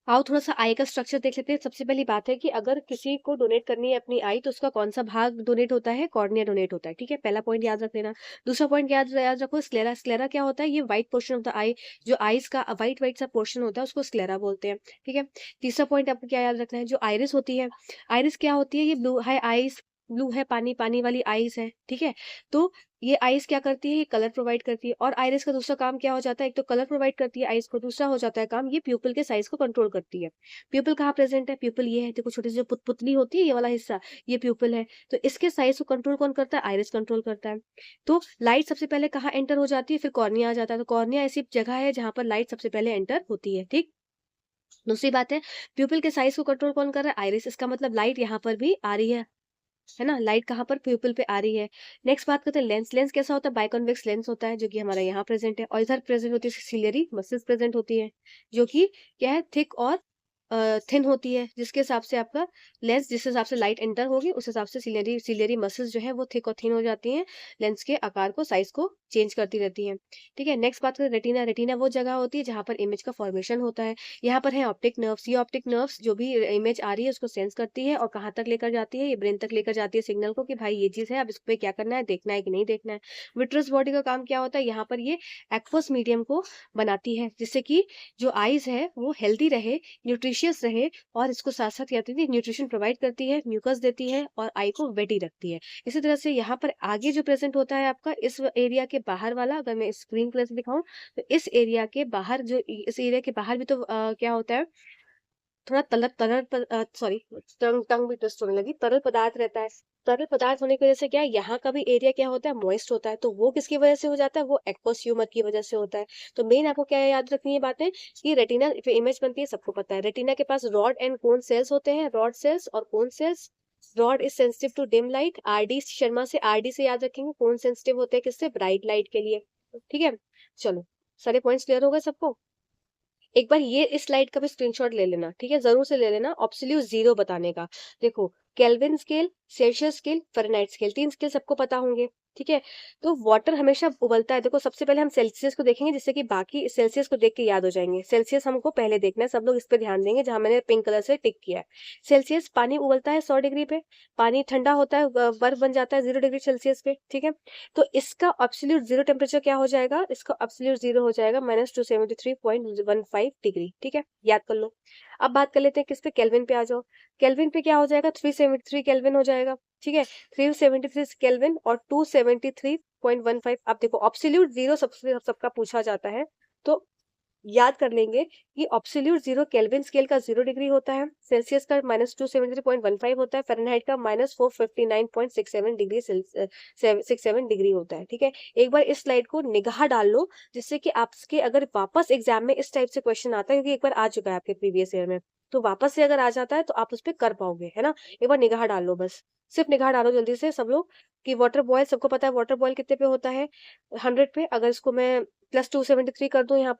आओ थोड़ा सा आई का स्ट्रक्चर देख लेते हैं। सबसे पहली बात है कि अगर किसी को डोनेट करनी है अपनी आई, तो उसका कौन सा भाग डोनेट होता है, कॉर्निया डोनेट होता है, ठीक है, पहला पॉइंट याद रख लेना। दूसरा पॉइंट याद रखो, स्क्लेरा। स्क्लेरा क्या होता है, ये व्हाइट पोर्शन ऑफ द आई, जो आईज का व्हाइट सा पोर्शन होता है उसको स्क्लेरा बोलते हैं, ठीक है। तीसरा पॉइंट आपको क्या याद रखना है, जो आइरिस होती है, आइरिस क्या होती है, ये ब्लू है आइज, ब्लू है पानी पानी वाली आइज है, ठीक है। तो ये आइस क्या करती है, ये कलर प्रोवाइड करती है। और आइरिस का दूसरा काम क्या हो जाता है, एक तो कलर प्रोवाइड करती है आइस को, दूसरा हो जाता है काम ये प्यूपिल के साइज को कंट्रोल करती है। प्यूपिल कहाँ प्रेजेंट है, प्यूपिल ये है, देखो छोटी सी जो पुतली होती है ये वाला हिस्सा, ये प्यूपिल है। तो इसके साइज को कंट्रोल कौन करता है, आइरिस कंट्रोल करता है। तो लाइट सबसे पहले कहाँ एंटर हो जाती है, फिर कॉर्निया आ जाता है। तो कॉर्निया ऐसी जगह है जहां पर लाइट सबसे पहले एंटर होती है, ठीक। दूसरी बात है, प्यूपिल के साइज को कंट्रोल कौन कर रहा है, आइरिस। इसका मतलब लाइट यहाँ पर भी आ रही है ना, लाइट कहाँ पर, प्यूपिल पे आ रही है। नेक्स्ट बात करते हैं लेंस। लेंस कैसा होता है, बाइकॉन्वेक्स लेंस होता है, जो कि हमारा यहाँ प्रेजेंट है। और इधर प्रेजेंट होती है सिलियरी मसल्स प्रेजेंट होती है, जो कि क्या है, थिक और थिन होती है, जिसके हिसाब से आपका लेंस, जिस हिसाब से लाइट एंटर होगी उस हिसाब से सिलियरी मसल्स जो है वो थिक और थिन हो जाती हैं, लेंस के आकार को, साइज को चेंज करती रहती हैं, ठीक है। नेक्स्ट बात करें रेटिना। रेटिना वो जगह होती है जहां पर इमेज का फॉर्मेशन होता है। यहाँ पर है ऑप्टिक नर्व्स। ये ऑप्टिक नर्व्स जो भी इमेज आ रही है उसको सेंस करती है और कहाँ तक लेकर जाती है, ये ब्रेन तक लेकर जाती है सिग्नल को, कि भाई ये चीज है, अब इस पे क्या करना है, देखना है कि नहीं देखना है। विट्रस बॉडी का काम क्या होता है, यहाँ पर ये एक्वस मीडियम को बनाती है, जिससे कि जो आईज है वो हेल्दी रहे, न्यूट्रिशियस रहे, और इसको साथ साथ क्या करती है, न्यूट्रिशन प्रोवाइड करती है, म्यूकस देती है और आई को वेटी रखती है। इसी तरह से यहाँ पर आगे जो प्रेजेंट होता है आपका इस एरिया के बाहर वाला, अगर मैं स्क्रीन पर दिखाऊं तो इस एरिया के बाहर, जो इस एरिया के बाहर भी तो क्या होता है, थोड़ा तरल तरल सॉरी टंग भी ट्विस्ट होने लगी, तरल पदार्थ रहता है। तरल पदार्थ होने की वजह से क्या है, यहाँ का भी एरिया क्या होता है, मॉइस्ट होता है। तो वो किसकी वजह से हो जाता है, वो एक्वस ह्यूमर की वजह से होता है। तो मेन आपको क्या याद रखनी है बातें, कि रेटिना पे इमेज बनती है, सबको पता है। रेटिना के पास रॉड एंड कोन सेल्स होते हैं, रॉड सेल्स और cone cells. Rod is sensitive to dim light, RD Sharma से, आरडी से याद रखेंगे। कोन सेंसिटिव होते हैं किससे, ब्राइट लाइट के लिए, ठीक है। चलो सारे पॉइंट्स क्लियर हो गए सबको। एक बार ये इस स्लाइड का भी स्क्रीनशॉट ले लेना, ठीक है, जरूर से ले लेना, ऑब्सोल्यूट जीरो बताने का। देखो kelvin scale, Celsius scale, Fahrenheit scale, 3 scale सबको पता होंगे, ठीक है। तो वाटर हमेशा उबलता है। देखो सबसे पहले हम सेल्सियस को देखेंगे, जिससे कि बाकी सेल्सियस को देख के याद हो जाएंगे। सेल्सियस हमको पहले देखना है, सब लोग इस पे ध्यान देंगे, जहां मैंने पिंक कलर से टिक किया है। सेल्सियस, पानी उबलता है 100 डिग्री पे, पानी ठंडा होता है, बर्फ बन जाता है 0 डिग्री सेल्सियस पे, ठीक है। तो इसका एब्सोल्यूट जीरो टेम्परेचर क्या हो जाएगा, इसका एब्सोल्यूट जीरो हो जाएगा -273.15 डिग्री, ठीक है, याद कर लो। अब बात कर लेते हैं किस पे, केल्विन पे आ जाओ। केल्विन पे क्या हो जाएगा, 373 केल्विन हो जाएगा, ठीक है। 373 केल्विन और 273.15। अब देखो एब्सोल्यूट जीरो सबका पूछा जाता है, तो याद कर लेंगे कि एब्सोल्यूट जीरो केल्विन स्केल का 0 डिग्री होता है, सेल्सियस का -273.15 होता है, फ़ारेनहाइट का -459.67 डिग्री 67 डिग्री होता है, ठीक है। एक बार इस स्लाइड को निगाह डाल लो, जिससे कि आपके अगर वापस एग्जाम में इस टाइप से क्वेश्चन आता है, क्योंकि एक बार आ चुका है आपके प्रीवियस ईयर में, तो वापस से अगर आ जाता है तो आप उस पर कर पाओगे, है ना। एक बार निगाह डाल लो, बस सिर्फ निगाह डालो जल्दी से सब लोग, कि वाटर बॉयल सबको पता है, वाटर बॉयल कितने पे होता है, 100 पे। अगर इसको मैं +273 कर दूं, यहाँ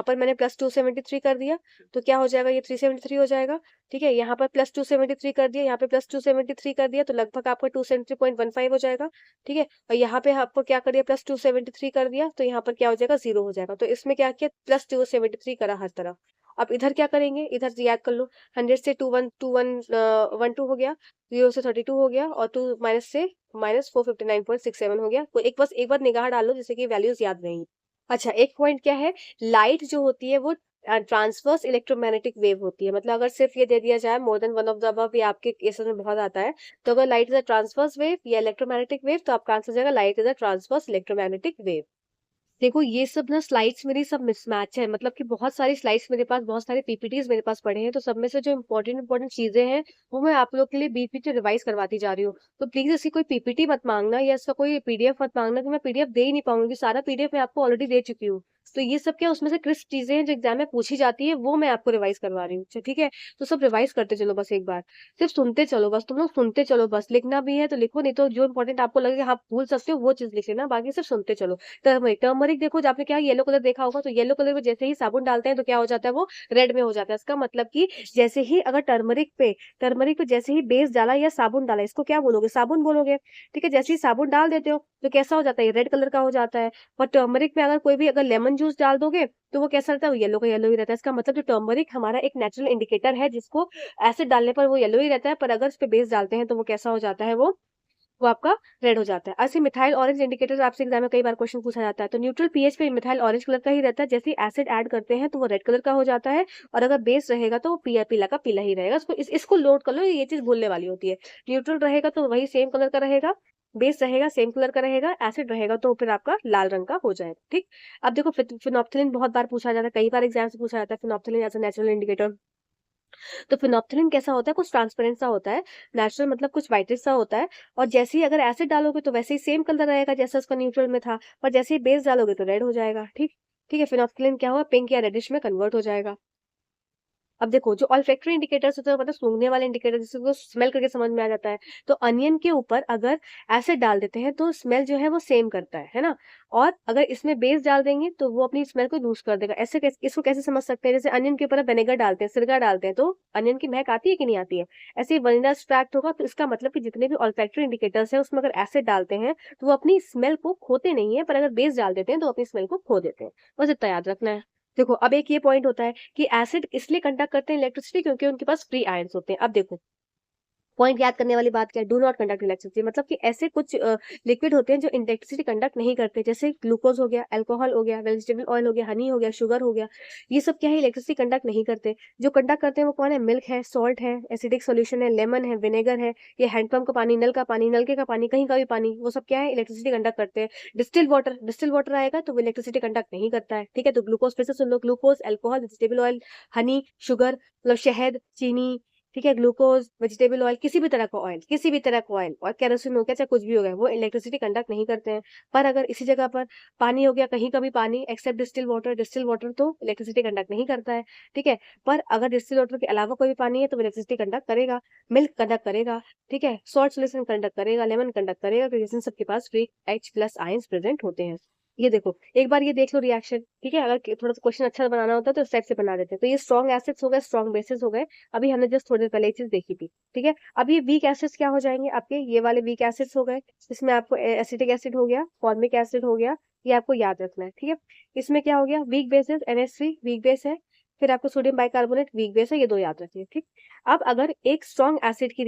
पर मैंने +273 कर दिया, तो क्या हो जाएगा, ये 373 हो जाएगा, ठीक है। यहाँ पर +273 कर दिया, यहाँ पे +273 कर दिया, तो लगभग आपका 273.15 हो जाएगा, ठीक है। और यहाँ पे आपको क्या कर दिया, +273 कर दिया, तो यहाँ पर क्या हो जाएगा, 0 हो जाएगा। तो इसमें क्या किया, +273 करा हर तरफ। अब इधर क्या करेंगे, इधर याद कर लो, 100 से 12 हो गया, 0 से 32 हो गया, और 2 माइनस से -459.67 हो गया। तो एक बार निगाह डालो, जिससे कि वैल्यूज याद रहेंगी। अच्छा एक पॉइंट क्या है, लाइट जो होती है वो ट्रांसवर्स इलेक्ट्रोमैग्नेटिक वेव होती है। मतलब अगर सिर्फ ये दे दिया जाए more than one of the above, ये आपके केसेस में बहुत आता है, तो अगर light is a transverse wave या इलेक्ट्रोमैग्नेटिक वेव, तो आपका आंसर हो जाएगा light is a transverse electromagnetic wave. देखो ये सब ना स्लाइड्स मेरी सब मिसमैच है, मतलब कि बहुत सारी स्लाइड्स मेरे पास, बहुत सारे पीपीटीज मेरे पास पड़े हैं, तो सब में से जो इंपॉर्टेंट चीजें हैं वो मैं आप लोग के लिए बीच बीच में रिवाइज करवाती जा रही हूँ। तो प्लीज इसकी कोई पीपीटी मत मांगना या इसका कोई पीडीएफ मत मांगना, कि मैं पीडीएफ दे ही नहीं पाऊंगी, सारा पीडीएफ मैं आपको ऑलरेडी दे चुकी हूँ। तो ये सब क्या उसमें से क्रिस्प चीजें हैं जो एग्जाम में पूछी जाती है, वो मैं आपको रिवाइज करवा रही हूँ। ठीक है, तो सब रिवाइज करते चलो बस, एक बार सिर्फ सुनते चलो बस, तुम लोग सुनते चलो बस, लिखना भी है तो लिखो, नहीं तो जो इंपॉर्टेंट आपको लगे आप भूल सकते हो वो चीज लिख लेना, बाकी सिर्फ सुनते चलो। टर्मरिक देखो, आपने क्या येलो कलर देखा होगा, तो येलो कलर में जैसे ही साबुन डालते हैं तो क्या हो जाता है, वो रेड में हो जाता है। इसका मतलब कि जैसे ही अगर टर्मरिक पे जैसे ही बेस डाला या साबुन डाला, इसको क्या बोलोगे, साबुन बोलोगे। ठीक है, जैसे ही साबुन डाल देते हो तो कैसा हो जाता है, रेड कलर का हो जाता है। और टर्मरिक में अगर कोई भी अगर लेमन जूस डाल दोगे तो वो कैसा रहता है, वो येलो का येलो ही रहता है। इसका मतलब जो टर्मरिक हमारा एक नेचुरल इंडिकेटर है, जिसको एसिड डालने पर वो येलो ही रहता है, पर अगर उस पे बेस डालते हैं तो वो कैसा हो जाता है, वो आपका रेड हो जाता है। ऐसे मिथाइल ऑरेंज इंडिकेटर आपसे एग्जाम में कई बार क्वेश्चन पूछा जाता है। तो न्यूट्रल पीएच पे मिथाइल ऑरेंज कलर का ही रहता है, जैसे एसिड ऐड करते हैं तो वो रेड कलर का हो जाता है, और अगर बेस रहेगा तो वो पीला का पीला ही रहेगा। इसको नोट कर लो, ये चीज भूलने वाली होती है। न्यूट्रल रहेगा तो वही सेम कलर का रहेगा, बेस रहेगा सेम कलर का रहेगा, एसिड रहेगा तो फिर आपका लाल रंग का हो जाएगा। ठीक, अब देखो फिनोप्थिलिन बहुत बार पूछा जाता है, कई बार एग्जाम से पूछा जाता है phenolphthalein as a natural indicator. तो फिनोप्थिलिन कैसा होता है, कुछ ट्रांसपेरेंट सा होता है, नेचुरल मतलब कुछ वाइटिश सा होता है, और जैसे ही अगर एसिड डालोगे तो वैसे ही सेम कलर रहेगा जैसा उसका न्यूट्रल में था, पर जैसे ही बेस डालोगे तो रेड हो जाएगा। ठीक, ठीक है, फिनोप्थिलिन क्या हुआ, पिंक या रेडिश में कन्वर्ट हो जाएगा। अब देखो जो ऑल्फैक्टरी इंडिकेटर्स होते हैं, मतलब सूंघने वाले इंडिकेटर, जिसको स्मेल करके समझ में आ जाता है, तो अनियन के ऊपर अगर एसिड डाल देते हैं तो स्मेल जो है वो सेम करता है ना, और अगर इसमें बेस डाल देंगे तो वो अपनी स्मेल को लूज कर देगा। इसको कैसे समझ सकते हैं, जैसे अनियन के ऊपर विनेगर डालते हैं, सिरका डालते हैं, तो अनियन की महक आती है कि नहीं आती है, ऐसे ही वनीला एक्सट्रैक्ट होगा, तो इसका मतलब कि जितने भी ऑल्फैक्टरी इंडिकेटर्स है उसमें अगर एसिड डालते हैं तो वो अपनी स्मेल को खोते नहीं है, पर अगर बेस डाल देते हैं तो अपनी स्मेल को खो देते हैं। बस इतना याद रखना है। देखो अब एक ये पॉइंट होता है कि एसिड इसलिए कंडक्ट करते हैं इलेक्ट्रिसिटी क्योंकि उनके पास फ्री आयंस होते हैं। अब देखो पॉइंट याद करने वाली बात क्या है, डू नॉट कंडक्ट इलेक्ट्रिसिटी, मतलब कि ऐसे कुछ लिक्विड होते हैं जो इलेक्ट्रिसिटी कंडक्ट नहीं करते, जैसे ग्लूकोज हो गया, अल्कोहल हो गया, वेजिटेबल ऑयल हो गया, हनी हो गया, शुगर हो गया, ये सब क्या है, इलेक्ट्रिसिटी कंडक्ट नहीं करते। जो कंडक्ट करते हैं वो कौन है, मिल्क है, सॉल्ट है, एसिडिक सोल्यूशन है, लेमन है, विनेगर है, ये हैंडपंप का पानी, नल का पानी, नलके का पानी, कहीं का भी पानी, वो सब क्या है, इलेक्ट्रिसिटी कंडक्ट करते हैं। डिस्टिल वाटर आएगा तो वो इलेक्ट्रिसिटी कंडक्ट नहीं करता है। ठीक है, तो ग्लूकोज फिर से सुन लो, glucose, alcohol, vegetable oil, honey, sugar मतलब शहद, चीनी, ठीक है, ग्लूकोज, वेजिटेबल ऑयल, किसी भी तरह का ऑयल, किसी भी तरह का ऑयल, और केरोसिन हो गया, चाहे कुछ भी हो गया, वो इलेक्ट्रिसिटी कंडक्ट नहीं करते हैं। पर अगर इसी जगह पर पानी हो गया, कहीं का भी पानी एक्सेप्ट डिस्टिल वाटर तो इलेक्ट्रिसिटी कंडक्ट नहीं करता है। ठीक है, पर अगर डिस्टिल वाटर के अलावा कोई भी पानी है तो इलेक्ट्रिसिटी कंडक्ट करेगा। मिल्क कंडक्ट करेगा, ठीक है, सॉल्ट सोल्यूशन कंडक्ट करेगा, लेमन कंडक्ट करेगा, क्योंकि इसमें सबके पास फ्री H+ आयंस प्रेजेंट होते हैं। ये देखो एक बार ये देख लो रिएक्शन। ठीक है, अगर थोड़ा सा क्वेश्चन अच्छा बनाना होता है तो इस टाइप से बना देते हैं। तो ये स्ट्रॉन्ग एसिड्स हो गए, स्ट्रॉन्ग बेसिस हो गए, अभी हमने जस्ट थोड़ी देर पहले ये चीज देखी थी। ठीक है, अब ये वीक एसिड्स क्या हो जाएंगे आपके, ये वाले वीक एसिड्स हो गए, इसमें आपको एसिटिक एसिड हो गया, फॉर्मिक एसिड हो गया, ये आपको याद रखना है। ठीक है, इसमें क्या हो गया, week basis NH3 weak base है, फिर आपको सोडियम बाइकार्बोनेट वीक बेस है, ये दो याद रखिए। ठीक, अब अगर एक स्ट्रॉन्ग एसिड की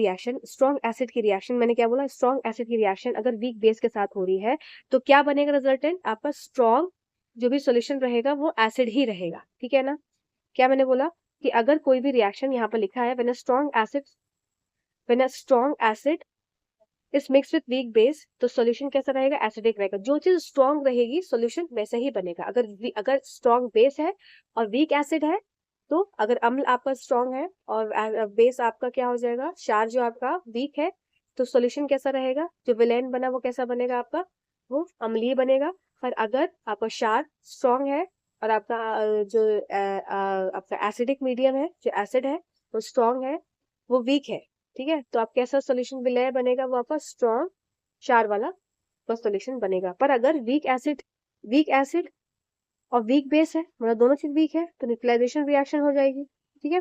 रिएक्शन मैंने क्या बोला, स्ट्रॉन्ग एसिड की रिएक्शन अगर वीक बेस के साथ हो रही है तो क्या बनेगा रिजल्टेंट, आपका स्ट्रॉन्ग जो भी सॉल्यूशन रहेगा वो एसिड ही रहेगा। ठीक है ना, क्या मैंने बोला कि अगर कोई भी रिएक्शन यहाँ पर लिखा है, when a strong acid is mix with weak base, तो सॉल्यूशन कैसा रहेगा, एसिडिक रहेगा। जो चीज स्ट्रॉन्ग रहेगी सॉल्यूशन वैसे ही बनेगा। अगर स्ट्रॉन्ग बेस है और वीक एसिड है, तो अगर अम्ल आपका स्ट्रॉन्ग है और बेस आपका क्या हो जाएगा, क्षार जो आपका वीक है, तो सॉल्यूशन कैसा रहेगा, जो विलेन बना वो कैसा बनेगा आपका, वो अम्लीय बनेगा। पर अगर आपका क्षार स्ट्रॉन्ग है और आपका आपका एसिडिक मीडियम है, जो एसिड है वो स्ट्रॉन्ग है, वो वीक है, ठीक है, तो आप कैसा सोल्यूशन विलय बनेगा, वो आपका स्ट्रॉन्ग क्षार वाला सोल्यूशन बनेगा। पर अगर वीक एसिड और वीक बेस है, मतलब दोनों चीज वीक है, तो न्यूट्रलाइजेशन रिएक्शन हो जाएगी। ठीक है,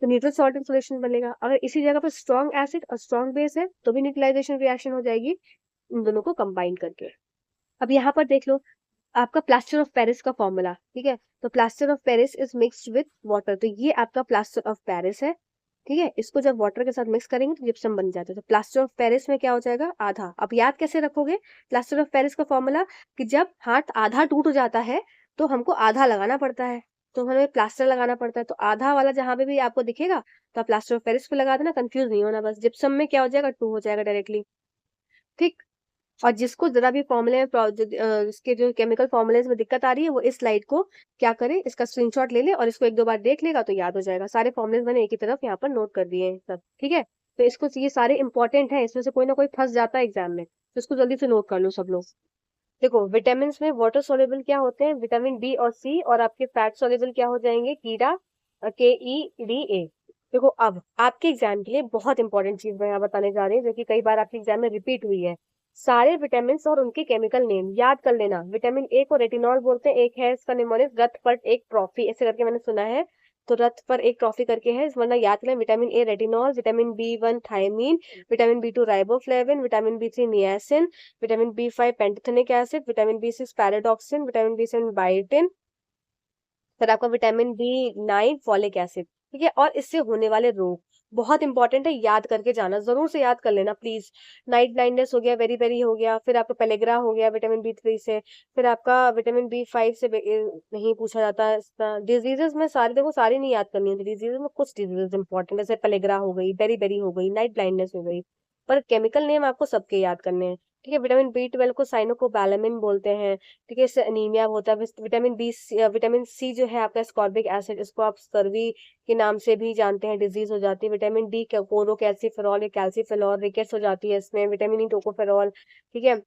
तो न्यूट्रल सॉल्ट सोल्यूशन बनेगा। अगर इसी जगह पर स्ट्रॉन्ग एसिड और स्ट्रॉन्ग बेस है तो भी न्यूट्रलाइजेशन रिएक्शन हो जाएगी, इन दोनों को कंबाइन करके। अब यहाँ पर देख लो आपका प्लास्टर ऑफ पेरिस का फॉर्मूला। ठीक है, तो plaster of Paris is mixed with water, तो ये आपका प्लास्टर ऑफ पेरिस है। ठीक है, इसको जब वाटर के साथ मिक्स करेंगे तो जिप्सम बन जाता है। तो प्लास्टर ऑफ पेरिस में क्या हो जाएगा, आधा। अब याद कैसे रखोगे प्लास्टर ऑफ पेरिस का फॉर्मूला, कि जब हाथ आधा टूट जाता है तो हमको आधा लगाना पड़ता है, तो हमें प्लास्टर लगाना पड़ता है। तो आधा वाला जहाँ पे भी आपको दिखेगा तो आप प्लास्टर ऑफ पेरिस पे लगा देना, कंफ्यूज नहीं होना बस। जिप्सम में क्या हो जाएगा, 2 हो जाएगा डायरेक्टली, ठीक। और जिसको जरा भी फॉर्मूले में इसके जो केमिकल फॉर्मूलेज में दिक्कत आ रही है, वो इस स्लाइड को क्या करे, इसका स्क्रीनशॉट ले ले और इसको 1-2 बार देख लेगा तो याद हो जाएगा। सारे फॉर्मूलेज मैंने एक ही तरफ यहाँ पर नोट कर दिए हैं सब, ठीक है। तो इसको, ये सारे इंपॉर्टेंट है, इसमें से कोई ना कोई फंस जाता है एग्जाम में, तो इसको जल्दी से नोट कर लो सब लोग। देखो विटामिन में वाटर सोल्यूबल क्या होते हैं, विटामिन बी और सी, और आपके फैट सोल्यूबल क्या हो जाएंगे, कीड़ा, KEDA। देखो अब आपके एग्जाम के लिए बहुत इंपॉर्टेंट चीज मैं यहाँ बताने जा रही हूँ, जो कि कई बार आपके एग्जाम में रिपीट हुई है। सारे विटामिन और उनके केमिकल नेम याद कर लेना। विटामिन ए को रेटिनॉल बोलते हैं, एक है इसका निमोनिक रथ पर एक ट्रॉफी, ऐसे करके मैंने सुना है, तो रथ पर एक ट्रॉफी करके है, वरना याद करें। Vitamin A retinol, vitamin B1 thiamine, vitamin B2 riboflavin, vitamin B3 niacin, vitamin B5 pantothenic acid, vitamin B6 pyridoxine, vitamin B7 biotin, फिर आपका विटामिन B9 फॉलिक एसिड, ठीक है। और इससे होने वाले रोग बहुत इंपॉर्टेंट है, याद करके जाना, जरूर से याद कर लेना प्लीज। नाइट ब्लाइंडनेस हो गया, वेरी वेरी हो गया, फिर आपका पेलेग्रा हो गया विटामिन B3 से, फिर आपका विटामिन B5 से नहीं पूछा जाता है। डिजीजेस में सारी, देखो सारी नहीं याद करनी होती डिजीजेस में, कुछ डिजीजेस इंपॉर्टेंट जैसे पेलेग्रा हो गई, बेरी बेरी हो गई, नाइट ब्लाइंडनेस हो गई, पर केमिकल नेम आपको सबके याद करने हैं, ठीक है। विटामिन B12 को साइनोकोबैलामिन बोलते हैं, ठीक है, इससे अनीमिया होता है। विटामिन सी जो है आपका स्कॉर्बिक एसिड, इसको आप स्कर्वी के नाम से भी जानते हैं, डिजीज हो जाती है। विटामिन डी कोरो कैल्सीफेरॉल या कैल्सीफेरॉल रिकेट्स हो जाती है इसमें, विटामिन ई टोकोफेरॉल, ठीक है।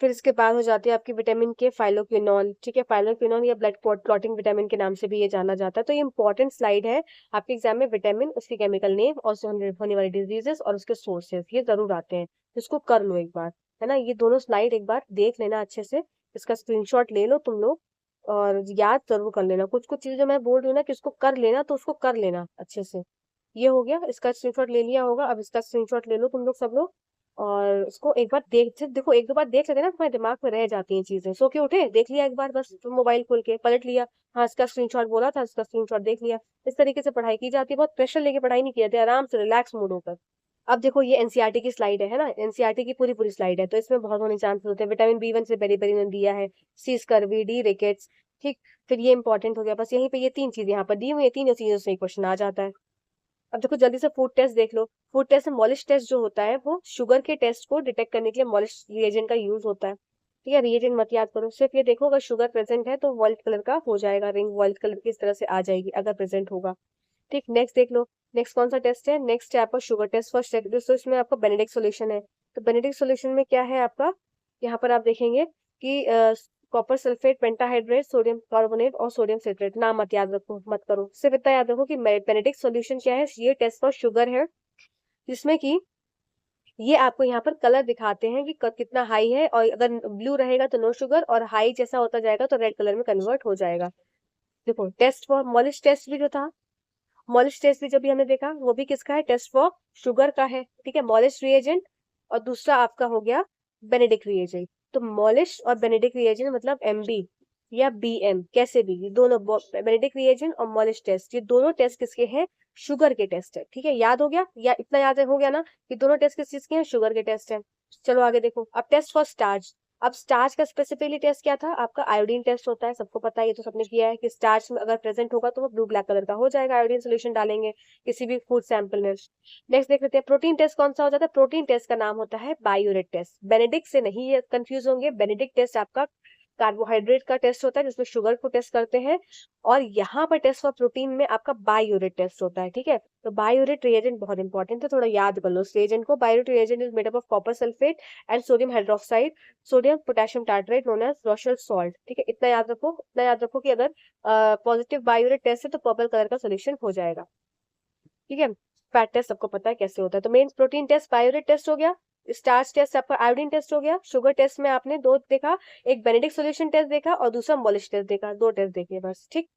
फिर इसके बाद हो जाती है आपकी विटामिन के फाइलोक्विनोन, ठीक है, फाइलोक्विनोन या ब्लड क्लॉटिंग विटामिन के नाम से भी ये जाना जाता है। तो ये इंपॉर्टेंट स्लाइड है आपके एग्जाम में, विटामिन, उसके केमिकल नेम और उससे होने वाली डिजीजेस और उसके सोर्सेज, ये जरूर आते हैं, इसको कर लो एक बार, है ना। ये दोनों स्लाइड एक बार देख लेना अच्छे से, इसका स्क्रीनशॉट ले लो तुम लोग और याद जरूर कर लेना। कुछ कुछ चीजें जो मैं बोल रही हूँ ना कि उसको कर लेना, तो उसको कर लेना अच्छे से। ये हो गया, इसका स्क्रीनशॉट ले लिया होगा, अब इसका स्क्रीनशॉट ले लो तुम लोग सब लोग, और उसको एक बार देखो, 1-2 बार देख लेते ना, तुम्हारे दिमाग में रह जाती हैं चीजें। सो के उठे, देख लिया एक बार बस, तुम मोबाइल खोल के पलट लिया, हाँ इसका स्क्रीनशॉट बोला था, इसका स्क्रीनशॉट देख लिया। इस तरीके से पढ़ाई की जाती है, बहुत प्रेशर लेके पढ़ाई नहीं की जाती, आराम से रिलैक्स मूड होकर। अब देखो ये एनसीईआरटी की स्लाइड है ना, एनसीईआरटी की पूरी पूरी स्लाइड है, तो इसमें बहुत होने चांसेस होते हैं। विटामिन B1 से बेरी बेरी ने दिया है, सी स्कर्वी, डी रिकेट्स, ठीक। फिर ये इंपॉर्टेंट हो गया, बस यहीं पे ये 3 चीजें यहाँ पर दी हुई है, 3 चीजों से क्वेश्चन आ जाता है। अब देखो जल्दी से फूड टेस्ट देख लो। फूड टेस्ट में मॉलिश टेस्ट जो होता है, वो शुगर के टेस्ट को डिटेक्ट करने के लिए मॉलिश रिएजेंट का यूज होता है, ठीक है। रिएजेंट मत याद करो, सिर्फ ये देखो अगर शुगर प्रेजेंट है तो वाइट कलर का हो जाएगा, रिंग वाइट कलर की इस तरह से आ जाएगी अगर प्रेजेंट होगा, ठीक। नेक्स्ट देख लो, नेक्स्ट कौन सा टेस्ट है, नेक्स्ट है आपका शुगर टेस्ट। फर्स्ट तो इसमें आपका बेनेडिक्ट सॉल्यूशन है, तो बेनेडिक्ट सॉल्यूशन में क्या है आपका, यहाँ पर आप देखेंगे कि copper sulphate, pentahydrate, sodium carbonate और सोडियम सिट्रेट। नाम मत याद रखो, मत करो, सिर्फ इतना याद रखो कि बेनेडिक्ट सॉल्यूशन क्या है, ये टेस्ट फॉर शुगर है, जिसमें कि ये आपको यहाँ पर कलर दिखाते हैं कि कितना हाई है, और अगर ब्लू रहेगा तो नो शुगर, और हाई जैसा होता जाएगा तो रेड कलर में कन्वर्ट हो जाएगा। देखो टेस्ट फॉर मॉलिश टेस्ट भी जो था, मॉलिश टेस्ट भी जो भी हमने देखा, वो भी किसका है, टेस्ट फॉर शुगर का है, ठीक है, मॉलिश रिएजेंट। और दूसरा आपका हो गया बेनेडिक्ट रिएजेंट। तो मॉलिश और बेनेडिक्ट रिएजेंट मतलब MB या BM, कैसे भी, ये दोनों बेनेडिक्ट रिएजेंट और मॉलिश टेस्ट, ये दोनों टेस्ट किसके हैं, शुगर के टेस्ट है, ठीक है। याद हो गया, या इतना याद हो गया ना कि दोनों टेस्ट किस चीज के हैं, शुगर के टेस्ट है। चलो आगे देखो, अब टेस्ट फॉर स्टार्च। अब स्टार्च का स्पेसिफिकली टेस्ट क्या था आपका, आयोडीन टेस्ट होता है, सबको पता है, ये तो सबने किया है कि स्टार्च में अगर प्रेजेंट होगा तो वो ब्लू ब्लैक कलर का हो जाएगा, आयोडीन सोल्यूशन डालेंगे किसी भी फूड सैंपल में। नेक्स्ट देख लेते हैं, प्रोटीन टेस्ट कौन सा हो जाता है, प्रोटीन टेस्ट का नाम होता है बायोरेट टेस्ट। बेनेडिक्ट से नहीं ये कंफ्यूज होंगे, बेनेडिक्ट टेस्ट आपका कार्बोहाइड्रेट का टेस्ट होता है जिसमें शुगर को टेस्ट करते हैं, और यहाँ पर टेस्ट फॉर प्रोटीन में आपका बायोरेट टेस्ट होता है, ठीक है। तो बायोरेट रिएजेंट बहुत इंपॉर्टेंट है, थोड़ा याद कर लो इस रिएजेंट को। Biuret reagent is made up of copper sulphate and sodium hydroxide, sodium potassium tartrate known as Rochelle salt, ठीक है। इतना याद रखो, इतना याद रखो कि अगर पॉजिटिव बायोरेट टेस्ट है तो पर्पल कलर का सोल्यूशन हो जाएगा, ठीक है। फैट टेस्ट सबको पता है कैसे होता है। तो मेन प्रोटीन टेस्ट बायोरेट टेस्ट हो गया, स्टार्च टेस्ट आपका आयोडीन टेस्ट हो गया, शुगर टेस्ट में आपने 2 देखा, एक बेनेडिक्ट सॉल्यूशन टेस्ट देखा और दूसरा मॉलिश टेस्ट देखा, 2 टेस्ट देखे बस, ठीक।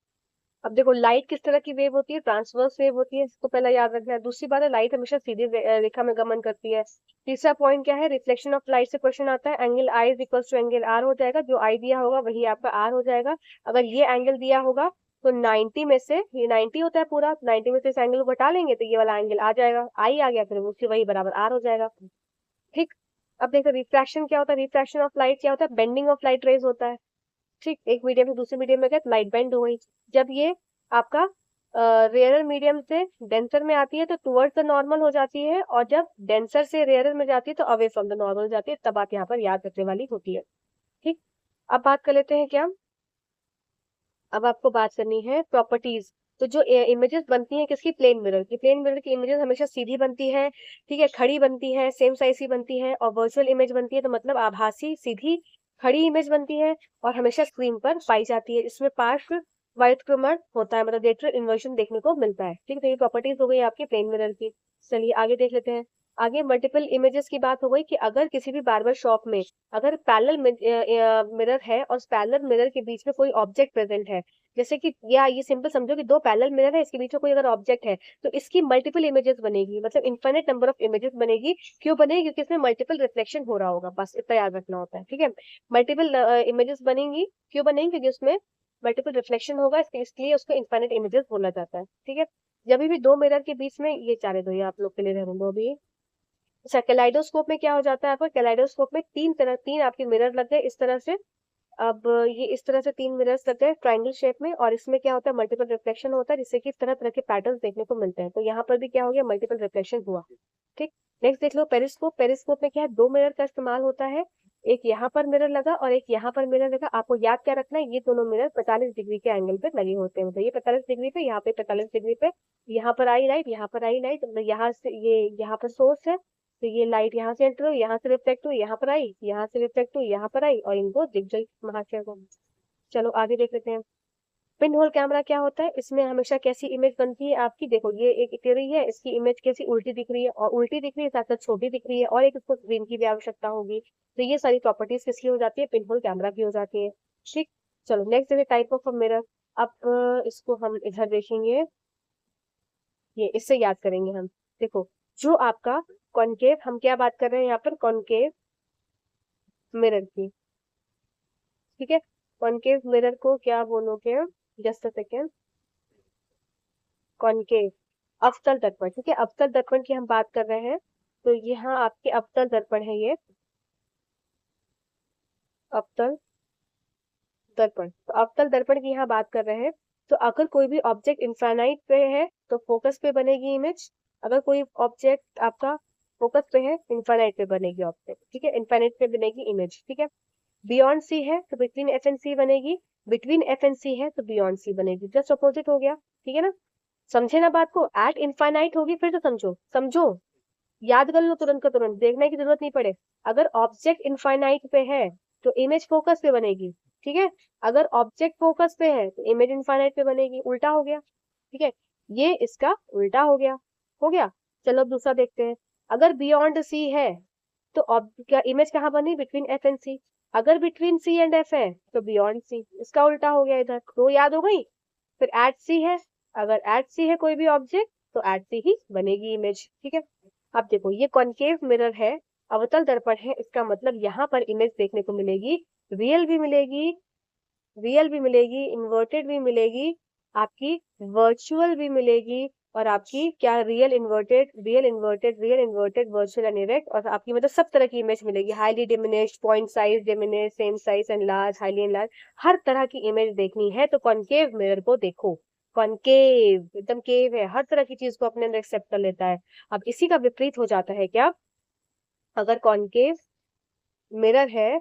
अब देखो लाइट किस तरह की वेव होती है, ट्रांसवर्स वेव होती है, इसको पहला याद रखना है। दूसरी बात है लाइट हमेशा सीधी रेखा में गमन करती है। तीसरा पॉइंट क्या है, रिफ्लेक्शन ऑफ लाइट से क्वेश्चन आता है, angle I is equal to angle R हो जाएगा, जो I दिया होगा वही आपका R हो जाएगा। अगर ये एंगल दिया होगा तो 90 में से, ये 90 होता है पूरा, 90 में से इस एंगल को घटा लेंगे तो ये वाला एंगल आ जाएगा, I आ गया, फिर उसके वही बराबर R हो जाएगा, ठीक। अब देखो रिफ्रैक्शन क्या होता है, रिफ्रैक्शन ऑफ लाइट क्या होता है, बेंडिंग ऑफ लाइट रेज होता है, ठीक, एक मीडियम से दूसरे मीडियम में गया तो लाइट बेंड हो गई। जब ये आपका रेयरर मीडियम से डेंसर में आती है तो टुवर्ड्स द नॉर्मल हो जाती है, और जब डेंसर से रेयरर में जाती है तो अवे फ्रॉम द नॉर्मल हो जाती है। तब बात यहाँ पर याद रखने वाली होती है। ठीक, अब बात कर लेते हैं क्या, अब आपको बात करनी है प्रॉपर्टीज। तो जो इमेजेस बनती हैं किसकी, प्लेन मिरर की। प्लेन मिरर की इमेजेस हमेशा सीधी बनती है, ठीक है, खड़ी बनती है, सेम साइज की बनती है, और वर्चुअल इमेज बनती है तो मतलब आभासी सीधी खड़ी इमेज बनती है और हमेशा स्क्रीन पर पाई जाती है। इसमें पार्श्व व्युत्क्रमण होता है, मतलब लेटरल इन्वर्शन देखने को मिलता है। ठीक है, तो ये प्रॉपर्टीज हो गई आपकी प्लेन मिरर की। चलिए आगे देख लेते हैं। आगे मल्टीपल इमेजेस की बात हो गई कि अगर किसी भी बार्बर शॉप में अगर पैरेलल मिरर है और पैरेलल मिरर के बीच में कोई ऑब्जेक्ट प्रेजेंट है, जैसे कि या ये सिंपल समझो कि दो पैरेलल मिरर है, इसके बीच में कोई अगर ऑब्जेक्ट है तो इसकी मल्टीपल इमेजेस बनेगी, मतलब इनफिनिट नंबर ऑफ इमेजेस बनेगी। क्यों बनेगी, क्योंकि इसमें मल्टीपल रिफ्लेक्शन हो रहा होगा, बस इतना याद रखना होता है। ठीक है, मल्टीपल इमेजेस बनेंगी, क्यों बनेंगी, क्योंकि उसमें मल्टीपल रिफ्लेक्शन होगा, इसलिए उसको इनफिनिट इमेजेस बोला जाता है। ठीक है, जब भी दो मिरर के बीच में, ये चारे दो ये आप लोग के लिए रहने दो अभी। कैलाइडोस्कोप में क्या हो जाता है, आपको कैलाइडोस्कोप में तीन आपके मिरर लग गए इस तरह से। अब ये इस तरह से तीन मिरर्स लग गए ट्रायंगल शेप में, और इसमें क्या होता है, मल्टीपल रिफ्लेक्शन होता है, जिससे कि तरह तरह के पैटर्न्स देखने को मिलते हैं। तो यहाँ पर भी क्या हो गया, मल्टीपल रिफ्लेक्शन हुआ। ठीक, नेक्स्ट देख लो पेरिस्कोप। पेरिस्कोप में क्या है, दो मिरर का इस्तेमाल होता है, एक यहाँ पर मिरर लगा और एक यहाँ पर मिरर लगा। आपको याद क्या रखना है, ये दोनों मिरर 45 डिग्री के एंगल पे लगे होते हैं। मतलब ये 45 डिग्री पे, यहाँ पे 45 डिग्री पे, यहाँ पर आई लाइट, यहाँ पर आई लाइट, मतलब यहाँ से ये यहाँ पर सोर्स है तो ये लाइट यहाँ से एंटर हुई, यहाँ से रिफ्लेक्ट हुई, यहाँ पर आई, यहाँ से रिफ्लेक्ट हुई, यहाँ पर आई, और इनको दिख गई महाशय को। चलो आगे देख लेते हैं। पिन होल कैमरा क्या होता है, इसमें हमेशा कैसी इमेज बनती है आपकी, देखो ये एक थियरी है, इसकी इमेज कैसी उल्टी दिख रही है, और उल्टी दिख रही है साथ साथ छोटी दिख रही है, और एक इसको स्क्रीन की भी आवश्यकता होगी। तो ये सारी प्रॉपर्टीज किसकी हो जाती है, पिन होल कैमरा की हो जाती है। ठीक, चलो नेक्स्ट देखिए टाइप ऑफ मिरर। अब इसको हम इधर देखेंगे, ये इससे याद करेंगे हम। देखो जो आपका कॉनकेव, हम क्या बात कर रहे हैं यहाँ पर, कॉनकेव मिरर की। ठीक है, कॉनकेव मिरर को क्या बोलोगे, जस्ट अ सेकेंड, कॉनकेव अवतल दर्पण। ठीक है, अवतल दर्पण की हम बात कर रहे हैं, तो यहाँ आपके अवतल दर्पण है, ये अवतल दर्पण। तो अवतल दर्पण की यहाँ बात कर रहे हैं। तो अगर कोई भी ऑब्जेक्ट इनफाइनाइट पे है तो फोकस पे बनेगी इमेज, अगर कोई ऑब्जेक्ट आपका फोकस पे है इनफाइनाइट पे बनेगी ऑब्जेक्ट। ठीक है, इनफाइनाइट पे बनेगी इमेज। ठीक है, बियॉन्ड सी है तो बिटवीन एफ एंड सी बनेगी, बिटवीन एफ एंड सी है तो बियॉन्ड सी बनेगी, जस्ट अपोजिट हो गया। ठीक है ना, समझे ना बात को, एट इनफाइनाइट होगी फिर तो समझो, समझो याद कर लो तुरंत का तुरंत, देखने की जरूरत नहीं पड़े। अगर ऑब्जेक्ट इनफाइनाइट पे है तो इमेज फोकस पे बनेगी। ठीक है, अगर ऑब्जेक्ट फोकस पे है तो इमेज इनफाइनाइट पे बनेगी, उल्टा हो गया। ठीक है, ये इसका उल्टा हो गया, हो गया। चलो अब दूसरा देखते हैं। अगर बियॉन्ड सी है तो क्या इमेज कहाँ बनी, बिटवीन एफ एंड सी। अगर बिटवीन सी एंड एफ है तो बियॉन्ड सी, इसका उल्टा हो गया इधर, तो याद हो गई। फिर एट सी है, अगर एट सी है कोई भी ऑब्जेक्ट तो एट सी ही बनेगी इमेज। ठीक है, अब देखो ये कॉनकेव मिरर है, अवतल दर्पण है, इसका मतलब यहाँ पर इमेज देखने को मिलेगी, रियल भी मिलेगी, रियल भी मिलेगी, इन्वर्टेड भी मिलेगी, आपकी वर्चुअल भी मिलेगी, और आपकी क्या real inverted, real inverted, real inverted, virtual and erect, और आपकी मतलब सब तरह की इमेज मिलेगी। Highly diminished, point size diminish, same size and large, highly and large, हर तरह की इमेज देखनी है तो कॉनकेव मिरर को देखो। कॉनकेव एकदम केव है, हर तरह की चीज को अपने अंदर एक्सेप्ट कर लेता है। अब इसी का विपरीत हो जाता है क्या, अगर कॉनकेव मिरर है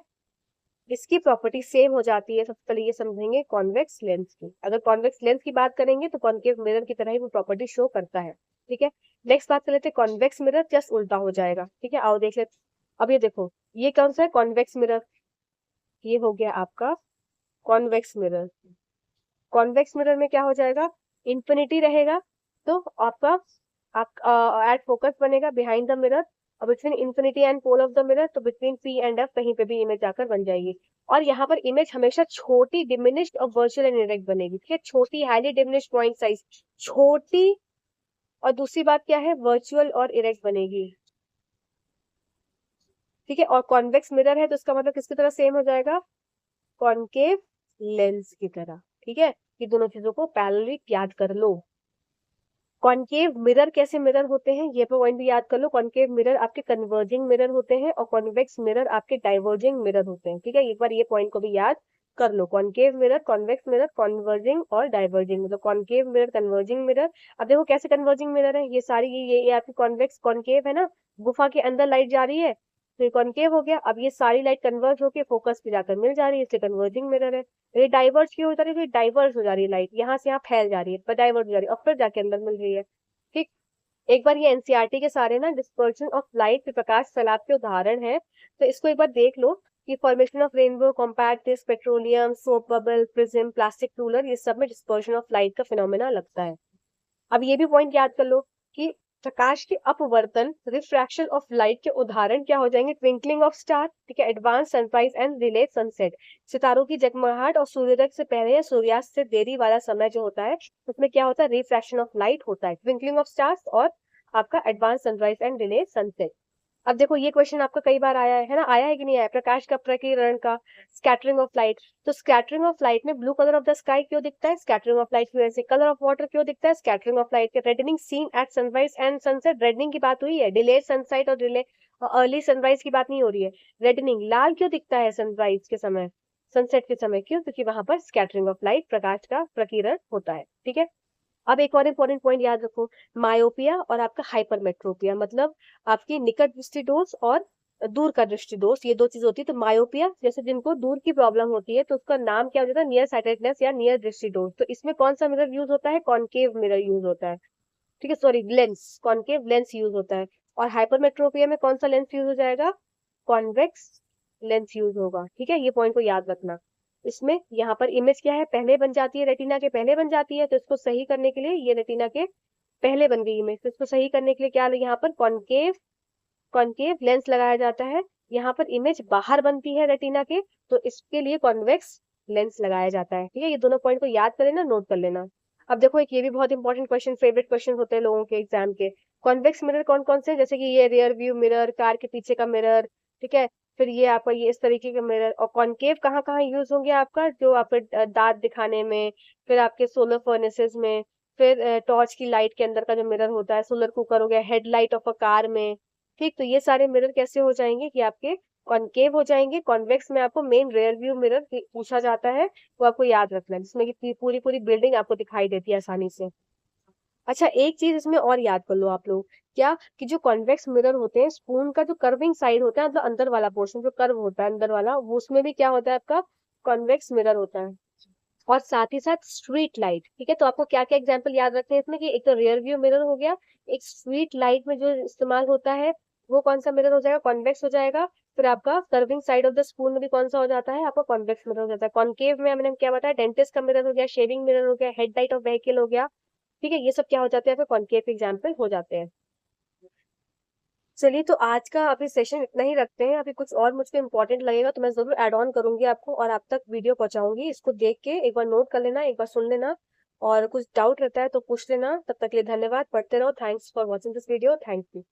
इसकी प्रॉपर्टी सेम हो जाती है। सबसे पहले ये समझेंगे कॉन्वेक्स लेंस की। अगर कॉन्वेक्स लेंस की बात करेंगे तो कॉनकेव मिरर की तरह ही वो प्रॉपर्टी शो करता है। ठीक है, नेक्स्ट बात कर लेते हैं कॉन्वेक्स मिरर, जस्ट उल्टा हो जाएगा। ठीक है, आओ देख लेते। अब ये देखो ये कौन सा है, कॉन्वेक्स मिरर, ये हो गया आपका कॉन्वेक्स मिरर। कॉन्वेक्स मिरर में क्या हो जाएगा, इन्फिनिटी रहेगा तो आपका एट फोकस बनेगा बिहाइंड द मिरर, और between infinity and pole of the mirror तो बिटवीन पी एंड एफ कहीं पे भी इमेज आकर बन जाएगी। और यहाँ पर इमेज हमेशा छोटी, डिमिनिश्ड और वर्चुअल एंड इरेक्ट बनेगी। ठीक है, छोटी, हाईली डिमिनिश्ड, पॉइंट साइज छोटी, और दूसरी बात क्या है, वर्चुअल और इरेक्ट बनेगी। ठीक है, और कॉन्वेक्स मिरर है तो इसका मतलब किसकी तरह सेम हो जाएगा, कॉनकेव लेंस की तरह। ठीक है, ये दोनों चीजों को पैरेलली याद कर लो। कॉनकेव मिरर कैसे मिरर होते हैं ये पॉइंट भी याद कर लो। कॉनकेव मिरर आपके कन्वर्जिंग मिरर होते हैं और कॉन्वेक्स मिरर आपके डाइवर्जिंग मिरर होते हैं। ठीक है, एक बार ये पॉइंट को भी याद कर लो, concave mirror, convex mirror, converging और डाइवर्जिंग, मतलब कॉनकेव मिरर, कन्वर्जिंग मिरर। अब देखो कैसे कन्वर्जिंग मिरर है, ये सारी ये आपकी कॉन्वेक्स कॉनकेव है ना, गुफा के अंदर लाइट जा रही है तो ये कॉनकेव हो गया। अब ये सारी लाइट कन्वर्ज होके फोकस पे जाकर मिल जा रही है, इसलिए कन्वर्जिंग मिरर है। ये डाइवर्ज क्यों हो जा रही है, डाइवर्स हो जा रही है लाइट, यहाँ से यहाँ फैल जा रही है, डाइवर्ज हो जा रही है और फिर जाके अंदर मिल रही है। ठीक, एक बार ये एनसीईआरटी के सारे ना डिस्पर्शन ऑफ लाइट पे प्रकाश फैलाव के उदाहरण है, तो इसको एक बार देख लो कि formation of rainbow, compact disc, petroleum, soap bubble, prism, plastic ruler, ये सब में डिस्पर्शन ऑफ लाइट का फिनोमेना लगता है। अब ये भी पॉइंट याद कर लो कि प्रकाश के अपवर्तन, रिफ्रैक्शन ऑफ लाइट के उदाहरण क्या हो जाएंगे, ट्विंकलिंग ऑफ स्टार, ठीक है, advance sunrise and delay sunset, सितारों की जगमगाहट और सूर्योदय से पहले या सूर्यास्त से देरी वाला समय जो होता है उसमें क्या होता है, रिफ्रैक्शन ऑफ लाइट होता है, ट्विंकलिंग ऑफ स्टार्स और आपका advance sunrise and delay sunset. अब देखो ये क्वेश्चन आपका कई बार आया है ना, आया है कि नहीं आया, प्रकाश का प्रकीर्णन का, स्कैटरिंग ऑफ लाइट। तो स्कैटरिंग ऑफ लाइट में blue colour of the sky क्यों दिखता है, स्कैटरिंग ऑफ लाइट की वजह से। कलर ऑफ वाटर क्यों दिखता है, स्कैटरिंग ऑफ लाइट के। Reddening seen at sunrise and sunset, reddening की बात हुई है, डिलेड सनसेट और डिले अर्ली सनराइज की बात नहीं हो रही है। रेडनिंग लाल क्यों दिखता है सनराइज के समय, सनसेट के समय, क्यों, क्योंकि वहां पर स्कैटरिंग ऑफ लाइट, प्रकाश का प्रकीर्णन होता है। ठीक है, अब एक और इंपॉर्टेंट पॉइंट याद रखो, मायोपिया और आपका हाइपरमेट्रोपिया, मतलब आपकी निकट दृष्टि दोष और दूर का दृष्टि दोष, ये दो चीज होती है। तो मायोपिया जैसे जिनको दूर की प्रॉब्लम होती है तो उसका नाम क्या हो जाता है, नियर साइटेडनेस या नियर दृष्टि दोष। तो इसमें कौन सा मिरर यूज होता है, कॉनकेव मिरर यूज होता है, ठीक है, sorry lens, concave lens use होता है। और हाइपरमेट्रोपिया में कौन सा लेंस यूज हो जाएगा, कॉन्वेक्स लेंस यूज होगा। ठीक है, ये पॉइंट को याद रखना। इसमें यहाँ पर इमेज क्या है, पहले बन जाती है, रेटिना के पहले बन जाती है, तो इसको सही करने के लिए, ये रेटिना के पहले बन गई इमेज, तो इसको सही करने के लिए क्या यहाँ पर कॉनकेव कॉनकेव लेंस लगाया जाता है। यहाँ पर इमेज बाहर बनती है रेटिना के, तो इसके लिए कॉन्वेक्स लेंस लगाया जाता है। ठीक है, ये दोनों पॉइंट को याद कर लेना, नोट कर लेना। अब देखो एक ये भी बहुत इंपॉर्टेंट क्वेश्चन, फेवरेट क्वेश्चन होते हैं लोगों के एग्जाम के, कॉन्वेक्स मिरर कौन कौन से, जैसे कि ये रियर व्यू मिरर, कार के पीछे का मिरर, ठीक है, फिर ये आपका ये इस तरीके का मिरर। और कॉनकेव कहाँ कहाँ यूज होंगे आपका, जो आपके दांत दिखाने में, फिर आपके सोलर फर्नेसेस में, फिर टॉर्च की लाइट के अंदर का जो मिरर होता है, सोलर कुकर हो गया, हेडलाइट ऑफ अ कार में। ठीक, तो ये सारे मिरर कैसे हो जाएंगे कि आपके कॉनकेव हो जाएंगे। कॉन्वेक्स में आपको मेन रेयर व्यू मिरर पूछा जाता है, वो आपको याद रखना है, जिसमें कि पूरी पूरी बिल्डिंग आपको दिखाई देती है आसानी से। अच्छा एक चीज इसमें और याद कर लो आप लोग, क्या कि जो कॉन्वेक्स मिरर होते हैं, स्पून का जो कर्विंग साइड होता है, मतलब अंदर वाला पोर्शन जो कर्व होता है अंदर वाला, वो उसमें भी क्या होता है आपका कॉन्वेक्स मिरर होता है। और साथ ही साथ स्ट्रीट लाइट, ठीक है, तो आपको क्या क्या एग्जांपल याद रखने हैं इसमें, कि एक तो रियर व्यू मिरर हो गया, एक स्ट्रीट लाइट में जो इस्तेमाल होता है वो कौन सा मिरर हो जाएगा, कॉन्वेक्स हो जाएगा। फिर आपका curving side of the spoon में भी कौन सा हो जाता है, आपका कॉन्वेक्स मिरर हो जाता है। कॉनकेव में हमने क्या बताया, डेंटिस्ट का मिरर हो गया, शेविंग मिरर हो गया, हेडलाइट ऑफ व्हीकल हो गया। ठीक है, ये सब क्या हो जाते हैं, आपके कॉनकेव एग्जाम्पल हो जाते हैं। चलिए, तो आज का अभी सेशन इतना ही रखते हैं। अभी कुछ और मुझको इम्पोर्टेंट लगेगा तो मैं जरूर ऐड ऑन करूंगी आपको और आप तक वीडियो पहुंचाऊंगी। इसको देख के एक बार नोट कर लेना, एक बार सुन लेना, और कुछ डाउट रहता है तो पूछ लेना। तब तक के लिए धन्यवाद, पढ़ते रहो। Thanks for watching this video, thank you.